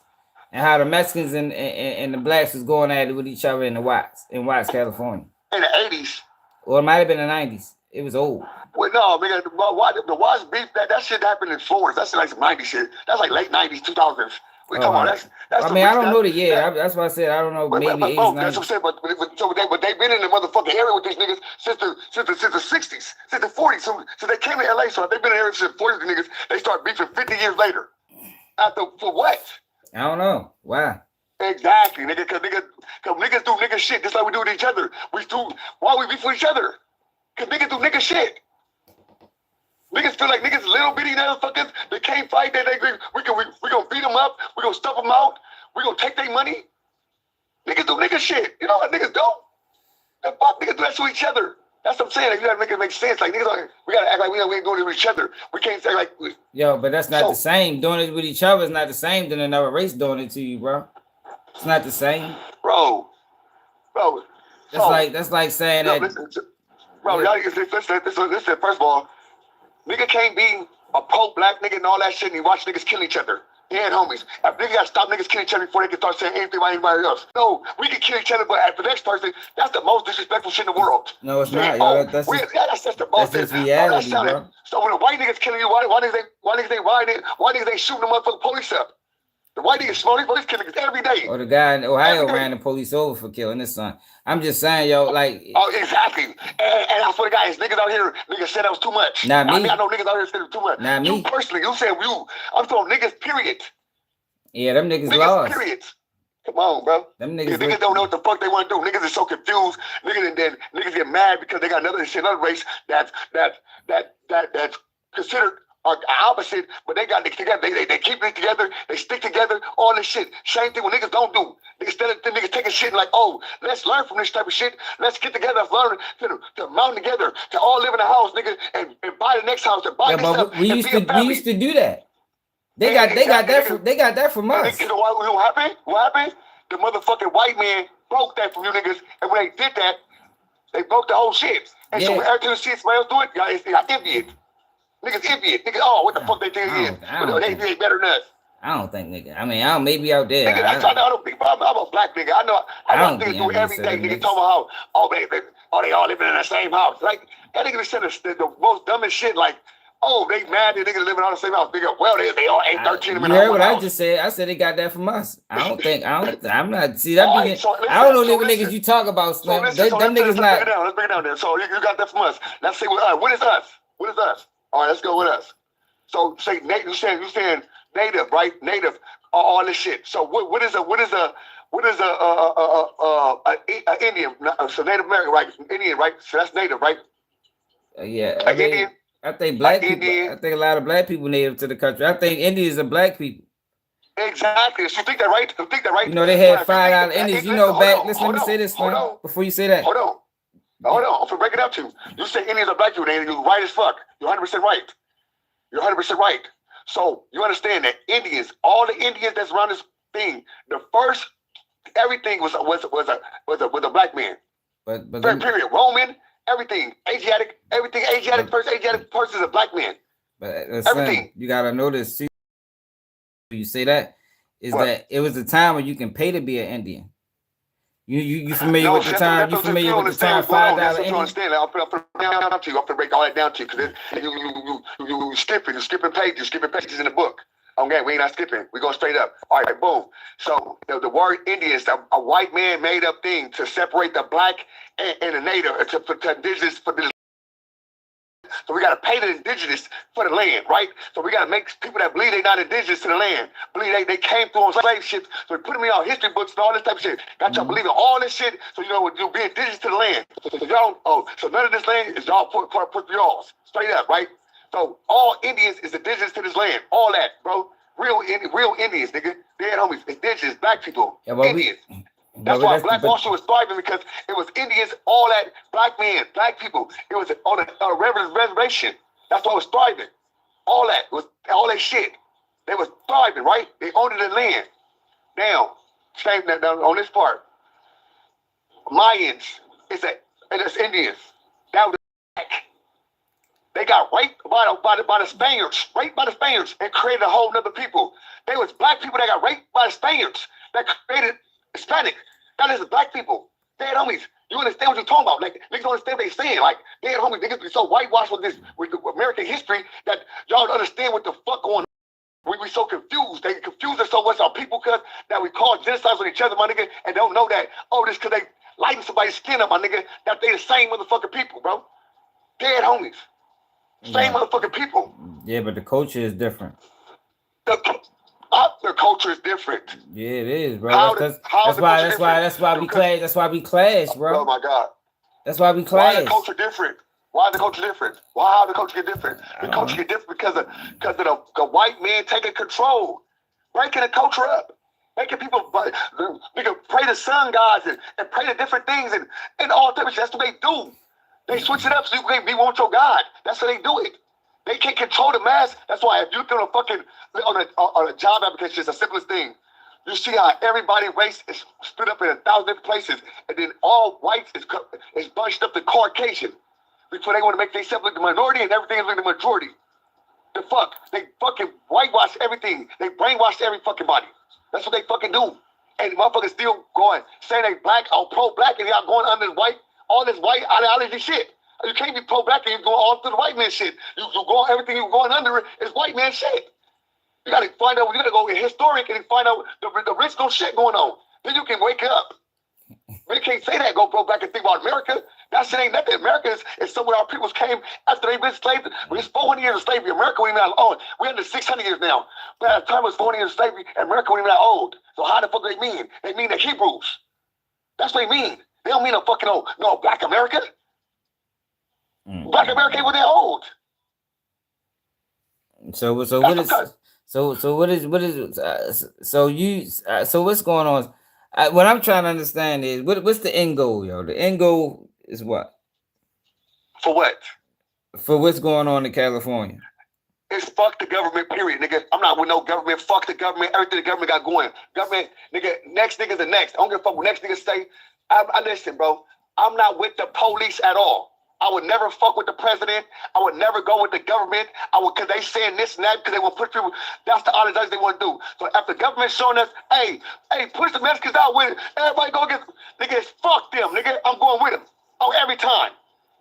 [SPEAKER 1] and how the Mexicans and the blacks was going at it with each other in Watts, California.
[SPEAKER 11] In the 80s?
[SPEAKER 1] Or it might have been the 90s. It was old.
[SPEAKER 11] Well, no, man, the Watts beef, that shit happened in Florida. That's like some 90s shit. That's like late 90s, 2000s. We talking about that's
[SPEAKER 1] I mean, I don't know the year. That's why I said I don't know. Maybe 80s,
[SPEAKER 11] that's what I'm saying. But they've been in the motherfucking area with these niggas since the 60s, since the 40s. So they came to LA. So they've been in the area since the 40s. The niggas, they start beefing 50 years later. For what?
[SPEAKER 1] I don't know. Why?
[SPEAKER 11] Exactly, nigga. Cause niggas do nigga shit just like we do with each other. Why we beef with each other? Cause niggas do nigga shit. Niggas feel like niggas little bitty motherfuckers. They can't fight. We gonna beat them up. We gonna stuff them out. We gonna take their money. Niggas do nigga shit. You know what niggas do? The fuck niggas do that to each other. That's what I'm saying. Like, you gotta make it make sense. Like niggas, we gotta act like we ain't doing it with each other. We can't say like.
[SPEAKER 1] Yo, but that's not the same. Doing it with each other is not the same than another race doing it to you, bro. It's not the same,
[SPEAKER 11] bro.
[SPEAKER 1] That's like saying that.
[SPEAKER 11] Listen, first of all, nigga can't be a pro-black nigga and all that shit and you watch niggas kill each other. Yeah, homies. If niggas gotta stop niggas killing each other before they can start saying anything about anybody else. No, we can kill each other, but at the next person, that's the most disrespectful shit in the world.
[SPEAKER 1] No, it's not, yo. That's
[SPEAKER 11] just the most.
[SPEAKER 1] That's just reality, bro.
[SPEAKER 11] So when the white niggas killing you, why niggas ain't shooting the motherfucking police up? The white niggas smart. These police killing niggas every day.
[SPEAKER 1] Or the guy in Ohio ran the police over for killing his son. I'm just saying, yo, like.
[SPEAKER 11] Oh, exactly. And I swear to God, niggas out here, niggas said that was too much.
[SPEAKER 1] Not me.
[SPEAKER 11] I know niggas out here said it was too much.
[SPEAKER 1] Not me.
[SPEAKER 11] You personally, you said you. I'm talking niggas, period.
[SPEAKER 1] Yeah, them niggas lost.
[SPEAKER 11] Period. Come on, bro.
[SPEAKER 1] Them niggas
[SPEAKER 11] don't know what the fuck they want to do. Niggas are so confused. Niggas get mad because they got another race that's considered opposite, but they got together. They keep it together. They stick together. All this shit. Same thing what niggas don't do. Instead of the niggas taking shit like, oh, let's learn from this type of shit. Let's get together. Let's learn to mount together. To all live in a house, nigga, and buy the next house. And buy this stuff.
[SPEAKER 1] We used to do that. They got that from us.
[SPEAKER 11] You know what happened? What happened? The motherfucking white man broke that from you niggas, and when they did that, they broke the whole shit. And so when every time you see somebody else do it, y'all idiot. Niggas idiot. Niggas, oh, what the fuck they think it is? They better than us.
[SPEAKER 1] I don't think, nigga. I mean, I don't maybe out there.
[SPEAKER 11] Nigga, I'm a black nigga. I know niggas do every day. Niggas talking about how, they all living in the same house. Like, that nigga said the most dumbest shit, like, oh, they mad that niggas living on the same house. Nigga, well, they all ain't 13 of them.
[SPEAKER 1] You heard what I just said? I said they got that from us. I'm not. See, that I don't know the niggas you talk about, Slim. Them niggas not.
[SPEAKER 11] Let's break it down there. So you got that from us. Let's say what is us? What is us? All right, let's go with us. So say you saying native, right? Native, all this shit. So what is a Indian? So Native American, right? Indian, right? So that's native, right?
[SPEAKER 1] Yeah. I mean, Indian. I think black people. I think a lot of black people native to the country. I think Indians are black people.
[SPEAKER 11] Exactly. So you think that right?
[SPEAKER 1] You know they had $5 Indians. You know back. Listen, let me say this, man. Before you say that.
[SPEAKER 11] Hold on. I'm gonna break it up to you. You say Indians are black people. You're right as fuck. You're 100% right. You're 100% right. So you understand that Indians, all the Indians that's around this thing, the first everything was a black man.
[SPEAKER 1] But
[SPEAKER 11] period. Roman. Everything Asiatic, first Asiatic person is a black man.
[SPEAKER 1] But everything you gotta notice too. You say that is that it was a time when you can pay to be an Indian. You familiar with the time? You familiar with the time? $5 Indian.
[SPEAKER 11] Understand? I'll put down to you. I'll break all that down to you because you skipping pages in the book. Okay, we ain't not skipping. We go straight up. All right, boom. So the word Indian is a white man made up thing to separate the black and the native to indigenous for the. So we got to pay the indigenous for the land, right? So we got to make people that believe they're not indigenous to the land, believe they came through on slave ships. So we put them in our history books and all this type of shit. Got y'all believing all this shit, so you know you'll be indigenous to the land. So y'all, so none of this land is y'all put y'all's straight up, right? So all Indians is indigenous to this land. All that, bro. Real Indians, nigga. Dead homies. Indigenous, black people.
[SPEAKER 1] Yeah,
[SPEAKER 11] Indians. That's why Black Wall Street was thriving, because it was Indians, all that, black men, black people. It was on a reservation. That's why it was thriving. All that was all that shit. They was thriving, right? They owned the land. Now, same that on this part. Mayans, it's Indians. That was black. They got raped by the Spaniards, and created a whole nother people. They was black people that got raped by the Spaniards that created Hispanic. That is the black people. Dead homies. You understand what you're talking about? Like, niggas don't understand what they're saying. Like, dead homies, niggas be so whitewashed with American history that y'all don't understand what the fuck going on. We so confused. They confuse us so much, our people, because that we call genocides on each other, my nigga, and don't know that, oh, this because they lighten somebody's skin up, my nigga, that they the same motherfucking people, bro. Dead homies. Same motherfucking people.
[SPEAKER 1] Yeah, but the culture is different.
[SPEAKER 11] The culture is different.
[SPEAKER 1] Yeah, it is, bro. That's why we clash. That's why we clash, bro.
[SPEAKER 11] Oh my God.
[SPEAKER 1] That's why we clash.
[SPEAKER 11] Why is the culture different? Why how the culture get different? The culture get different because of the white man taking control, breaking the culture up, making people nigga pray to sun gods and pray to different things and all types of shit. That's what they do. They switch it up so you can be want your God. That's how they do it. They can't control the mass. That's why if you do on a job application, it's the simplest thing. You see how everybody race is split up in 1,000 different places, and then all whites is bunched up to Caucasian. Before they want to make themselves look the minority and everything is like the majority. The fuck? They fucking whitewash everything. They brainwash every fucking body. That's what they fucking do. And motherfuckers still going, saying they black or pro-black, and y'all going under all this white ideology shit. You can't be pro-black and you go all through the white man shit. You go everything you going under is white man shit. You gotta find out. You gotta go historic and find out the original shit going on. Then you can wake up. But you can't say that. Go back and think about America. That shit ain't nothing. America is somewhere our peoples came after they've been enslaved. It's 400 years of slavery. America wasn't even that old. We're under 600 years now. But at the time it was 400 years of slavery, America wasn't even that old. So how the fuck do they mean? They mean the Hebrews. That's what they mean. They don't mean a fucking no Black America. Black America ain't what they old.
[SPEAKER 1] So what's going on? What I'm trying to understand is what's the end goal, yo? The end goal is what?
[SPEAKER 11] For what?
[SPEAKER 1] For what's going on in California?
[SPEAKER 11] It's fuck the government, period, nigga. I'm not with no government. Fuck the government. Everything the government got going. Government, nigga, next nigga's the next. I don't give a fuck what next niggas say. I listen, bro. I'm not with the police at all. I would never fuck with the president. I would never go with the government. Because they saying this and that because they want to push people. That's the honest thing they want to do. So after the government showing us, hey, push the Mexicans out with it. Everybody go get, nigga, fuck them, nigga. I'm going with them. Oh, every time.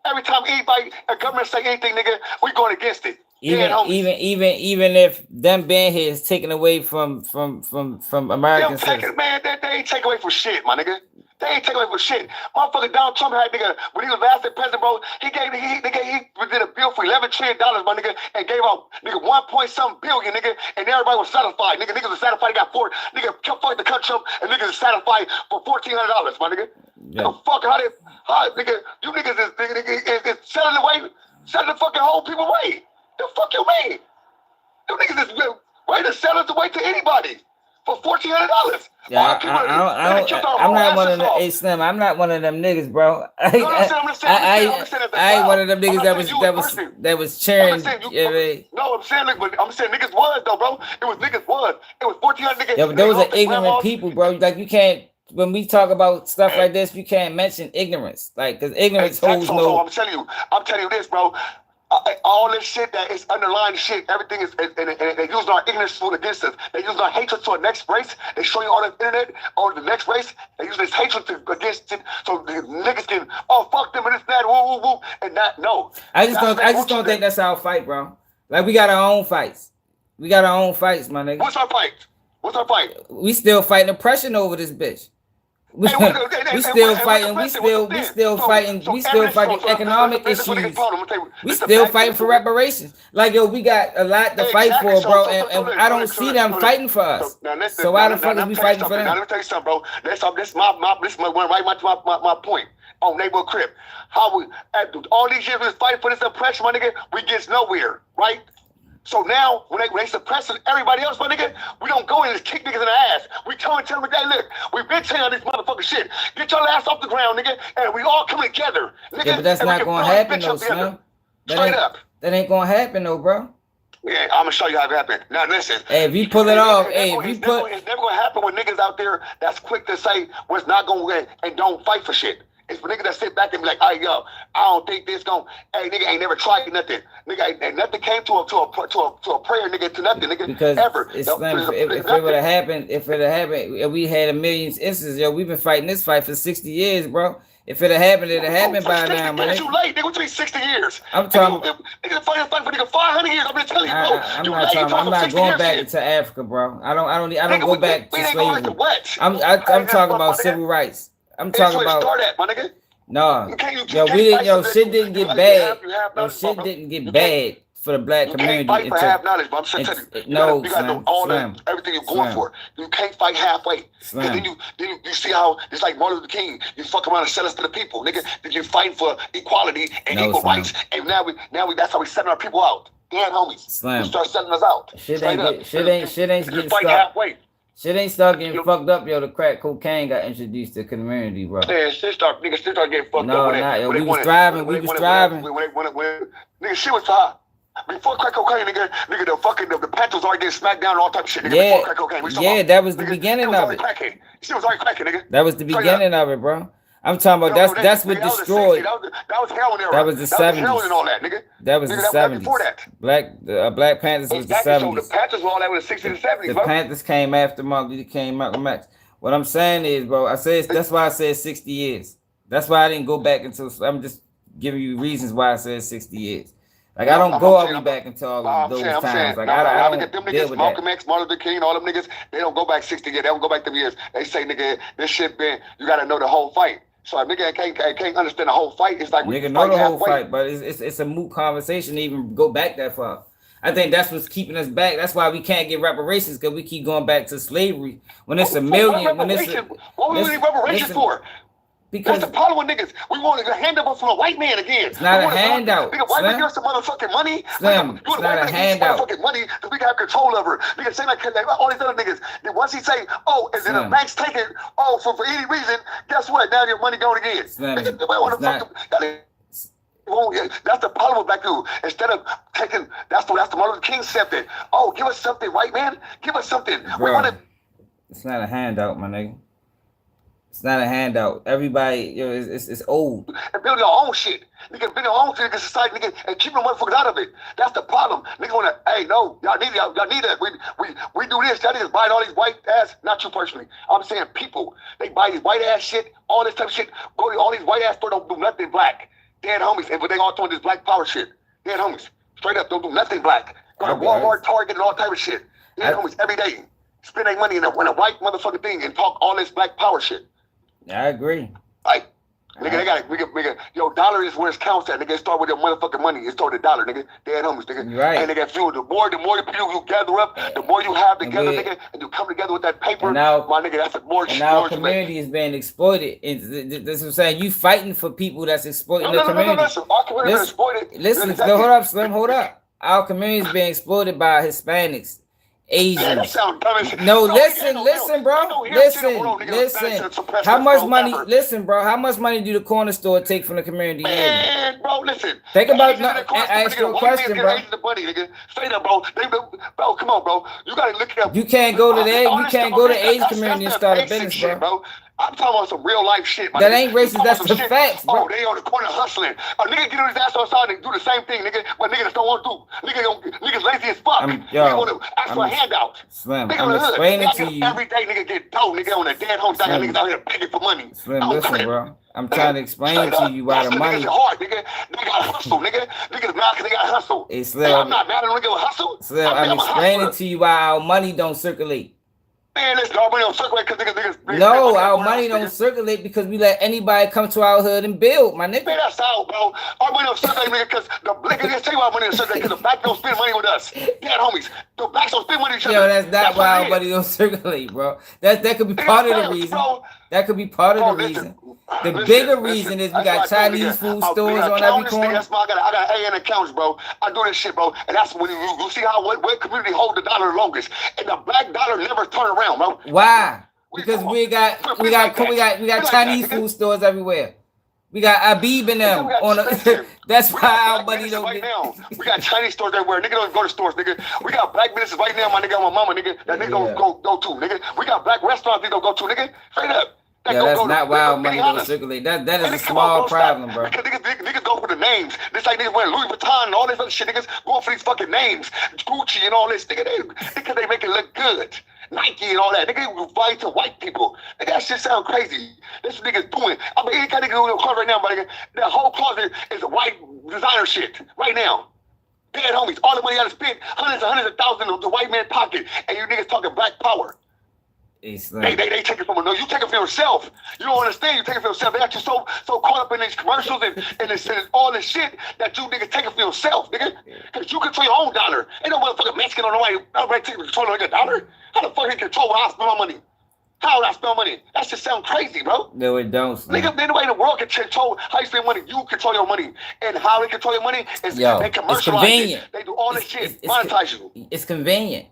[SPEAKER 11] Every time anybody, a government say anything, nigga, we going against it.
[SPEAKER 1] Even if them being here is taken away from Americans.
[SPEAKER 11] Man, they ain't take away from shit, my nigga. They ain't taking away for shit. Motherfucker Donald Trump had, nigga, when he was last president, bro, he did a bill for $11 trillion, my nigga, and gave out, nigga, 1.something billion, nigga, and everybody was satisfied. Niggas was satisfied. He got kept fucking the country up, and niggas is satisfied for $1,400, my nigga. Yeah. The fuck, nigga, you niggas is selling the fucking whole people away. The fuck you mean? You niggas is ready to sell us away to anybody. For $1,400.
[SPEAKER 1] Yeah, I'm not one of them. Hey, Slim, I'm not one of them niggas, bro. I ain't one of them niggas that was cheering.
[SPEAKER 11] No, I'm saying niggas was though, bro. It was niggas was. It was 1,400 niggas.
[SPEAKER 1] Yeah, but those are ignorant people, bro. Like you can't. When we talk about stuff like this, you can't mention ignorance, like because ignorance holds no.
[SPEAKER 11] So I'm telling you this, bro. All this shit that is underlying shit, everything is, and they use our ignorance food against us. They use our hatred to the next race. They show you on the internet, on the next race. They use this hatred against it, so the niggas can, fuck them and this, that, woo, woo, woo, and that, no.
[SPEAKER 1] I just don't think that's our fight, bro. Like, we got our own fights. We got our own fights, my nigga.
[SPEAKER 11] What's our fight?
[SPEAKER 1] We still fighting oppression over this bitch. We still fighting economic issues. We still fighting for reparations. Like, yo, we got a lot to fight for, bro, and I don't see them fighting for us. So why the fuck is we fighting for them?
[SPEAKER 11] Now, let me tell you something, bro. This is my point on neighborhood crib. How we, all these years we was fighting for this oppression, my nigga, we get nowhere, right? So now, when they suppressing everybody else, my nigga, we don't go in and kick niggas in the ass. We tell them, hey, look, we've been telling this motherfucking shit. Get your ass off the ground, nigga, and we all come together. Nigga,
[SPEAKER 1] yeah, but that's not going to happen, though, Slim.
[SPEAKER 11] Straight up.
[SPEAKER 1] That ain't going to happen, though, bro.
[SPEAKER 11] Yeah, I'm going to show you how it happen. Now, listen.
[SPEAKER 1] Hey, if you pull it off,
[SPEAKER 11] it's never going to happen with niggas out there that's quick to say what's not going to win and don't fight for shit. It's for niggas that sit back and be like, hey, yo, I don't think this hey, nigga ain't never tried nothing. Nigga, ain't nothing came to a prayer, nigga, to nothing, nigga,
[SPEAKER 1] because
[SPEAKER 11] ever.
[SPEAKER 1] If it would have happened, if we had a million instances, yo, we've been fighting this fight for 60 years, bro. If it had happened, it'd have happened by now, man.
[SPEAKER 11] Too late, nigga. What you mean 60 years?
[SPEAKER 1] I'm talking.
[SPEAKER 11] Nigga, fight for nigga 500 years. I'm gonna tell you, bro.
[SPEAKER 1] I'm not going back to Africa, bro. I don't go back to slavery. I'm talking about civil rights. I'm talking about.
[SPEAKER 11] My nigga.
[SPEAKER 1] No, shit didn't get bad. Shit didn't get bad for the black community.
[SPEAKER 11] You can't fight for half knowledge, but I'm saying you gotta know all everything you're going for. You can't fight halfway. Then you see how it's like Martin Luther King. You fuck around and sell us to the people, nigga. Then you're fighting for equality and equal rights, and now we that's how we setting our people out. Damn, homies, you start setting us out.
[SPEAKER 1] Shit ain't getting stuck.
[SPEAKER 11] Halfway.
[SPEAKER 1] Shit ain't start getting fucked up, yo. The crack cocaine got introduced to the community, bro.
[SPEAKER 11] Yeah, shit start getting fucked up.
[SPEAKER 1] We was driving.
[SPEAKER 11] Nigga, shit was hot. Before crack cocaine, nigga, the Panthers already getting smacked down and all type of shit, nigga. Before crack cocaine.
[SPEAKER 1] That was the beginning of it.
[SPEAKER 11] Shit was already cracking, nigga.
[SPEAKER 1] That was the beginning of it, bro. I'm talking about that's what destroyed.
[SPEAKER 11] That was heroin era.
[SPEAKER 1] That was the 70s.
[SPEAKER 11] Heroin and all that, nigga.
[SPEAKER 1] That was the 70s.
[SPEAKER 11] Before that.
[SPEAKER 1] Black Panthers was the 70s.
[SPEAKER 11] So the Panthers were all that was the 60s and 70s,
[SPEAKER 1] The Panthers came after Martin Luther King, Malcolm X. What I'm saying is, bro, that's why I said 60 years. That's why I didn't go back until I'm just giving you reasons why I said 60 years. Like I don't go all the way back into all of those times. Like I don't
[SPEAKER 11] look at them
[SPEAKER 1] deal
[SPEAKER 11] niggas,
[SPEAKER 1] with
[SPEAKER 11] Malcolm
[SPEAKER 1] that.
[SPEAKER 11] X, Martin Luther King, all them niggas, they don't go back 60 years. They don't go back them years. They say, nigga, this shit been, you gotta know the whole fight. So a nigga can't understand the whole fight. It's like we
[SPEAKER 1] Nigga know the whole
[SPEAKER 11] halfway.
[SPEAKER 1] fight, but it's a moot conversation to even go back that far. I think that's what's keeping us back. That's why we can't get reparations, because we keep going back to slavery. When it's a million, when it's
[SPEAKER 11] what we need reparations for?
[SPEAKER 1] Because
[SPEAKER 11] that's the problem with niggas. We want a handout from a white man again.
[SPEAKER 1] It's not a handout.
[SPEAKER 11] Nigga, white man give us some motherfucking money.
[SPEAKER 1] Slim, it's not a handout.
[SPEAKER 11] Motherfucking money because we can have control over it. Nigga say like all these other niggas. Then once he say, oh, and then the banks take it, oh, for any reason, guess what? Now your money going again.
[SPEAKER 1] Slim,
[SPEAKER 11] that's the problem with black people. Instead of taking, that's the Martin Luther King said that. Oh, give us something, white man. Give us something.
[SPEAKER 1] Bro,
[SPEAKER 11] we want to.
[SPEAKER 1] It's not a handout, my nigga. It's not a handout. Everybody, you know, it's old.
[SPEAKER 11] And build your own shit. Nigga, build your own shit, nigga, society, nigga, and keep the motherfuckers out of it. That's the problem. Niggas wanna, hey, no, y'all need that. We do this. Y'all niggas buying all these white ass, not you personally. I'm saying people. They buy these white ass shit, all this type of shit. Go to all these white ass stores, don't do nothing black. Dead homies, but they all doing this black power shit. Dead homies. Straight up, don't do nothing black. Go to Walmart, Target, and all type of shit. Dead homies every day. Spend their money in a white motherfucking thing and talk all this black power shit.
[SPEAKER 1] I agree.
[SPEAKER 11] Like, nigga, they got it. Yo, dollar is where it counts at. Nigga, it start with your motherfucking money. It start with the dollar, nigga. Dead homies, nigga.
[SPEAKER 1] Right.
[SPEAKER 11] And they got fuel. The more people you gather up, the more you have together, nigga, and you come together with that paper.
[SPEAKER 1] Now,
[SPEAKER 11] my nigga, that's the more.
[SPEAKER 1] And now community is being exploited. That's what I'm saying. You fighting for people that's exploiting the community.
[SPEAKER 11] No. Our community is exploited.
[SPEAKER 1] Listen, hold up, Slim. Hold up. Our community is being exploited by Hispanics. Asians. No, listen, bro. Listen. How much money? Listen, bro. How much money do the corner store take from the community?
[SPEAKER 11] Man, bro, listen.
[SPEAKER 1] Think about. I ask you a question, bro.
[SPEAKER 11] Straight up, bro. Bro, come on, bro. You gotta look it up.
[SPEAKER 1] You can't go to that. You can't go to the Asian community and start a business, bro.
[SPEAKER 11] I'm talking about some real life shit.
[SPEAKER 1] That ain't racist. That's the facts, bro.
[SPEAKER 11] Oh, they on the corner hustling. A nigga get on his ass outside and do the same thing, nigga. What niggas don't want to do. Niggas lazy as fuck. They want to ask for a handout.
[SPEAKER 1] Slim, I'm explaining to you.
[SPEAKER 11] Every day, nigga get dough. Nigga on a dead home. Niggas out here begging for money.
[SPEAKER 1] Slim, listen, bro. I'm trying to explain to you why the money.
[SPEAKER 11] Niggas hard, nigga. They got hustle, nigga. Niggas mad because they got hustle.
[SPEAKER 1] Hey, Slim.
[SPEAKER 11] I'm not mad at nigga with hustle.
[SPEAKER 1] Slim, I'm explaining to you why our money don't circulate.
[SPEAKER 11] Man, listen, our money don't circulate because niggas.
[SPEAKER 1] No, our money don't circulate because we let anybody come to our hood and build, my nigga.
[SPEAKER 11] Man, that's out, bro. Our money don't circulate, nigga, because the black niggas tell you our money don't circulate because the black don't spend money with us. Yeah, homies. The blacks don't spend money with each other.
[SPEAKER 1] Yo, that's not why our money don't circulate, bro. That could be part of the reason. That could be part of the reason. The bigger reason is we got Chinese food stores on every corner.
[SPEAKER 11] That's why I got AN accounts, bro. I do this shit, bro. And that's when you see how what community hold the dollar the longest. And the black dollar never turn around, bro.
[SPEAKER 1] Why? Because we got Chinese food stores everywhere. We got Abib in them on a, that's why our money don't
[SPEAKER 11] get. Now. We got Chinese stores everywhere. Nigga don't go to stores, nigga. We got black businesses right now, my nigga, my mama, nigga. That nigga don't go to, nigga. We got black restaurants we don't go to, nigga. Straight up.
[SPEAKER 1] Yeah, that's not why our money don't circulate. That is a small problem, bro.
[SPEAKER 11] Because niggas go for the names. This like niggas wearing Louis Vuitton and all this other shit. Niggas going for these fucking names. Gucci and all this. Nigga, they make it look good. Nike and all that. Nigga fight to white people. Nigga, that shit sound crazy. This what niggas doing. I mean, any kind of nigga doing a closet right now, but nigga, that whole closet is white designer shit right now. Dead homies. All the money you gotta spend, hundreds of thousands of the white man pocket, and you niggas talking black power. They take it from a no. You take it for yourself. You don't understand. You take it for yourself. They got you so caught up in these commercials and all this shit that you niggas take it for yourself, nigga. Because you control your own dollar. Ain't no motherfucking Mexican on the way controlling your dollar. How the fuck you control how I spend my money? How I spend money? That shit sound crazy, bro.
[SPEAKER 1] No, it don't.
[SPEAKER 11] Nigga, anybody in the world can control how you spend money. You control your money, and how they control your money is they commercialize it. They do all this shit, monetize you.
[SPEAKER 1] It's convenient.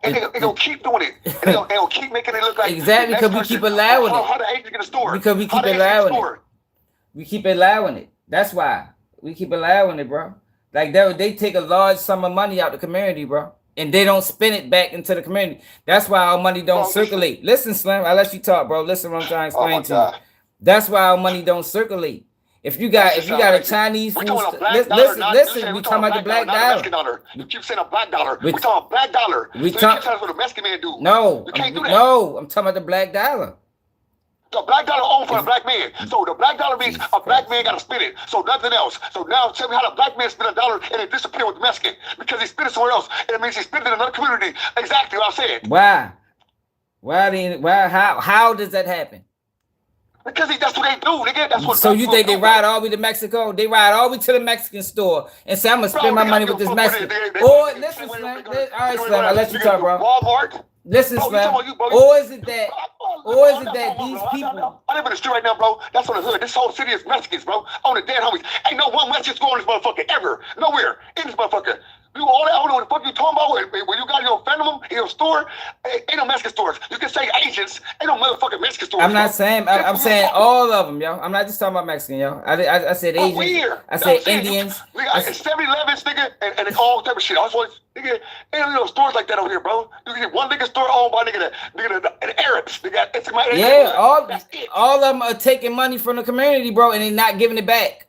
[SPEAKER 11] And they gonna keep doing it. And they gonna keep making it look like
[SPEAKER 1] exactly because we keep allowing it.
[SPEAKER 11] How the agent get a store?
[SPEAKER 1] Because we keep allowing it. We keep allowing it. That's why we keep allowing it, bro. Like they take a large sum of money out the community, bro, and they don't spend it back into the community. That's why our money don't circulate. Listen, Slim, I let you talk, bro. Listen, what I'm trying to explain to you. That's why our money don't circulate. If you got a Chinese food, listen, we talking about the black dollar.
[SPEAKER 11] You keep saying a black dollar. We talking about black dollar.
[SPEAKER 1] We talking
[SPEAKER 11] about what the Mexican man do.
[SPEAKER 1] No, you can't do that. No, I'm talking about the black dollar.
[SPEAKER 11] The black dollar owned for the black man. So the black dollar means a black man got to spend it. So nothing else. So now tell me how the black man spent $1 and it disappeared with the Mexican because he spent it somewhere else. And it means he spent it in another community. Exactly what I said.
[SPEAKER 1] Why? How does that happen?
[SPEAKER 11] Because that's what they do, nigga. That's what.
[SPEAKER 1] So you think they ride all the way to Mexico? They ride all the way to the Mexican store and say, I'm gonna spend my money with this Mexican. Or listen, Slim. All right, Slim, I'll let you talk, bro.
[SPEAKER 11] Walmart.
[SPEAKER 1] Listen, Slim. Or is it that these people?
[SPEAKER 11] I live in the street right now, bro. That's on the hood. This whole city is Mexicans, bro. On the dead homies. Ain't no one Mexican store in this motherfucker ever. Nowhere in this motherfucker. You all that, I don't know what the fuck you talking about. When you got your Phantom in your store, ain't no Mexican stores. You can say Asians, ain't no motherfucking Mexican stores.
[SPEAKER 1] I'm not saying. I'm saying all of them, yo. I'm not just talking about Mexican, yo. I said Asians. I said Indians.
[SPEAKER 11] 7-Elevens, nigga, and all type of shit. I was always, nigga, ain't no stores like that over here, bro. You get one nigga store owned by the Arabs. They got
[SPEAKER 1] all of them are taking money from the community, bro, and they're not giving it back.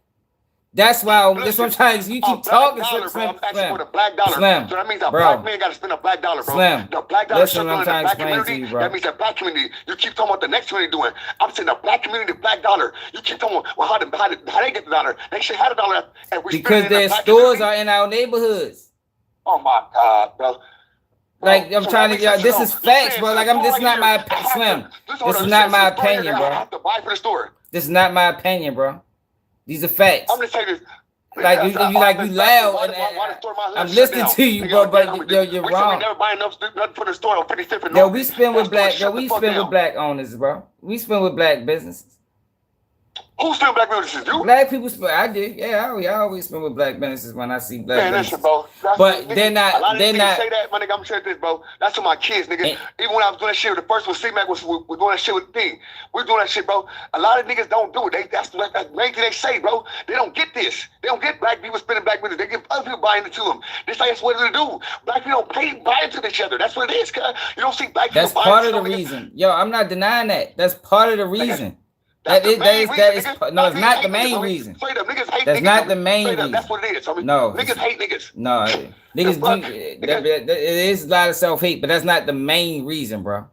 [SPEAKER 1] That's why that's what I'm trying to. You keep talking.
[SPEAKER 11] Slim. For the black dollar.
[SPEAKER 1] Slim.
[SPEAKER 11] So that means a black man got to spend a black dollar, bro.
[SPEAKER 1] Slim.
[SPEAKER 11] The black dollar
[SPEAKER 1] Listen, I'm trying to
[SPEAKER 11] black
[SPEAKER 1] explain
[SPEAKER 11] community.
[SPEAKER 1] to you, bro.
[SPEAKER 11] That means the black community. You keep talking about the next community doing. I'm saying the black community, the black dollar. You keep talking about how they get the dollar. They should have the dollar. And we
[SPEAKER 1] because their stores are in our neighborhoods.
[SPEAKER 11] Oh my God, bro.
[SPEAKER 1] Like I'm trying to, this is facts, bro. Like this is not my Slim. This is not my opinion, bro.
[SPEAKER 11] I have to buy for the store.
[SPEAKER 1] This is not my opinion, bro. These are facts.
[SPEAKER 11] I'm just saying this.
[SPEAKER 1] Like you loud, and I'm listening to you, bro. But you're wrong.
[SPEAKER 11] Never buy enough for the store on 55th and
[SPEAKER 1] Yo, we spend with black. Yo, we spend with black owners, bro. We spend with black businesses.
[SPEAKER 11] Who spend black businesses? You?
[SPEAKER 1] Black people spend. I did. Yeah, I always spend with black businesses when I see black businesses.
[SPEAKER 11] Listen, bro.
[SPEAKER 1] But they're not. They're not.
[SPEAKER 11] Say that, my nigga. I'm saying this, bro. That's for my kids, nigga. Even when I was doing that shit, the first one, C-Mac was doing that shit with the thing. We're doing that shit, bro. A lot of niggas don't do it. That's the main thing they say, bro. They don't get this. They don't get black people spending black business. They get other people buying into them. This like that's what they do. Black people don't buy into each other. That's what it is, cuz. You don't see black people.
[SPEAKER 1] That's part of the reason. Yo, I'm not denying that. That's part of the reason. That is no, it's not the main reason. That's not the main reason.
[SPEAKER 11] That's what it is.
[SPEAKER 1] No,
[SPEAKER 11] niggas hate niggas.
[SPEAKER 1] No, niggas do. It is a lot of self-hate, but that's not the main reason, bro.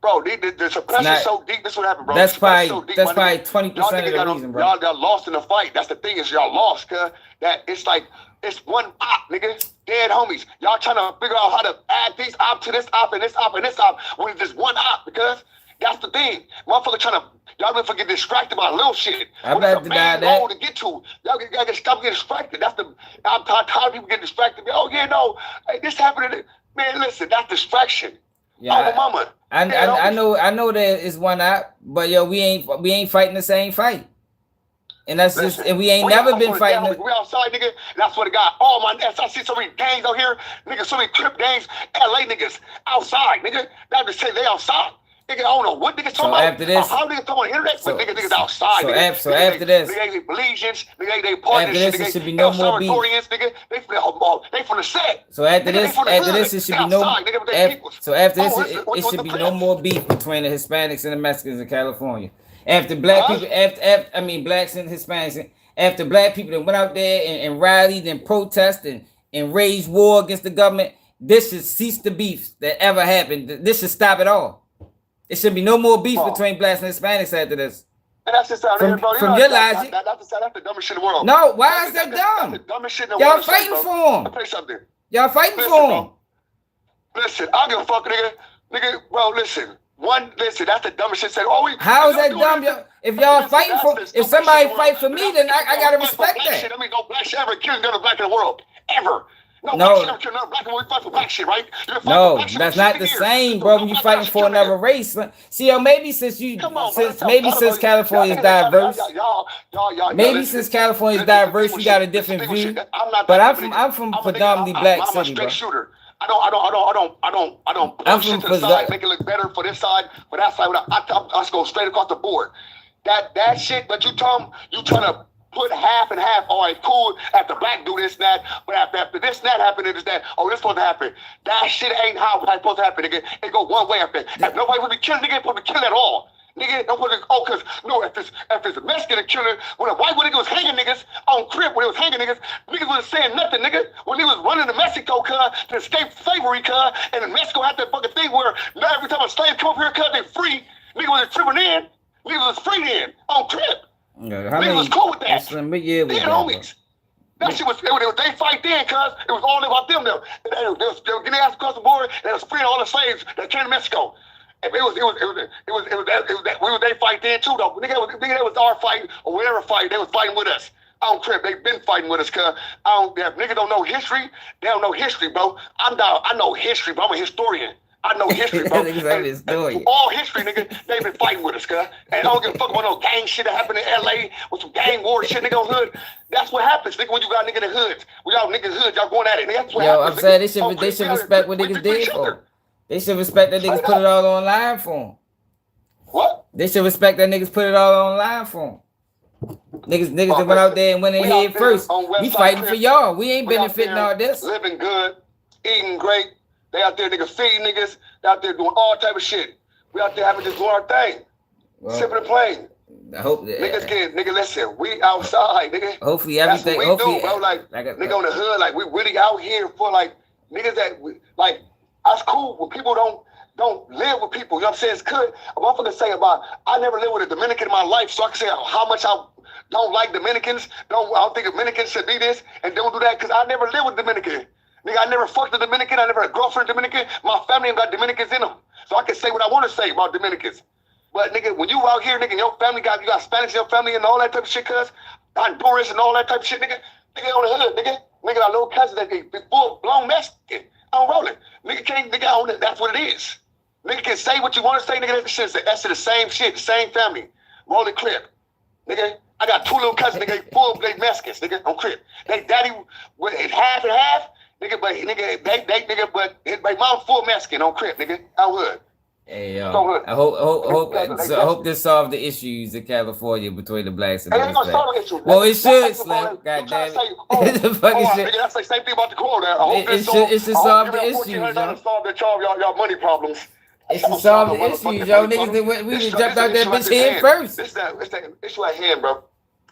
[SPEAKER 11] Bro, the suppression is so deep. This is what happened, bro.
[SPEAKER 1] That's probably 20% of the reason, bro.
[SPEAKER 11] Y'all got lost in the fight. That's the thing is y'all lost, cuz. That it's like it's one op, nigga. Dead homies. Y'all trying to figure out how to add these op to this op and this op and this op when it's just one op, because that's the thing. Motherfucker trying to. Y'all been get distracted by little shit.
[SPEAKER 1] I'm about to deny that.
[SPEAKER 11] To get to. Y'all gotta stop getting distracted. That's the. I'm tired of people getting distracted. Oh yeah, no, hey, this happened. Man, listen, that's distraction.
[SPEAKER 1] Yeah,
[SPEAKER 11] mama.
[SPEAKER 1] I know there is one out, but yo, we ain't fighting the same fight. And that's just, and we ain't never been fighting.
[SPEAKER 11] We outside, nigga. And I swear to God, all my I see so many gangs out here, nigga. So many Crip gangs, LA niggas outside, nigga. That just say they outside. Nigga, I don't know what niggas talking about.
[SPEAKER 1] After this,
[SPEAKER 11] how niggas talking on the internet, but niggas outside.
[SPEAKER 1] So after this,
[SPEAKER 11] they Belizeans, they partners,
[SPEAKER 1] after this, it should be no more beef.
[SPEAKER 11] Nigga, they from the set.
[SPEAKER 1] So after this, it should be no. So after this, it should be no more beef between the Hispanics and the Mexicans in California. After black people, blacks and Hispanics, after black people that went out there and rallied and protested and raised war against the government, this should cease the beef that ever happened. This should stop it all. It should be no more beef between blacks and Hispanics after this.
[SPEAKER 11] And that's just out here, bro.
[SPEAKER 1] From your logic.
[SPEAKER 11] That's the dumbest shit in the world.
[SPEAKER 1] No, why is that dumb?
[SPEAKER 11] That's the dumbest shit in the world.
[SPEAKER 1] Y'all fighting for him.
[SPEAKER 11] I'll tell you something.
[SPEAKER 1] Y'all fighting for him.
[SPEAKER 11] Listen, I don't give a fuck, nigga. Nigga, bro, listen. That's the dumbest shit said.
[SPEAKER 1] How is that dumb? If y'all fighting for, if somebody fight for me, then I gotta respect that.
[SPEAKER 11] I mean, no black shit ever killed another black in the world. Ever.
[SPEAKER 1] No,
[SPEAKER 11] right?
[SPEAKER 1] No, that's not the same, bro. When you fighting for another race, see, yo, maybe since California is diverse, since California is diverse, you got a different view. But I'm from predominantly black city, bro.
[SPEAKER 11] I don't push it to the side, make it look better for this side, for that side. I just go straight across the board. That shit, but you trying to put half and half. All right, cool. After black do this and that, but after this and that happened, it is that. Oh, this supposed to happen. That shit ain't how it's supposed to happen, nigga. It go one way after. If nobody would be killed, nigga, supposed to be killed at all. Nigga, don't put it. Oh, cause no, if it's a Mexican killer, when a white nigga was hanging niggas on Crip, when he was hanging niggas wasn't saying nothing, nigga. When he was running to Mexico, to escape slavery, and in Mexico had that fucking thing where every time a slave come up here, they free, nigga was tripping in. Niggas was free then. On trip.
[SPEAKER 1] Yeah,
[SPEAKER 11] Niggas was cool with that.
[SPEAKER 1] Slim, what year was
[SPEAKER 11] Dead
[SPEAKER 1] that,
[SPEAKER 11] homies. That shit was, they fight then, cuz. It was all about them, though. They were getting their ass across the border, and they was freeing all the slaves that came to Mexico. And they fight then too, though. Nigga, that was our fight, or whatever fight, they was fighting with us. I don't trip. They've been fighting with us, cuz. If niggas don't know history, they don't know history, bro. I know history, bro. I'm a historian. I know history, bro. All history, nigga, they been fighting with us, cuz. And I don't give a fuck about no gang shit that happened in LA with some gang war shit, nigga, on hood. That's what happens, nigga, when you got nigga in the hoods. When y'all niggas hoods, y'all going at it. Nigga, that's what happens.
[SPEAKER 1] I'm saying they should respect what niggas did for them. They should respect that niggas put it all online for them.
[SPEAKER 11] What?
[SPEAKER 1] They should respect that niggas put it all online for them. Niggas that went out there and went in here first. We fighting for y'all. We ain't benefiting all this.
[SPEAKER 11] Living good, eating great. They out there, nigga, feeding niggas. They out there doing all type of shit. We out there having to do our thing. Sipping and playing.
[SPEAKER 1] I hope that
[SPEAKER 11] nigga, listen, we outside, nigga.
[SPEAKER 1] Hopefully everything.
[SPEAKER 11] That's what we do, bro. Like nigga on the hood, like we really out here for like niggas that like that's cool when people don't live with people. You know what I'm saying? It's good. A motherfucker say about I never lived with a Dominican in my life, so I can say how much I don't like Dominicans. I don't think Dominicans should be this and don't do that because I never lived with Dominican. Nigga, I never fucked a Dominican. I never had a girlfriend Dominican. My family ain't got Dominicans in them. So I can say what I want to say about Dominicans. But nigga, when you out here, nigga, your family you got Spanish in your family and all that type of shit, cuz. Honduras and all that type of shit, nigga. Nigga on the hood, nigga. Nigga, got little cousins that be full-blown Mexican. I'm rolling. Nigga can't, nigga, on it. That's what it is. Nigga can say what you want to say, nigga. That's the same shit, the same family. Roll the clip. Nigga, I got two little cousins, nigga, they Mexicans, nigga, on crib. They daddy, half and half. Nigga, but my mom full Mexican on crib, nigga. I would.
[SPEAKER 1] Hey yo, I hope this solved the issues in California between the blacks and the Hispanics. Well, it should, Slim. God damn it.
[SPEAKER 11] Nigga, that's the same thing about the corner. I hope
[SPEAKER 1] it should solve the issues, yo.
[SPEAKER 11] Y'all money problems.
[SPEAKER 1] It should solve the issues, yo. Niggas, we just jumped out that bitch head first.
[SPEAKER 11] It's right hand, bro.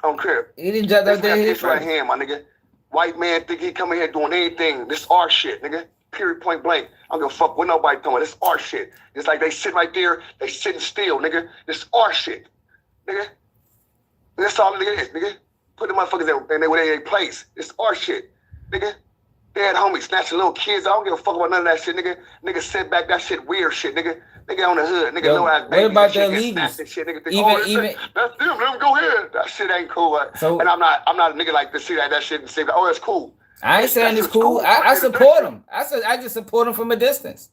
[SPEAKER 11] On crib.
[SPEAKER 1] He didn't jump out there head
[SPEAKER 11] first. It's right hand, my nigga. White man think he coming here doing anything. This our shit, nigga. Period, point blank. I don't give a fuck what nobody doing. This our shit. It's like they sit right there, they sitting still, nigga. This our shit, nigga. That's all it is, nigga. Put the motherfuckers in their place. It's our shit, nigga. Dead homies snatching little kids. I don't give a fuck about none of that shit, nigga. Nigga sit back, that shit weird shit, nigga. Nigga on the hood, nigga. No ass baby.
[SPEAKER 1] What about the illegals?
[SPEAKER 11] Shit, nigga. Even that's them. Let them go here. That shit ain't cool. And I'm not a nigga like to see that shit and say, oh, it's cool.
[SPEAKER 1] I ain't saying it's cool. I support them. I just support them from a distance.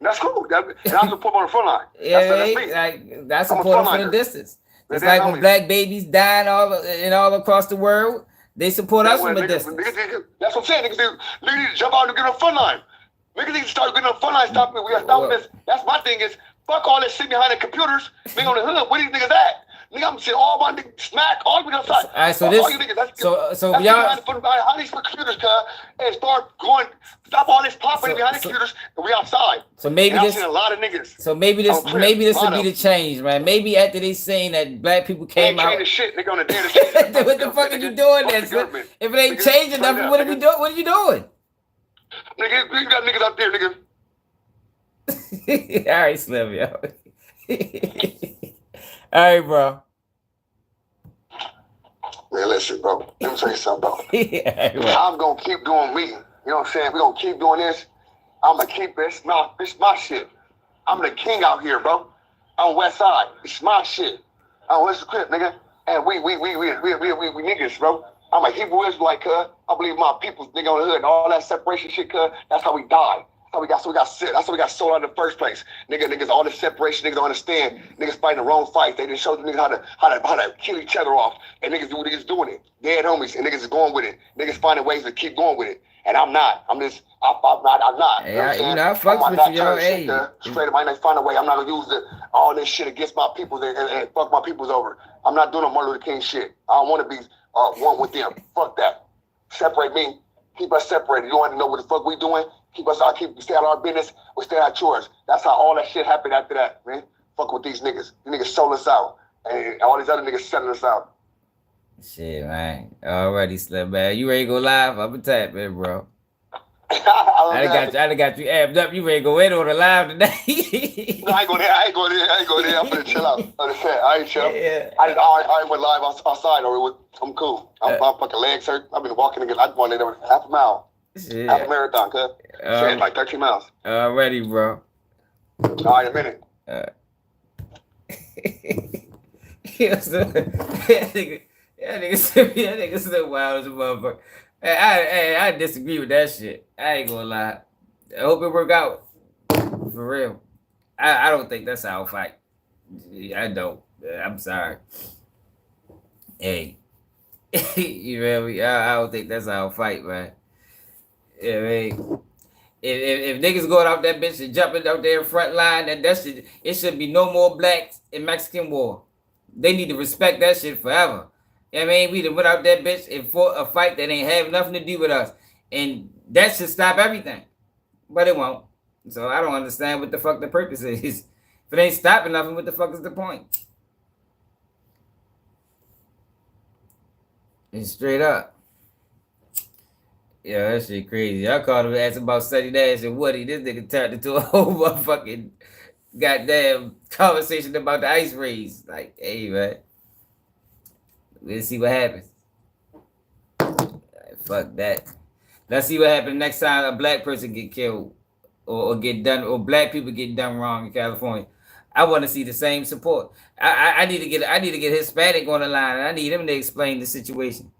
[SPEAKER 11] That's cool. And I support them on the front line.
[SPEAKER 1] Yeah, I support them from the distance. It's like when black babies dying all across the world, they support us from a distance.
[SPEAKER 11] That's what I'm saying. Niggas need to jump out and get on the front line. Niggas need to start getting on the front line. Stop it. We gotta stop this. That's my thing is, fuck all that shit behind the computers. Nigga on the hood. Where these niggas at? Nigga, I'm saying all my niggas smack, all the niggas outside.
[SPEAKER 1] All right, so y'all
[SPEAKER 11] behind these computers, and start going, stop all this popping behind the computers, and we outside.
[SPEAKER 1] So maybe
[SPEAKER 11] I've seen a lot of niggas.
[SPEAKER 1] So maybe this will be the change, man. Maybe after they saying that black people came out.
[SPEAKER 11] The shit, nigga, on the day of the
[SPEAKER 1] what the fuck are you doing then? If it ain't changing nothing, what are we doing? What are you doing?
[SPEAKER 11] Nigga, we got niggas out there, nigga.
[SPEAKER 1] All right, Slim, yo. All right, bro.
[SPEAKER 11] Man, listen, bro. Let me tell you something, bro. I'm gonna keep doing me. You know what I'm saying? We're gonna keep doing this. I'm gonna keep this. It's my shit. I'm the king out here, bro. On West Side. It's my shit. On West Crip, nigga. And we niggas, bro. I'm a Hebrew Israelite, cuz. I believe my people's nigga on the hood and all that separation shit, cuz. That's how we died. That's how we got sold out in the first place. Niggas, all this separation, niggas don't understand. Niggas fighting the wrong fight. They didn't show the niggas how to kill each other off. And niggas doing it. Dead homies, and niggas is going with it. Niggas finding ways to keep going with it. And I'm not. I'm not.
[SPEAKER 1] Hey, I fucks with you, yo. Hey.
[SPEAKER 11] Straight up, I ain't find a way. I'm not gonna use all this shit against my people and fuck my peoples over. I'm not doing no Martin Luther King shit. I don't want to be one with them. Fuck that. Separate me. Keep us separated. You want to know what the fuck we doing? Stay out of our business. We stay out yours. That's how all that shit happened after that, man. Fuck with these niggas. These niggas sold us out. And all these other niggas selling us out.
[SPEAKER 1] Shit, man. Already, Slim, man. You ready to go live? I'm a tap, man, bro. I got you amped up. You ready to go in on the live today?
[SPEAKER 11] No, I ain't go there. I'm gonna chill out on the set. I ain't chill. Yeah. I went live outside already. I'm cool. My fucking legs hurt. I've been walking again. I'm going in there half a mile.
[SPEAKER 1] Shit.
[SPEAKER 11] Half a marathon, cuz. Shit, like 13 miles.
[SPEAKER 1] Ready, bro.
[SPEAKER 11] All right, a minute.
[SPEAKER 1] That nigga so wild as a motherfucker. I disagree with that shit. I ain't gonna lie. I hope it work out. For real. I don't think that's how I fight. I don't. I'm sorry. Hey. You feel me? I don't think that's how I fight, man. Yeah, man. If niggas going out that bitch and jumping out there in front line, it should be no more blacks in Mexican war. They need to respect that shit forever. You know what I mean? We done went out that bitch and fought a fight that ain't have nothing to do with us. And that should stop everything. But it won't. So I don't understand what the fuck the purpose is. If it ain't stopping nothing, what the fuck is the point? And straight up. Yeah, that shit crazy. I called him and asked about Sunny Nash and Woody. This nigga turned into a whole motherfucking goddamn conversation about the ice raids. Like, hey, man. We'll see what happens. Fuck that. Let's see what happens next time a black person get killed or get done, or black people get done wrong in California. I want to see the same support. I need to get Hispanic on the line. I need him to explain the situation.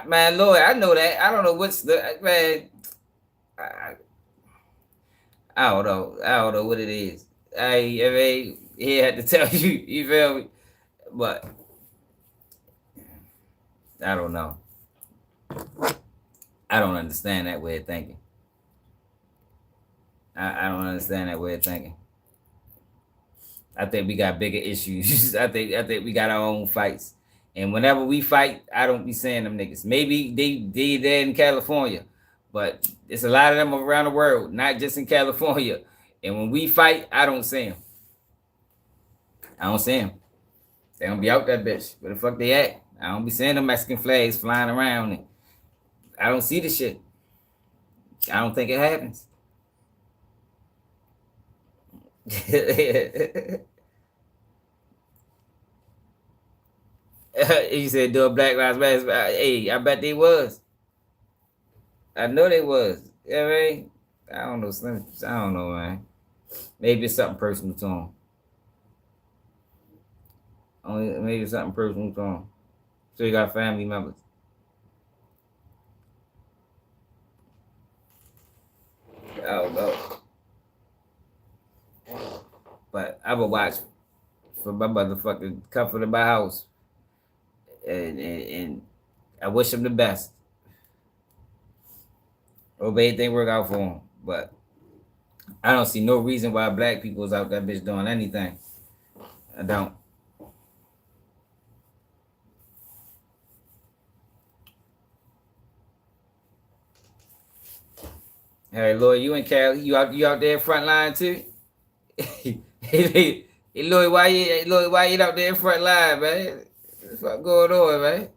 [SPEAKER 1] Man, Lord, I know that. I don't know what's the man. I don't know. I don't know what it is. I mean, he had to tell you. You feel me? But I don't know. I don't understand that way of thinking. I don't understand that way of thinking. I think we got bigger issues. I think we got our own fights. And whenever we fight, I don't be saying them niggas. Maybe they there in California, but it's a lot of them around the world, not just in California. And when we fight, I don't see them. I don't see them. They don't be out that bitch. Where the fuck they at? I don't be seeing them Mexican flags flying around. And I don't see the shit. I don't think it happens. He said, do a Black Lives Matter. Hey, I bet they was. I know they was. You know what I mean? I don't know. I don't know, man. Maybe it's something personal to him. Maybe it's something personal to him. So you got family members. I don't know. But I would watch for my motherfucking comfort in my house. And I wish him the best. Hope everything work out for him. But I don't see no reason why black people is out that bitch doing anything. I don't. Hey, Lloyd, you in Cali? You out there front line too? Hey, Lloyd, why you out there in front line, man? What the fuck going on, man?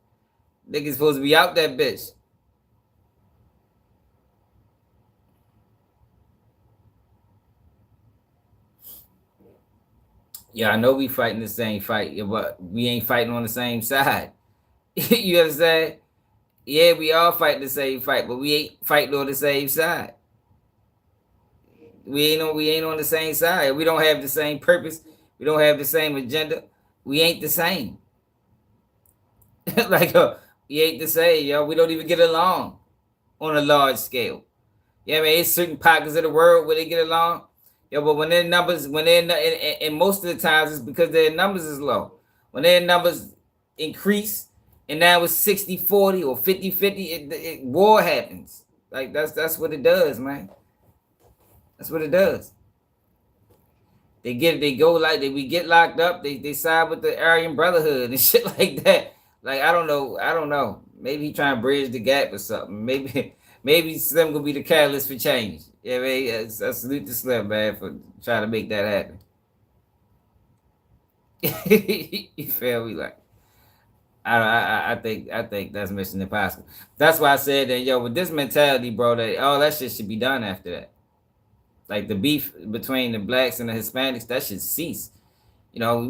[SPEAKER 1] Niggas supposed to be out that bitch. Yeah, I know we fighting the same fight, but we ain't fighting on the same side. You understand? Yeah, we all fighting the same fight, but we ain't fighting on the same side. We ain't on the same side. We don't have the same purpose. We don't have the same agenda. We ain't the same. Like, we ain't the same, yo. We don't even get along on a large scale. Yeah, I mean, it's certain pockets of the world where they get along. Yeah, but when their numbers, and most of the times it's because their numbers is low. When their numbers increase, and now it's 60-40 or 50-50, war happens. Like, that's what it does, man. That's what it does. We get locked up, they side with the Aryan Brotherhood and shit like that. Like, I don't know. Maybe he trying to bridge the gap or something. Maybe Slim gonna be the catalyst for change. Yeah, man. I salute to Slim, man, for trying to make that happen. You feel me? Like, I think that's Mission Impossible. That's why I said that, yo, with this mentality, bro, that all that shit should be done after that. Like the beef between the blacks and the Hispanics, that should cease. You know,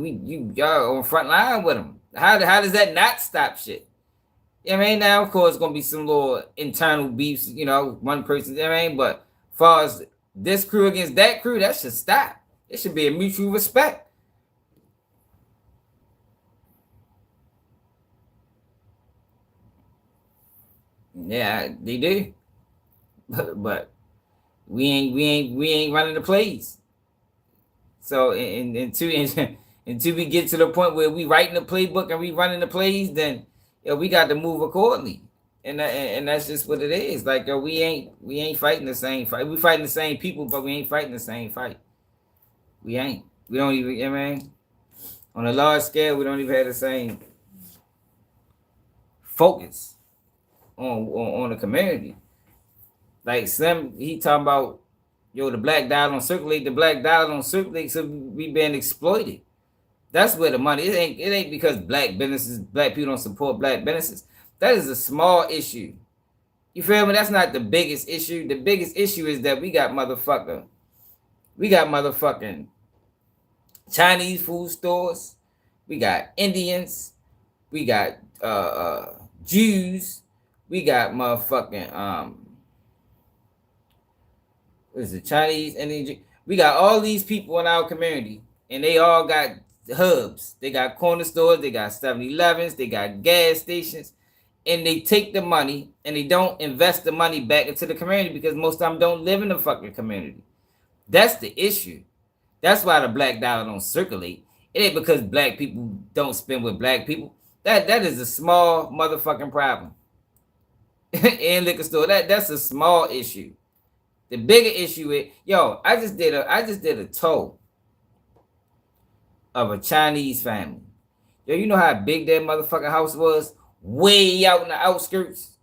[SPEAKER 1] y'all on front line with them. How does that not stop shit? You know what I mean? Now, of course, gonna be some little internal beefs, you know, one person, you know what I mean? But as far as this crew against that crew, that should stop. It should be a mutual respect. Yeah, they do. But we ain't running the plays. So until we get to the point where we writing the playbook and we running the plays, then we got to move accordingly. And that's just what it is. Like, we ain't fighting the same fight. We fighting the same people, but we ain't fighting the same fight. We ain't. We don't even, you know what I mean? On a large scale, we don't even have the same focus on the community. Like Slim, he talking about, the black dollar don't circulate. The black dollar don't circulate, so we been exploited. That's where the money. It ain't because black people don't support black businesses. That is a small issue. You feel me? That's not the biggest issue. The biggest issue is that we got motherfucking Chinese food stores. We got Indians. We got Jews. We got motherfucking what is it? Chinese, Indian. We got all these people in our community, and they all got hubs. They got corner stores. They got 7-Elevens. They got gas stations. And they take the money and they don't invest the money back into the community because most of them don't live in the fucking community. That's the issue. That's why the black dollar don't circulate. It ain't because black people don't spend with black people. That is a small motherfucking problem. In liquor store, that's a small issue. The bigger issue is, I just did a tour of a Chinese family. You know how big that motherfucking house was? Way out in the outskirts.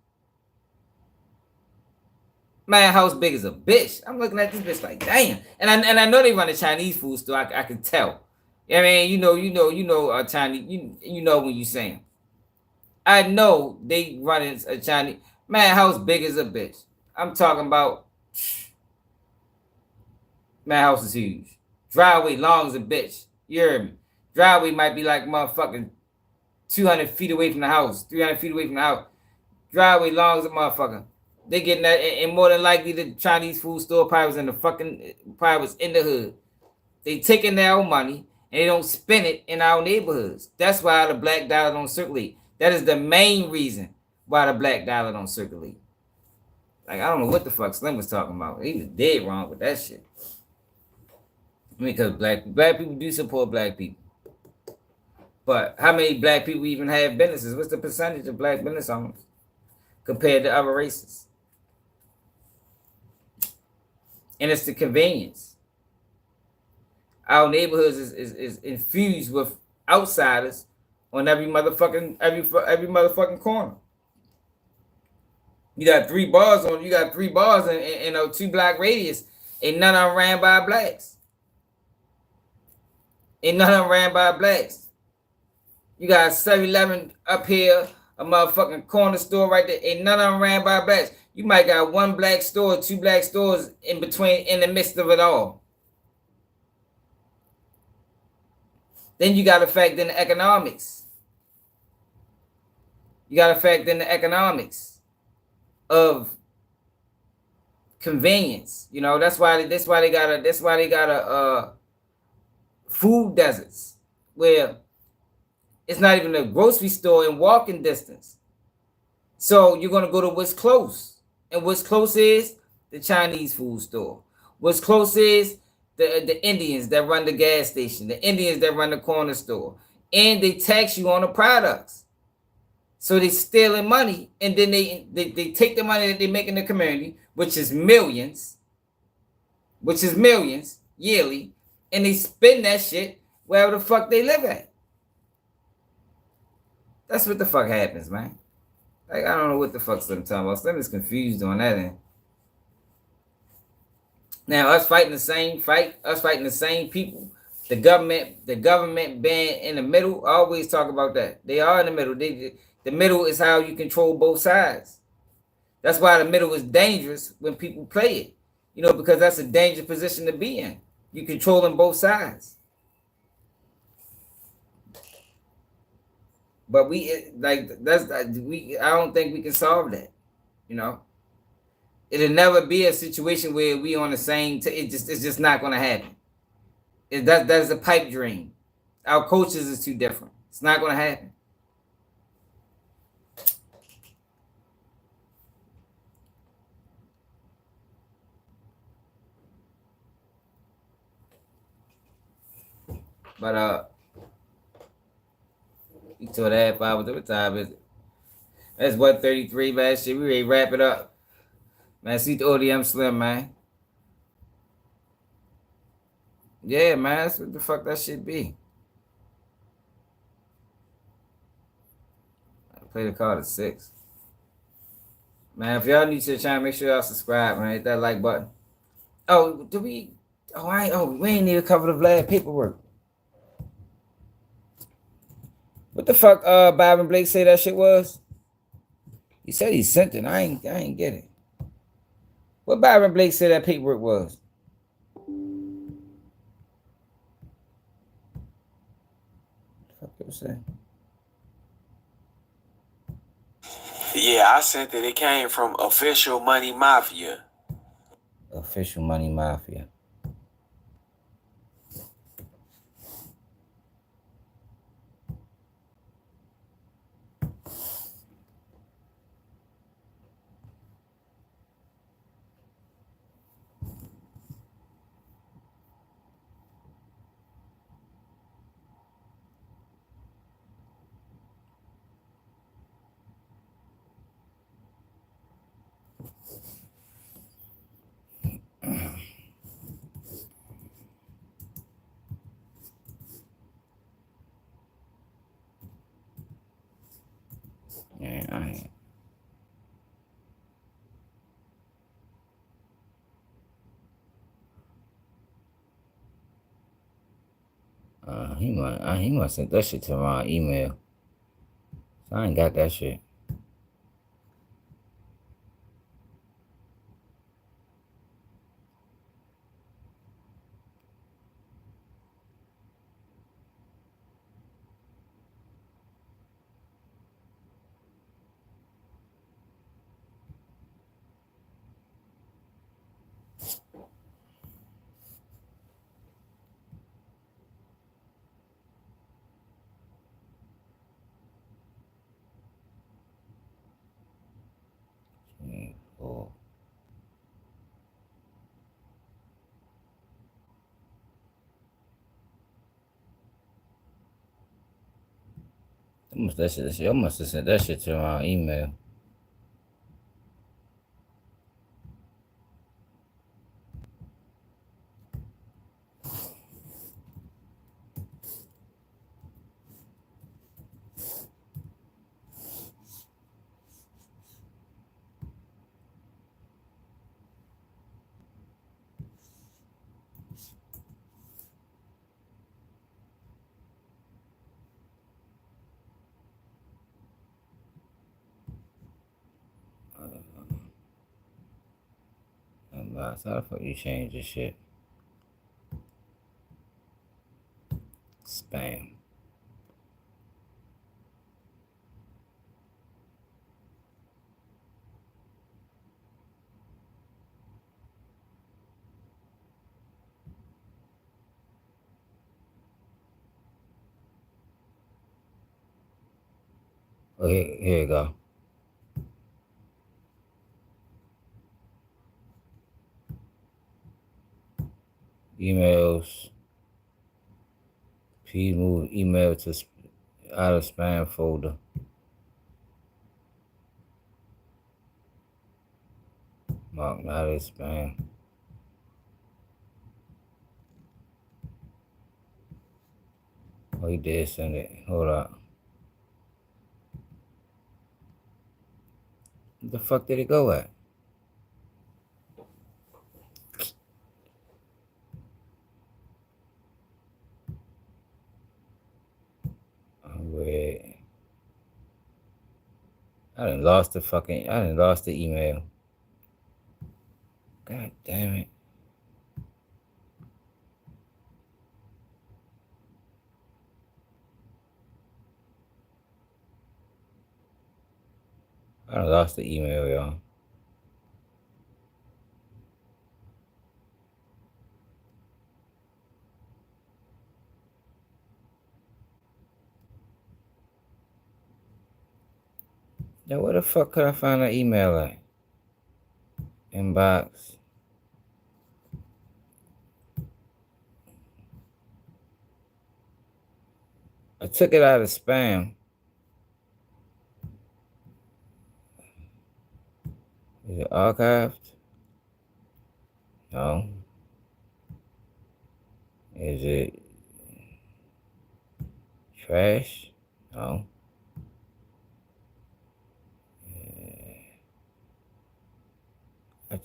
[SPEAKER 1] Man, house big as a bitch. I'm looking at this bitch like, damn. And I know they run a Chinese food store. I can tell. I mean, you know, Chinese. You know when you say them. I know they running a Chinese. Man, house big as a bitch. I'm talking about. Man, house is huge. Driveway long as a bitch. You hear me? Driveway might be like motherfucking 200 feet away from the house, 300 feet away from the house. Driveway long as a motherfucker. They getting that, and more than likely the Chinese food store probably was in the hood. They taking their own money and they don't spend it in our neighborhoods. That's why the black dollar don't circulate. That is the main reason why the black dollar don't circulate. Like, I don't know what the fuck Slim was talking about. He was dead wrong with that shit. Because black people do support black people. But how many black people even have businesses? What's the percentage of black business owners compared to other races? And it's the convenience. Our neighborhoods is infused with outsiders on every motherfucking corner. You got 3 bars in a 2-block radius. Ain't none of them ran by blacks. You got 7-Eleven up here, a motherfucking corner store right there. Ain't none of them ran by blacks. You might got 1 black store, 2 black stores in between, in the midst of it all. Then you got to factor in the economics. Of convenience. You know, that's why they got a food deserts where it's not even a grocery store in walking distance. So you're going to go to what's close. And what's close is the Chinese food store. What's close is the Indians that run the gas station, the Indians that run the corner store. And they tax you on the products. So they stealing money, and then they take the money that they make in the community, which is millions yearly, and they spend that shit wherever the fuck they live at. That's what the fuck happens, man. Like, I don't know what the fuck Slim talking about. Slim is confused on that end. Now, us fighting the same fight, us fighting the same people, The government being in the middle. I always talk about that. They are in the middle. The middle is how you control both sides. That's why the middle is dangerous when people play it. You know, because that's a dangerous position to be in. You controlling both sides. But I don't think we can solve that. You know, it'll never be a situation where we on the same. It's just not gonna happen. That's a pipe dream. Our cultures is too different. It's not gonna happen. But you told that 5 what time is it? That's 1:33, man. Shit, we ready to wrap it up. Man, see the ODM Slim, man. Yeah, man, that's what the fuck that shit be. I play the card at 6. Man, if y'all new to the channel, make sure y'all subscribe, man. Hit that like button. Oh, we ain't even cover the Vlad paperwork. What the fuck Byron Blake say that shit was? He said he sent it. I ain't get it. What Byron Blake said that paperwork was? What the fuck it was saying?
[SPEAKER 4] Yeah, I sent it. It came from Official Money Mafia.
[SPEAKER 1] Official Money Mafia. Yeah, I ain't. He must send that shit to my email. So I ain't got that shit. Oh. I must have sent that shit to my email. How the fuck you change this shit? Spam. Okay, here you go. Emails. Please move email to out of spam folder. Mark not as spam. Oh, he did send it. Hold up. What the fuck did it go at? I done lost the email. God damn it. I done lost the email, y'all. Now, where the fuck could I find that email at? Inbox. I took it out of spam. Is it archived? No. Is it trash? No. I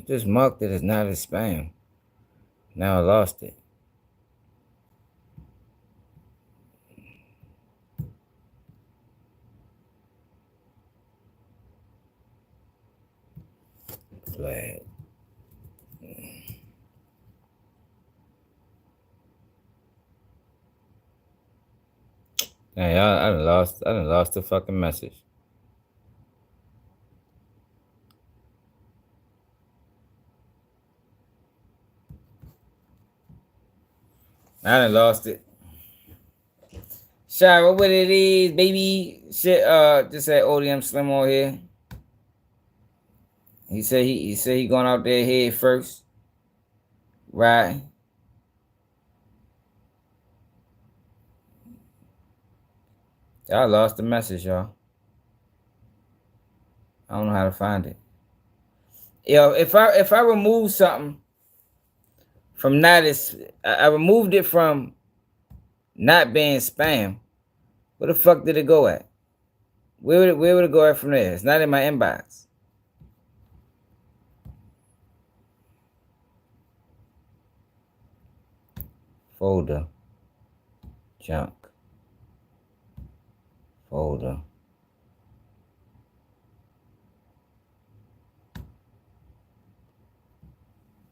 [SPEAKER 1] just marked it as not as spam. Now I lost it. Vlad. Dang, I done lost the fucking message. I done lost it. Shara, what it is, baby? Shit, just had ODM Slim on here. He said he going out there head first. Right. I lost the message, y'all. I don't know how to find it. Yo, if I remove something from not as I removed it from not being spam, where the fuck did it go at? Where would it go at from there? It's not in my inbox. Folder. Junk. Folder.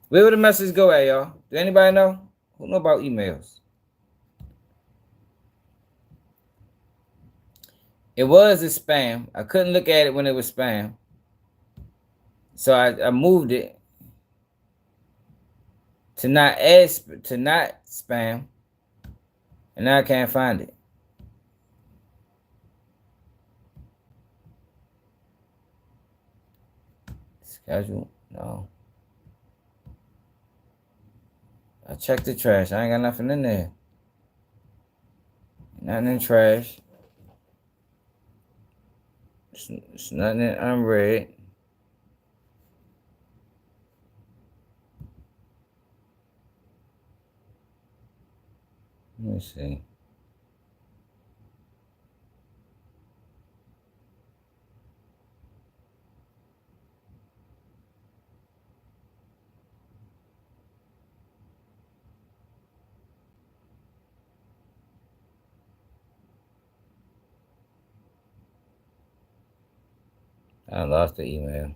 [SPEAKER 1] Where would the message go at, y'all? Do anybody know? Who know about emails? It was a spam. I couldn't look at it when it was spam. So I moved it to not spam. And now I can't find it. Schedule? No. I checked the trash. I ain't got nothing in there. Nothing in trash. It's nothing in unread. Let me see. I lost the email.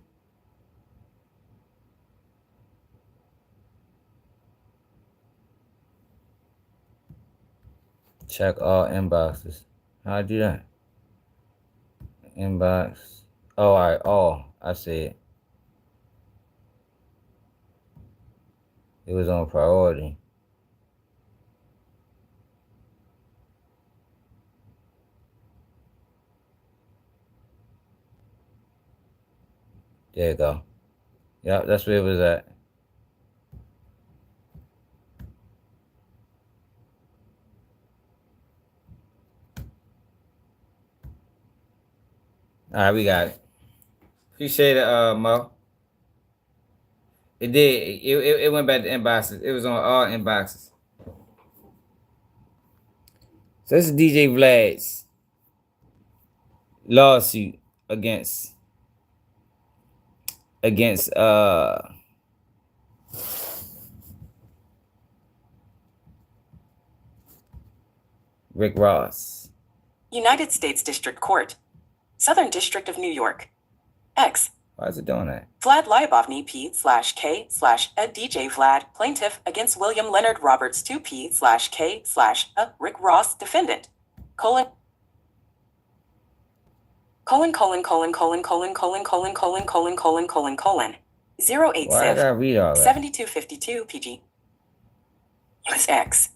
[SPEAKER 1] Check all inboxes. How I do that? Inbox. Oh, all right. All. I see it. It was on priority. There you go. Yep, that's where it was at. All right, we got it. Appreciate it, Mo. It did. It went back to inboxes. It was on all inboxes. So this is DJ Vlad's lawsuit against Rick Ross.
[SPEAKER 2] United States District Court. Southern District of New York. X.
[SPEAKER 1] Why is it doing that?
[SPEAKER 2] Vlad Libovny P/K/Ed DJ Vlad, plaintiff against William Leonard Roberts 2 P/K/ Rick Ross, defendant. Colon. 087
[SPEAKER 1] Why did I read all that?
[SPEAKER 2] 7252 PG. X.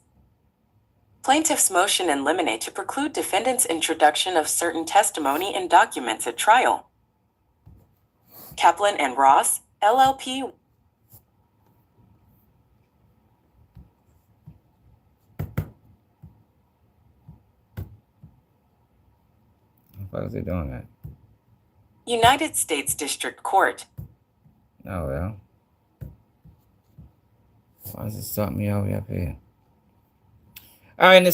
[SPEAKER 2] Plaintiff's motion in limine to preclude defendant's introduction of certain testimony and documents at trial. Kaplan and Ross, LLP.
[SPEAKER 1] Why is it doing that?
[SPEAKER 2] United States District Court.
[SPEAKER 1] Oh, well. Why does it stop me all the way up here? All right, in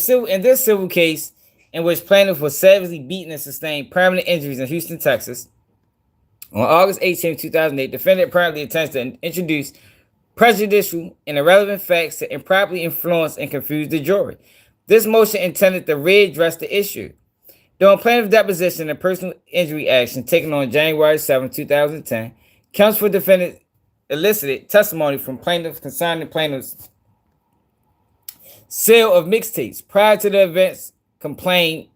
[SPEAKER 1] this civil case, in which plaintiff was savagely beaten and sustained permanent injuries in Houston, Texas, on August 18, 2008, defendant apparently attempts to introduce prejudicial and irrelevant facts to improperly influence and confuse the jury. This motion intended to readdress the issue. During plaintiff's deposition and personal injury action taken on January 7, 2010, counsel for defendant elicited testimony from plaintiff concerning plaintiff's sale of mixtapes prior to the events complaint,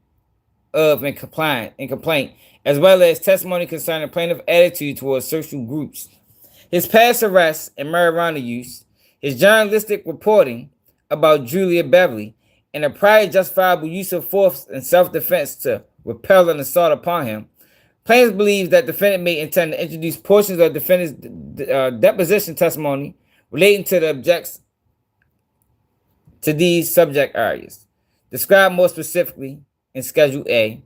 [SPEAKER 1] as well as testimony concerning plaintiff's attitude towards social groups, his past arrests and marijuana use, his journalistic reporting about Julia Beverly, and a prior justifiable use of force in self-defense to repel an assault upon him. Plaintiff believes that defendant may intend to introduce portions of defendant's deposition testimony relating to the objects to these subject areas, described more specifically in Schedule A,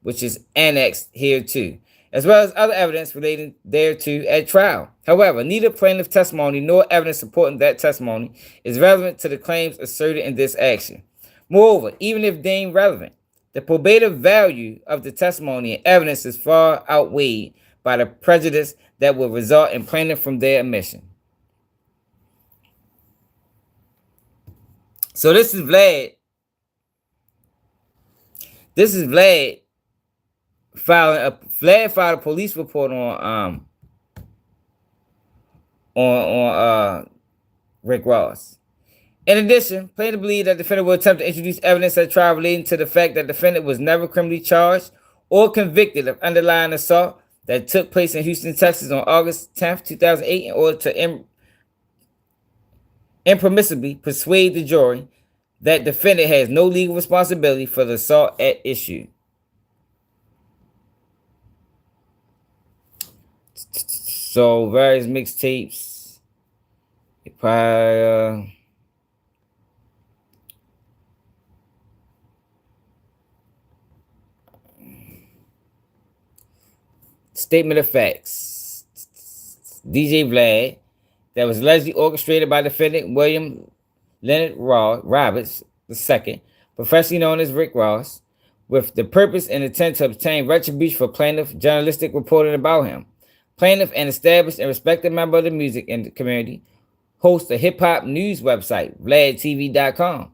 [SPEAKER 1] which is annexed hereto, as well as other evidence relating thereto at trial. However, neither plaintiff testimony nor evidence supporting that testimony is relevant to the claims asserted in this action. Moreover, even if deemed relevant, the probative value of the testimony and evidence is far outweighed by the prejudice that will result in plaintiff from their admission. So this is Vlad. This is Vlad Vlad filed a police report on Rick Ross. In addition, plaintiff believes that defendant will attempt to introduce evidence at trial relating to the fact that defendant was never criminally charged or convicted of underlying assault that took place in Houston, Texas on August 10th, 2008 in order to impermissibly persuade the jury that defendant has no legal responsibility for the assault at issue. So various mixtapes, probably, statement of facts. DJ Vlad, that was allegedly orchestrated by defendant William Leonard Roberts II, professionally known as Rick Ross, with the purpose and intent to obtain retribution for plaintiff journalistic reporting about him. Plaintiff, an established and respected member of the music community, hosts a hip-hop news website, Vladtv.com,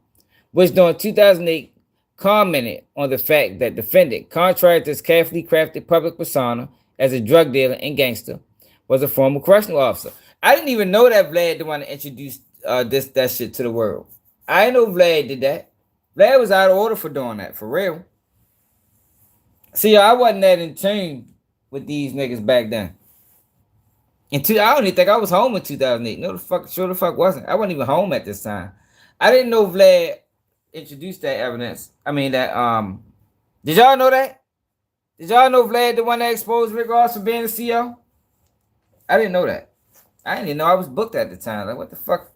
[SPEAKER 1] which during 2008 commented on the fact that defendant, contrary to his carefully crafted public persona as a drug dealer and gangster, was a former correctional officer. I didn't even know that Vlad the one that introduced that shit to the world. I didn't know Vlad did that. Vlad was out of order for doing that, for real. See, I wasn't that in tune with these niggas back then. I don't even think I was home in 2008. No, the fuck wasn't. I wasn't even home at this time. I didn't know Vlad introduced that evidence. I mean that did y'all know that? Did y'all know Vlad the one that exposed Rick Ross for being the CEO? I didn't know that. I didn't even know I was booked at the time. Like, what the fuck?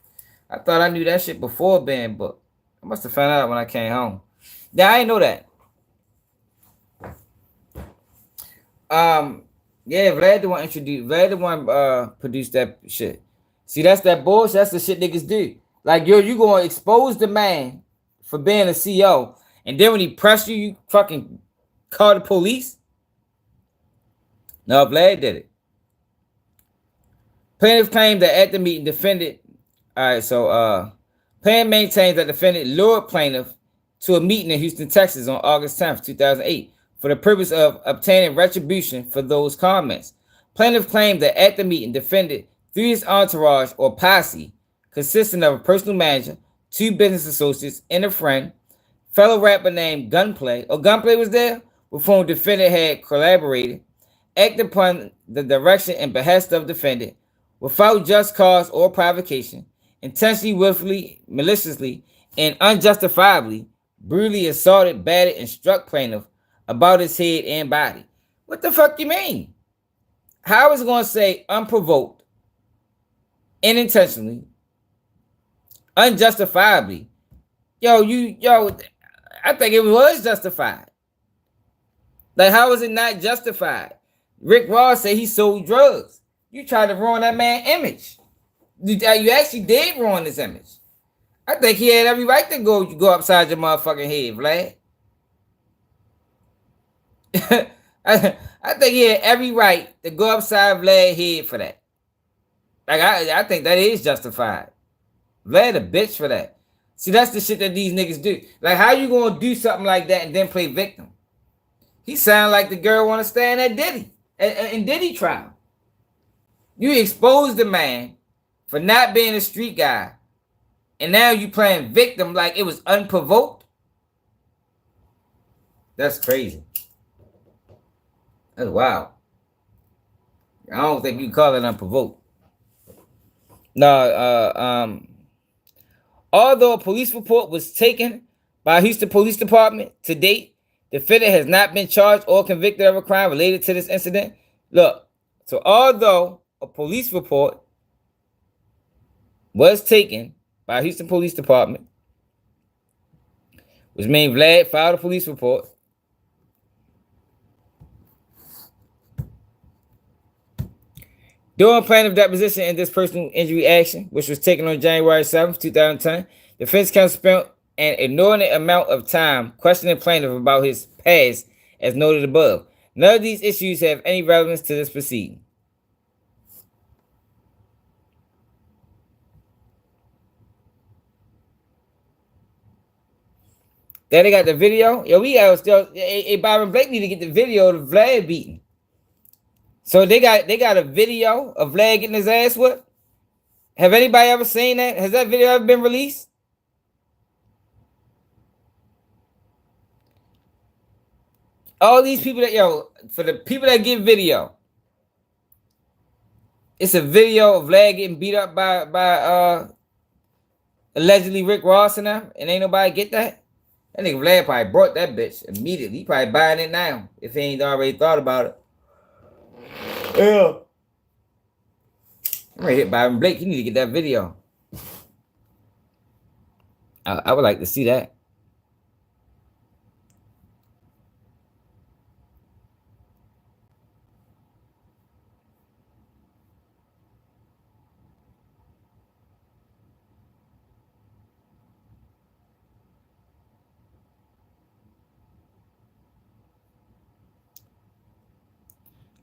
[SPEAKER 1] I thought I knew that shit before being booked. I must have found out when I came home. Yeah, I didn't know that. Yeah, Vlad the one introduced. Vlad the one produced that shit. See, that's that bullshit. That's the shit niggas do. Like, yo, you gonna expose the man for being a CEO, and then when he pressed you, you fucking call the police? No, Vlad did it. Plaintiff claimed that at the meeting, defendant. All right, so plaintiff maintains that defendant lured plaintiff to a meeting in Houston, Texas on August 10th, 2008, for the purpose of obtaining retribution for those comments. Plaintiff claimed that at the meeting, defendant, through his entourage or posse, consisting of a personal manager, 2 business associates, and a friend, fellow rapper named Gunplay, Gunplay was there, with whom defendant had collaborated, acted upon the direction and behest of defendant, without just cause or provocation, intentionally, willfully, maliciously, and unjustifiably, brutally assaulted, battered, and struck plaintiff about his head and body. What the fuck you mean? How is it going to say unprovoked, unintentionally, unjustifiably? I think it was justified. Like, how is it not justified? Rick Ross said he sold drugs. You tried to ruin that man's image. You actually did ruin his image. I think he had every right to go upside your motherfucking head, Vlad. I think he had every right to go upside Vlad's head for that. Like, I think that is justified. Vlad a bitch for that. See, that's the shit that these niggas do. Like, how you gonna do something like that and then play victim? He sound like the girl want to stand at Diddy, in Diddy trial. You exposed the man for not being a street guy, and now you playing victim like it was unprovoked? That's crazy. That's wild. I don't think you can call it unprovoked. No, although a police report was taken by Houston Police Department to date, the defendant has not been charged or convicted of a crime related to this incident. Look, so although a police report was taken by Houston Police Department, which means Vlad filed a police report, during plaintiff deposition in this personal injury action, which was taken on January 7th, 2010, defense counsel spent an inordinate amount of time questioning plaintiff about his past, as noted above. None of these issues have any relevance to this proceeding. Then they got the video. Yo, we got still. Hey, Byron Blake need to get the video of Vlad beating. So they got a video of Vlad getting his ass whipped. Have anybody ever seen that? Has that video ever been released? All these people that, for the people that get video, it's a video of Vlad getting beat up by allegedly Rick Ross and them, and ain't nobody get that. That nigga Vlad probably brought that bitch immediately. He probably buying it now if he ain't already thought about it. Yeah. I'm ready to hit Byron Blake. You need to get that video. I would like to see that.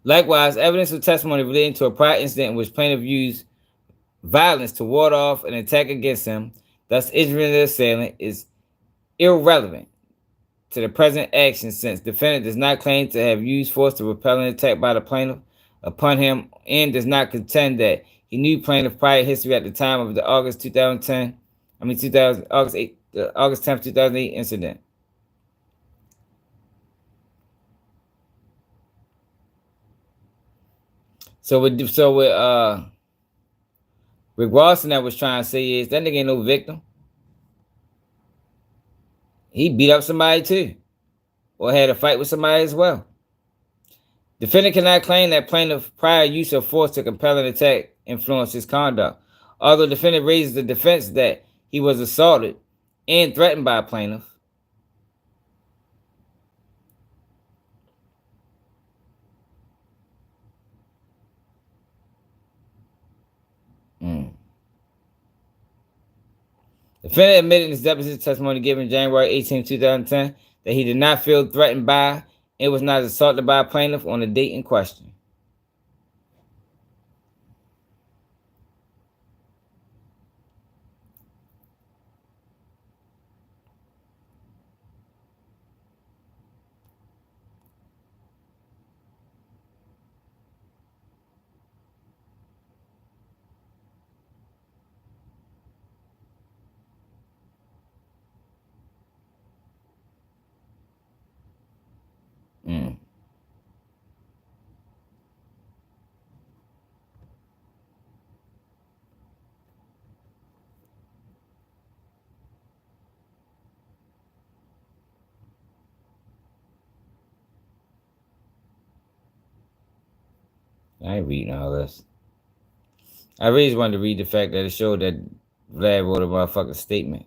[SPEAKER 1] Likewise, evidence of testimony relating to a prior incident in which plaintiff used violence to ward off an attack against him, thus injuring the assailant, is irrelevant to the present action, since defendant does not claim to have used force to repel an attack by the plaintiff upon him, and does not contend that he knew plaintiff prior history at the time of the August 10th, 2008 incident. So what Rick Rawson that was trying to say is that nigga ain't no victim. He beat up somebody too, or had a fight with somebody as well. Defendant cannot claim that plaintiff prior use of force to compel an attack influenced his conduct. Although defendant raises the defense that he was assaulted and threatened by a plaintiff, defendant admitted in his deposition testimony given January 18, 2010 that he did not feel threatened by and was not assaulted by a plaintiff on the date in question. I ain't reading all this. I really just wanted to read the fact that it showed that Vlad wrote a motherfucking statement.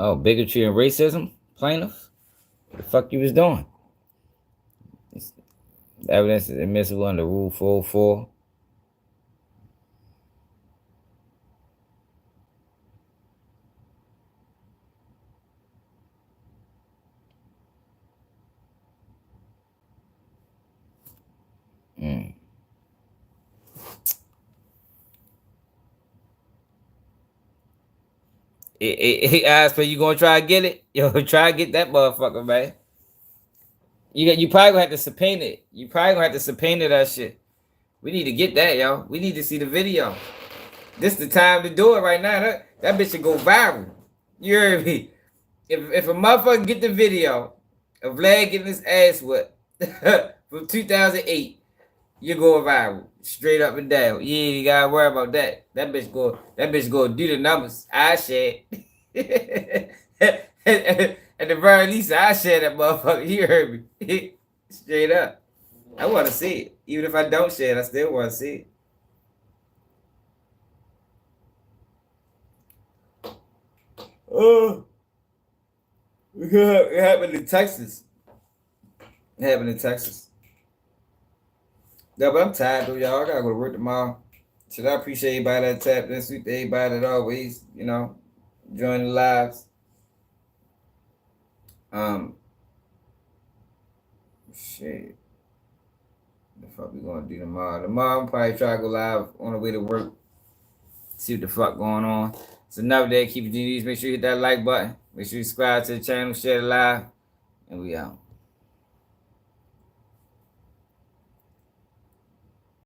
[SPEAKER 1] Oh, bigotry and racism plaintiffs? What the fuck you was doing? Evidence is admissible under Rule 404. He asked for you gonna try to get it? Yo, try to get that motherfucker, man. You probably gonna have to subpoena it. You probably gonna have to subpoena that shit. We need to get that, yo. We need to see the video. This the time to do it right now. That bitch should go viral. You heard me? If a motherfucker get the video of Vlad getting his ass whipped from 2008, you're going viral. Straight up and down. You ain't gotta worry about that. That bitch go do the numbers. I share it. At the very least, I share that motherfucker. You heard me. Straight up. I wanna see it. Even if I don't share it, I still wanna see it. Oh, it happened in Texas. It happened in Texas. Yeah, but I'm tired though, y'all. I gotta go to work tomorrow. Should I appreciate everybody that tapped in, sweet to everybody that always, join the lives. Shit. What the fuck we gonna do tomorrow? Tomorrow I'm probably try to go live on the way to work. See what the fuck going on. It's another day. Keep it GDs. Make sure you hit that like button. Make sure you subscribe to the channel, share the live, and we out.